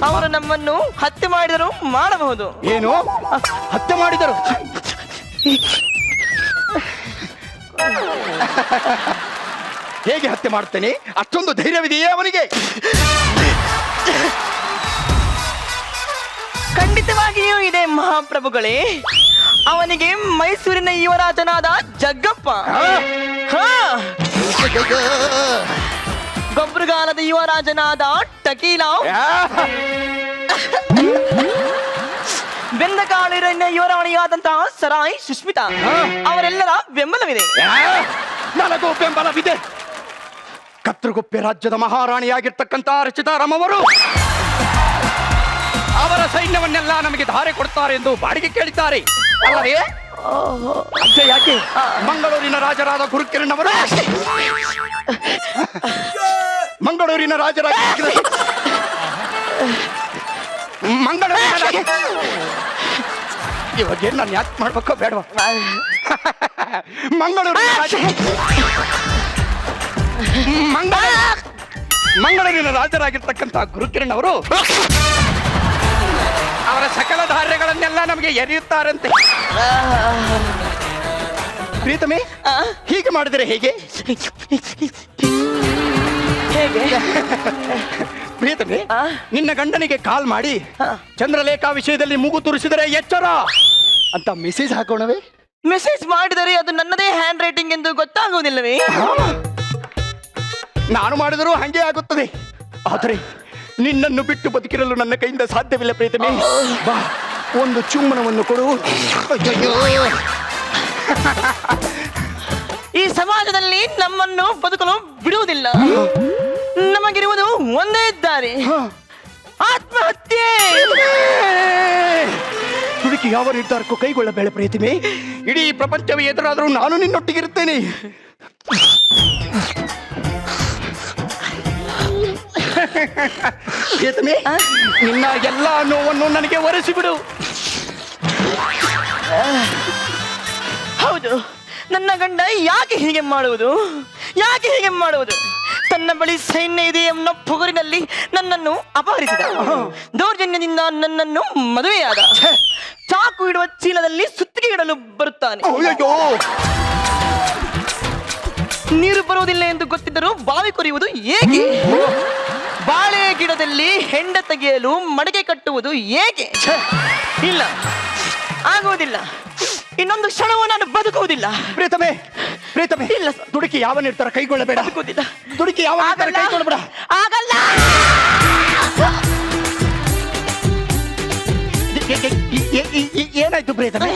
ಅವರು ನಮ್ಮನ್ನು ಹತ್ಯೆ ಮಾಡಿದರೂ ಮಾಡಬಹುದು. ಏನು ಹತ್ಯೆ ಮಾಡಿದರು? ಹೇಗೆ ಹತ್ಯೆ ಮಾಡ್ತೇನೆ? ಅಷ್ಟೊಂದು ಧೈರ್ಯವಿದೆಯೇ ಅವನಿಗೆ? ಖಂಡಿತವಾಗಿಯೂ ಇದೆ ಮಹಾಪ್ರಭುಗಳೇ. ಅವನಿಗೆ ಮೈಸೂರಿನ ಯುವರಾಜನಾದ ಜಗ್ಗಪ್ಪ, ಗೊಬ್ಬರಗಾಲದ ಯುವರಾಜನಾದ ಟಕೀಲ, ಬೆಂದಕಾಳಿನ ಯುವರಾಣಿಯಾದಂತಹ ಸರಾಯ್ ಸುಷ್ಮಿತಾ ಅವರೆಲ್ಲರ ಬೆಂಬಲವಿದೆ. ನನಗೂ ಬೆಂಬಲವಿದೆ. ಕತ್ರಗುಪ್ಪೆ ರಾಜ್ಯದ ಮಹಾರಾಣಿಯಾಗಿರ್ತಕ್ಕಂಥ ರಚಿತಾರಾಮ್ ಅವರು ಅವರ ಸೈನ್ಯವನ್ನೆಲ್ಲ ನಮಗೆ ಧಾರೆ ಕೊಡ್ತಾರೆ ಎಂದು ಬಾಡಿಗೆ ಕೇಳಿದ್ದಾರೆ ಅಲ್ಲವೇ? ಅಷ್ಟೇ ಯಾಕೆ ಮಂಗಳೂರಿನ ರಾಜರಾದ ಗುರುಕಿರಣ್ ಅವರು ಮಂಗಳೂರಿನ ರಾಜರಾದ ಇವಾಗ ನಾನು ಯಾಕೆ ಮಾಡ್ಬೇಕೋ ಬೇಡವಾ? ಮಂಗಳೂರಿನ ರಾಜರಾಗಿರ್ತಕ್ಕಂಥ ಗುರುಕಿರಣ್ ಅವರು ಅವರ ಸಕಲ ಧಾರ್ಯಗಳನ್ನೆಲ್ಲ ನಮಗೆ ಎರೆಯುತ್ತಾರಂತೆ. ಪ್ರೀತಮೆ, ಹೀಗೆ ಮಾಡಿದರೆ ಹೇಗೆ? ಹೇಗೆ ಪ್ರೀತಮೆ, ನಿನ್ನ ಗಂಡನಿಗೆ ಕಾಲ್ ಮಾಡಿ ಚಂದ್ರಲೇಖಾ ವಿಷಯದಲ್ಲಿ ಮೂಗು ತುರಿಸಿದರೆ ಎಚ್ಚರ ಅಂತ ಮೆಸೇಜ್ ಹಾಕೋಣವೇ? ಮೆಸೇಜ್ ಮಾಡಿದರೆ ಅದು ನನ್ನದೇ ಹ್ಯಾಂಡ್ ರೈಟಿಂಗ್ ಎಂದು ಗೊತ್ತಾಗುವುದಿಲ್ಲವೇ? ನಾನು ಮಾಡಿದರೂ ಹಂಗೆ ಆಗುತ್ತದೆ. ಆದರೆ ನಿನ್ನನ್ನು ಬಿಟ್ಟು ಬದುಕಿರಲು ನನ್ನ ಕೈಯಿಂದ ಸಾಧ್ಯವಿಲ್ಲ ಪ್ರೀತಮೆ. ಬಾ, ಒಂದು ಚುಮ್ಮನವನ್ನು ಕೊಡು. ಈ ಸಮಾಜದಲ್ಲಿ ನಮ್ಮನ್ನು ಬದುಕಲು ಬಿಡುವುದಿಲ್ಲ. ನಮಗಿರುವುದು ಒಂದೇ ದಾರಿ, ಆತ್ಮಹತ್ಯೆ. ಹುಡುಕಿ ಯಾವ ನಿರ್ಧಾರಕ್ಕೂ ಕೈಗೊಳ್ಳಬೇಡ ಪ್ರೀತಿಮೆ. ಇಡೀ ಪ್ರಪಂಚವೇ ಎದುರಾದರೂ ನಾನು ನಿನ್ನೊಟ್ಟಿಗಿರುತ್ತೇನೆ. ಪ್ರೀತಮೆ, ನಿನ್ನ ಎಲ್ಲ ನೋವನ್ನು ನನಗೆ ಒರೆಸಿಬಿಡು. ಹೌದು, ನನ್ನ ಗಂಡ ಯಾಕೆ ಹೀಗೆ ಮಾಡುವುದು? ಯಾಕೆ ಹೀಗೆ ಮಾಡುವುದು? ತನ್ನ ಬಳಿ ಸೈನ್ಯ ಇದೆ ಎಂಬ ಪೊಗರಿನಲ್ಲಿ ನನ್ನನ್ನು ಅಪಹರಿಸಿದ. ದೌರ್ಜನ್ಯದಿಂದ ನನ್ನನ್ನು ಮದುವೆಯಾದ. ಚಾಕು ಇಡುವ ಚೀಲದಲ್ಲಿ ಸುತ್ತಿಗೆ ಇಡಲು ಬರುತ್ತಾನೆ. ನೀರು ಬರುವುದಿಲ್ಲ ಎಂದು ಗೊತ್ತಿದ್ದರೂ ಬಾವಿ ಕೊರೆಯುವುದು ಏಕೆ? ಬಾಳೆ ಗಿಡದಲ್ಲಿ ಹೆಂಡ ತೆಗೆಯಲು ಮಡಕೆ ಕಟ್ಟುವುದು ಏಕೆ? ಇಲ್ಲ, ಆಗುವುದಿಲ್ಲ. ಇನ್ನೊಂದು ಕ್ಷಣವೂ ನಾನು ಬದುಕುವುದಿಲ್ಲ. ಪ್ರೀತಮೆ, ಪ್ರೀತಮೆ, ಇಲ್ಲ, ದುಡುಕಿ ಯಾವ ನಿರ್ಧಾರ ಕೈಗೊಳ್ಳಬೇಡ. ದುಡುಕಿ ಯಾವ ನಿರ್ಧಾರ ಕೈಗೊಳ್ಳಬೇಡ. ಆಗಲ್ಲ. ಏನಾಯ್ತು ಪ್ರೀತಮೆ?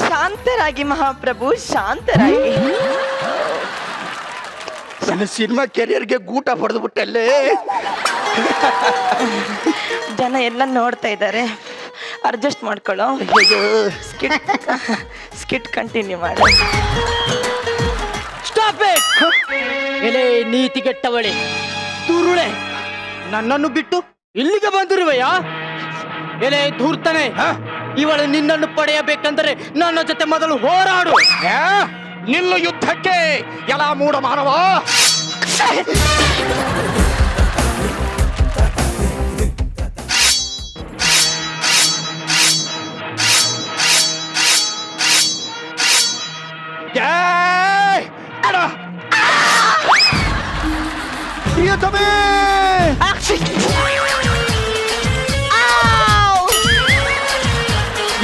ಶಾಂತರಾಗಿ ಮಹಾಪ್ರಭು, ಶಾಂತರಾಗಿ. ನನ್ನ ಸಿನಿಮಾ ಕೆರಿಯರ್ಗೆ ಗೂಟ ಹೊಡೆದು ಬಿಟ್ಟಲ್ಲೇ. ಜನ ಎಲ್ಲ ನೋಡ್ತಾ ಇದ್ದಾರೆ, ಅಡ್ಜಸ್ಟ್ ಮಾಡ್ಕೊಳ್ಳೋ. ಸ್ಕಿಟ್ ಕಂಟಿನ್ಯೂ ಮಾಡು. Stop it! ಎಲೆ ನೀತಿಗೆಟ್ಟವಳೆ, ತುರುಳೆ, ನನ್ನನ್ನು ಬಿಟ್ಟು ಇಲ್ಲಿಗೆ ಬಂದಿರುವೆಯಾ? ಎಲೆ ಧೂರ್ತನೆ, ಇವಳು ನಿನ್ನನ್ನು ಪಡೆಯಬೇಕಂದರೆ ನನ್ನ ಜೊತೆ ಮೊದಲು ಹೋರಾಡು. ನಿಲ್ಲು ಯುದ್ಧಕ್ಕೆ ಎಲ್ಲ ಮೂಢ ಮಾನವ.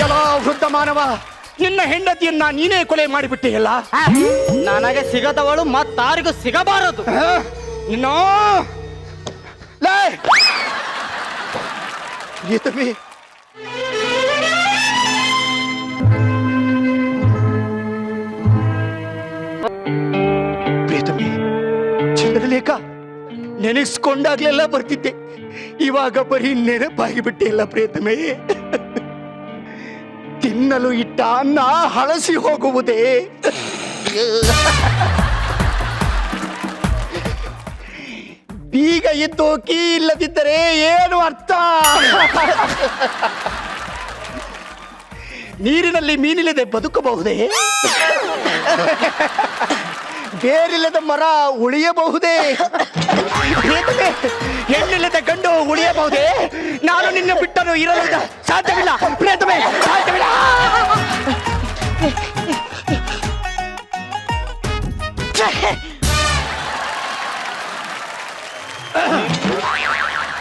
ಎಲ್ಲ ವೃದ್ಧ ಮಾನವ, ನಿನ್ನ ಹೆಂಡತಿಯನ್ನ ನೀನೇ ಕೊಲೆ ಮಾಡಿಬಿಟ್ಟೆಯಲ್ಲ. ನನಗೆ ಸಿಗದವಳು ಮತ್ತಾರಿಗೂ ಸಿಗಬಾರದು. ಪ್ರಿಯತಮೆ, ಪ್ರಿಯತಮೆ, ಚಂದ್ರಲೇಖ ನೆನೆಸ್ಕೊಂಡಾಗ್ಲೆಲ್ಲ ಬರ್ತಿದ್ದೆ, ಇವಾಗ ಬರೀ ನೆನಪಾಗಿ ಬಿಟ್ಟೆ ಇಲ್ಲ ಪ್ರಿಯತಮೆ. ತಿನ್ನಲು ಇಟ್ಟ ಅನ್ನ ಹಳಸಿ ಹೋಗುವುದೇ. ಬೀಗ ಇದ್ದು ಕೀ ಇಲ್ಲದಿದ್ದರೆ ಏನು ಅರ್ಥ? ನೀರಿನಲ್ಲಿ ಮೀನಿಲ್ಲದೆ ಬದುಕಬಹುದೇ? ಬೇರಿಲ್ಲದ ಮರ ಉಳಿಯಬಹುದೇ? ಹೆಣ್ಣಿಲ್ಲದ ಗಂಡು ಉಳಿಯಬಹುದೇ? ನಾನು ನಿನ್ನ ಬಿಟ್ಟನು ಇರಲು ಸಾಧ್ಯವಿಲ್ಲ ಪ್ರಿಯತಮೆ, ಸಾಧ್ಯವಿಲ್ಲ.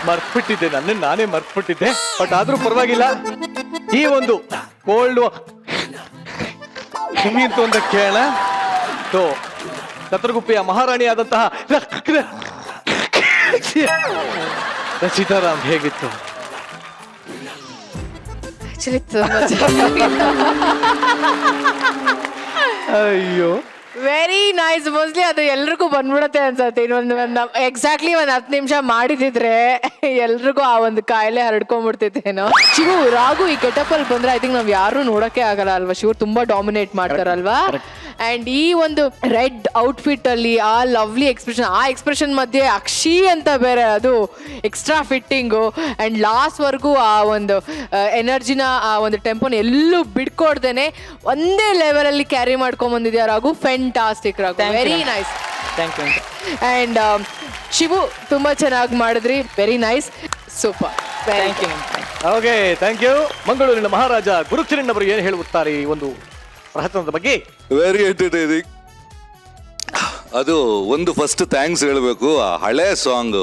ಮರ್ತ್ಬಿಟ್ಟಿದ್ದೆ, ನಾನೇ ಮರ್ತ್ಬಿಟ್ಟಿದ್ದೆ. ಬಟ್ ಆದ್ರೂ ಪರವಾಗಿಲ್ಲ. ಈ ಒಂದು ಕೋಲ್ಡ್ ಅಂತ ಒಂದು ಕೇಳ ಚತುರ್ಗುಪ್ಪಿಯ ಮಹಾರಾಣಿ ಆದಂತಹ ಸೀತಾರಾಮ್ ಹೇಗಿತ್ತು? ಅಯ್ಯೋ, ವೆರಿ ನೈಸ್. ಮೋಸ್ಟ್ಲಿ ಅದು ಎಲ್ರಿಗೂ ಬಂದ್ಬಿಡತ್ತೆ ಅನ್ಸತ್ತೆ. ಇನ್ನೊಂದು ಎಕ್ಸಾಕ್ಟ್ಲಿ ಒಂದ್ 10 ನಿಮಿಷ ಮಾಡಿದಿದ್ರೆ ಎಲ್ರಿಗೂ ಆ ಒಂದು ಕಾಯಿಲೆ ಹರಡ್ಕೊಂಡ್ಬಿಡ್ತಿತ್ತೇನೋ. ಶಿವು, ರಾಘು ಈ ಗೆಟಪ್ ಅಲ್ಲಿ ಬಂದ್ರೆ ಐ ಥಿಂಕ್ ನಾವ್ ಯಾರು ನೋಡಕ್ಕೆ ಆಗಲ್ಲ ಅಲ್ವಾ? ಶಿವು ತುಂಬಾ ಡಾಮಿನೇಟ್ ಮಾಡ್ತಾರಲ್ವಾ? ಅಂಡ್ ಈ ಒಂದು ರೆಡ್ ಔಟ್ಫಿಟ್ ಅಲ್ಲಿ ಆ ಲವ್ಲಿ ಎಕ್ಸ್ಪ್ರೆಷನ್, ಆ ಎಕ್ಸ್ಪ್ರೆಷನ್ ಮಧ್ಯೆ ಅಕ್ಷಿ ಅಂತ ಬೇರೆ, ಅದು ಎಕ್ಸ್ಟ್ರಾ ಫಿಟ್ಟಿಂಗು. ಅಂಡ್ ಲಾಸ್ಟ್ ವರ್ಗೂ ಆ ಒಂದು ಎನರ್ಜಿನ, ಆ ಒಂದು ಟೆಂಪೋನ ಎಲ್ಲೂ ಬಿಡ್ಕೊಡ್ದೇನೆ ಒಂದೇ ಲೆವೆಲ್ ಅಲ್ಲಿ ಕ್ಯಾರಿ ಮಾಡ್ಕೊಂಡ್ ಬಂದಿದ್ಯಾ Raghu. Fantastic Raghu, very nice. Thank you. And Shivu ತುಂಬಾ ಚೆನ್ನಾಗಿ ಮಾಡಿದ್ರಿ, very nice, super. Thank you. Okay, thank you. ಮಂಗಳೂರಿನ ಮಹಾರಾಜ ಗುರುಕಿರಣ್ ಅವರು ಏನು ಹೇಳುತ್ತಾರೆ ಈ ಒಂದು ಪ್ರಯತ್ನದ ಬಗ್ಗೆ? Very entertaining. ಅದು ಒಂದು ಫಸ್ಟ್ ಥ್ಯಾಂಕ್ಸ್ ಹೇಳಬೇಕು. ಆ ಹಳೆ ಸಾಂಗ್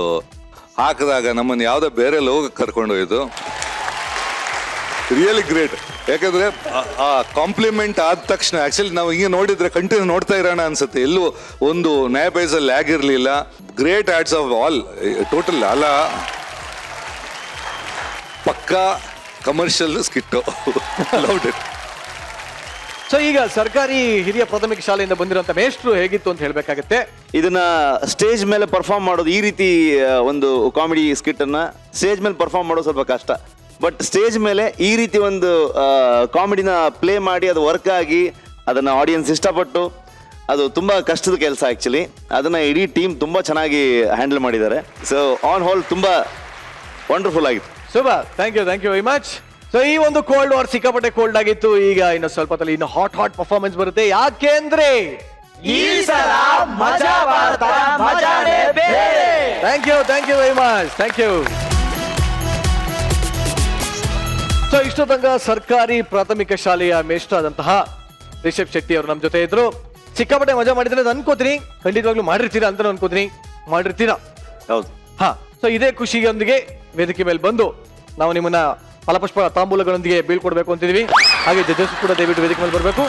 ಹಾಕಿದಾಗ ನಮ್ಮನ್ನು ಯಾವುದೋ ಬೇರೆ ಲೋಕಕ್ಕೆ ಕರ್ಕೊಂಡೋಯ್ತು. Really great. ಯಾಕಂದ್ರೆ ಆ ಕಾಂಪ್ಲಿಮೆಂಟ್ ಆದ ತಕ್ಷಣ ಆಕ್ಚುಲಿ ನಾವು ಹಿಂಗೆ ನೋಡಿದ್ರೆ ಕಂಟಿನ್ಯೂ ನೋಡ್ತಾ ಇರೋಣ ಅನ್ಸುತ್ತೆ. ಎಲ್ಲೂ ಒಂದು ನಯ ಪೈಸಲ್ಲಿ ಲ್ಯಾಗ್ ಇರಲಿಲ್ಲ. Great odds of all total. ಅಲ್ಲ, ಪಕ್ಕಾ commercial skit. Loved it. So ಈಗ ಸರ್ಕಾರಿ ಹಿರಿಯ ಪ್ರಾಥಮಿಕ ಶಾಲೆಯಿಂದ ಬಂದಿರುವಂತ ಮೇಷ್ಟ್ರು ಹೇಗಿತ್ತು ಅಂತ ಹೇಳ್ಬೇಕಾಗತ್ತೆ. ಇದನ್ನ ಸ್ಟೇಜ್ ಮೇಲೆ ಪರ್ಫಾರ್ಮ್ ಮಾಡೋದು, ಈ ರೀತಿ ಒಂದು ಕಾಮಿಡಿ ಸ್ಕಿಟ್ ಅನ್ನ ಸ್ಟೇಜ್ ಮೇಲೆ ಪರ್ಫಾರ್ಮ್ ಮಾಡೋದು ಸ್ವಲ್ಪ ಕಷ್ಟ. ಬಟ್ ಸ್ಟೇಜ್ ಮೇಲೆ ಈ ರೀತಿ ಒಂದು ಕಾಮಿಡಿನ ಪ್ಲೇ ಮಾಡಿ ಅದು ವರ್ಕ್ ಆಗಿ ಅದನ್ನ ಆಡಿಯನ್ಸ್ ಇಷ್ಟಪಟ್ಟು, ಅದು ತುಂಬಾ ಕಷ್ಟದ ಕೆಲಸ ಆಕ್ಚುಲಿ. ಅದನ್ನ ಇಡೀ ಟೀಮ್ ತುಂಬಾ ಚೆನ್ನಾಗಿ ಹ್ಯಾಂಡಲ್ ಮಾಡಿದ್ದಾರೆ. ಸೊ ಆನ್ ಹೋಲ್ ತುಂಬಾ ವಂಡರ್ಫುಲ್ ಆಗಿತ್ತು. Super, thank you very much. So ಈ ಒಂದು ಕೋಲ್ಡ್ ವಾರ್ ಸಿಕ್ಕಾಪಟ್ಟೆ ಕೋಲ್ಡ್ ಆಗಿತ್ತು. ಈಗ ಇನ್ನು ಸ್ವಲ್ಪ ಹೊತ್ತಲ್ಲಿ ಇನ್ನು ಹಾಟ್ ಪರ್ಫಾರ್ಮೆನ್ಸ್ ಬರುತ್ತೆ. ಯಾಕೆಂದ್ರೆ ಈ ಸಲ ಮಜಾ ಭಾರತ ಮಜಾನೇ ಬೇರೆ. Thank you very much, thank you. So ಇಷ್ಟು ತನಕ ಸರ್ಕಾರಿ ಪ್ರಾಥಮಿಕ ಶಾಲೆಯ ಮೇಷ್ಟ್ರಾದಂತಹ ರಿಷಬ್ ಶೆಟ್ಟಿ ಅವರು ನಮ್ಮ ಜೊತೆ ಇದ್ರು. ಸಿಕ್ಕಾಪಟ್ಟೆ ಮಜಾ ಮಾಡಿದ್ರೆ ಅಂತ ಅನ್ಕೋತೀನಿ. ಖಂಡಿತವಾಗ್ಲೂ ಮಾಡಿರ್ತೀರಾ ಅಂತ ಅನ್ಕೋತೀನಿ. ಮಾಡಿರ್ತೀರಾ? ಹೌದು. ಹಾ. ಸೊ ಇದೇ ಖುಷಿಯೊಂದಿಗೆ ವೇದಿಕೆ ಮೇಲೆ ಬಂದು ನಾವು ನಿಮ್ಮನ್ನ ಫಲಪುಷ್ಪ ತಾಂಬೂಲಗಳೊಂದಿಗೆ ಬೀಳ್ಕೊಡ್ಬೇಕು ಅಂತಿದೀವಿ. ಹಾಗೆ ಜಡ್ಜಸ್ ಕೂಡ ದಯವಿಟ್ಟು ವೇದಿಕೆ ಮೇಲೆ ಬರಬೇಕು.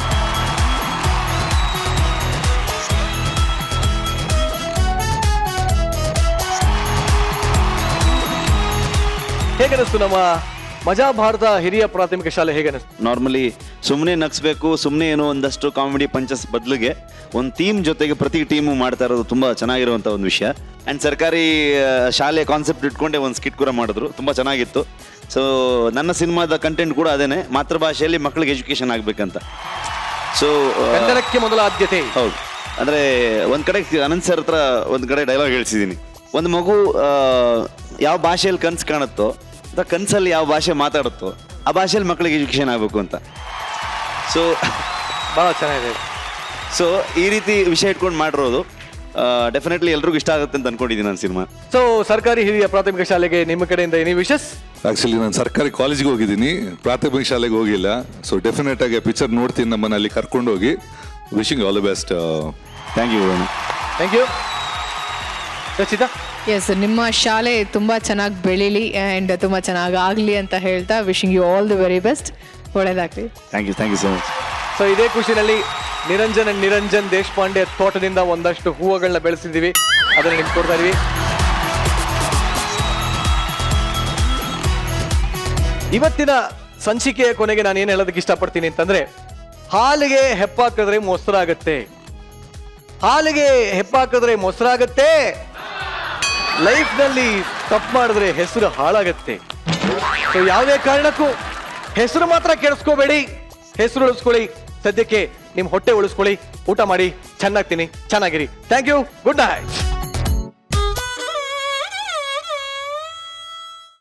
ಹೇಗನಿಸ್ತು ನಮ್ಮ ಮಜಾ ಭಾರತ ಹಿರಿಯ ಪ್ರಾಥಮಿಕ ಶಾಲೆ? ಹೇಗನಿಸ್ತು? ನಾರ್ಮಲಿ ಸುಮ್ಮನೆ ನಗ್ಸ್ಬೇಕು, ಸುಮ್ಮನೆ ಏನೋ ಒಂದಷ್ಟು ಕಾಮಿಡಿ ಪಂಚಸ್ ಬದಲಿಗೆ ಒಂದು ಟೀಮ್ ಜೊತೆಗೆ ಪ್ರತಿ ಟೀಮು ಮಾಡ್ತಾ ಇರೋದು ತುಂಬಾ ಚೆನ್ನಾಗಿರುವಂತ ಒಂದು ವಿಷಯ. ಅಂಡ್ ಸರ್ಕಾರಿ ಶಾಲೆ ಕಾನ್ಸೆಪ್ಟ್ ಇಟ್ಕೊಂಡೆ ಒಂದು ಸ್ಕಿಟ್ ಕೂಡ ಮಾಡಿದ್ರು, ತುಂಬಾ ಚೆನ್ನಾಗಿತ್ತು. ಸೊ ನನ್ನ ಸಿನಿಮಾದ ಕಂಟೆಂಟ್ ಕೂಡ ಅದೇನೆ, ಮಾತೃಭಾಷೆಯಲ್ಲಿ ಮಕ್ಕಳಿಗೆ ಎಜುಕೇಶನ್ ಆಗ್ಬೇಕಂತ. ಸೊ ಕನ್ನಡಕ್ಕೆ ಮೊದಲ ಆದ್ಯತೆ. ಹೌದು. ಅಂದ್ರೆ ಒಂದ್ ಕಡೆ ಅನಂತ್ ಸರ್ ಹತ್ರ ಒಂದ್ ಕಡೆ ಡೈಲಾಗ್ ಹೇಳ್ಸಿದೀನಿ. ಒಂದು ಮಗು ಯಾವ ಭಾಷೆಯಲ್ಲಿ ಕನ್ಸು ಕಾಣುತ್ತೋ, ಅಥವಾ ಕನ್ಸಲ್ಲಿ ಯಾವ ಭಾಷೆ ಮಾತಾಡುತ್ತೋ ಆ ಭಾಷೆಯಲ್ಲಿ ಮಕ್ಕಳಿಗೆ ಎಜುಕೇಶನ್ ಆಗಬೇಕು ಅಂತ. ಸೊ ಬಹಳ ಚೆನ್ನಾಗಿದೆ. ಸೊ ಈ ರೀತಿ ವಿಷಯ ಇಟ್ಕೊಂಡು ಮಾಡಿರೋದು ಡೆಫಿನೆಟ್ಲಿ ಎಲ್ರಿಗೂ ಇಷ್ಟ ಆಗುತ್ತೆ ಅಂತ ಅನ್ಕೊಂಡಿದ್ದೀನಿ ನಾನು ಸಿನಿಮಾ. ಸೊ ಸರ್ಕಾರಿ ಹಿರಿಯ ಪ್ರಾಥಮಿಕ ಶಾಲೆಗೆ ನಿಮ್ಮ ಕಡೆಯಿಂದ ಎನಿ ವಿಶಸ್? ಆಕ್ಚುಲಿ ನಾನು ಸರ್ಕಾರಿ ಕಾಲೇಜ್ಗೆ ಹೋಗಿದ್ದೀನಿ, ಪ್ರಾಥಮಿಕ ಶಾಲೆಗೆ ಹೋಗಿಲ್ಲ. ಸೊ ಡೆಫಿನೆಟ್ ಆಗಿ ಪಿಕ್ಚರ್ ನೋಡ್ತೀನಿ, ನಮ್ಮನ್ನ ಅಲ್ಲಿ ಕರ್ಕೊಂಡು ಹೋಗಿ. Wishing all the best. Thank you. Thank you. Rachita? Yes, ನಿಮ್ಮ ಶಾಲೆ ತುಂಬಾ ಚೆನ್ನಾಗಿ ಬೆಳೀಲಿ ಆ್ಯಂಡ್ ತುಂಬಾ ಚೆನ್ನಾಗಿ ಆಗಲಿ ಅಂತ ಹೇಳ್ತಾ wishing you all the very best. ಒಳ್ಳೇದಾಗ್ಲಿ. Thank you so much. So ಇದೇ ಖುಷಿನಲ್ಲಿ ನಿರಂಜನ್ ದೇಶಪಾಂಡೆ ತೋಟದಿಂದ ಒಂದಷ್ಟು ಹೂವುಗಳನ್ನ ಬೆಳೆಸಿದ್ದೀವಿ, ಅದನ್ನ ನಿಮ್ಗೆ ಕೊಡ್ತಾ ಇದೀವಿ. ಇವತ್ತಿನ ಸಂಚಿಕೆಯ ಕೊನೆಗೆ ನಾನು ಏನು ಹೇಳೋದಕ್ಕೆ ಇಷ್ಟಪಡ್ತೀನಿ ಅಂತಂದ್ರೆ, ಹಾಲಿಗೆ ಹೆಪ್ಪಾಕಿದ್ರೆ ಮೊಸರಾಗತ್ತೆ, ಹಾಲಿಗೆ ಹೆಪ್ಪಾಕಿದ್ರೆ ಮೊಸರಾಗತ್ತೆ, ಲೈಫ್ನಲ್ಲಿ ತಪ್ಪು ಮಾಡಿದ್ರೆ ಹೆಸರು ಹಾಳಾಗತ್ತೆ. ಸೊ ಯಾವುದೇ ಕಾರಣಕ್ಕೂ ಹೆಸರು ಮಾತ್ರ ಕೆಡಿಸ್ಕೋಬೇಡಿ, ಹೆಸರು ಉಳಿಸ್ಕೊಳ್ಳಿ. ಸದ್ಯಕ್ಕೆ ನಿಮ್ ಹೊಟ್ಟೆ ಉಳಿಸ್ಕೊಳ್ಳಿ, ಊಟ ಮಾಡಿ, ಚೆನ್ನಾಗ್ತೀನಿ, ಚೆನ್ನಾಗಿರಿ. Thank you, good night.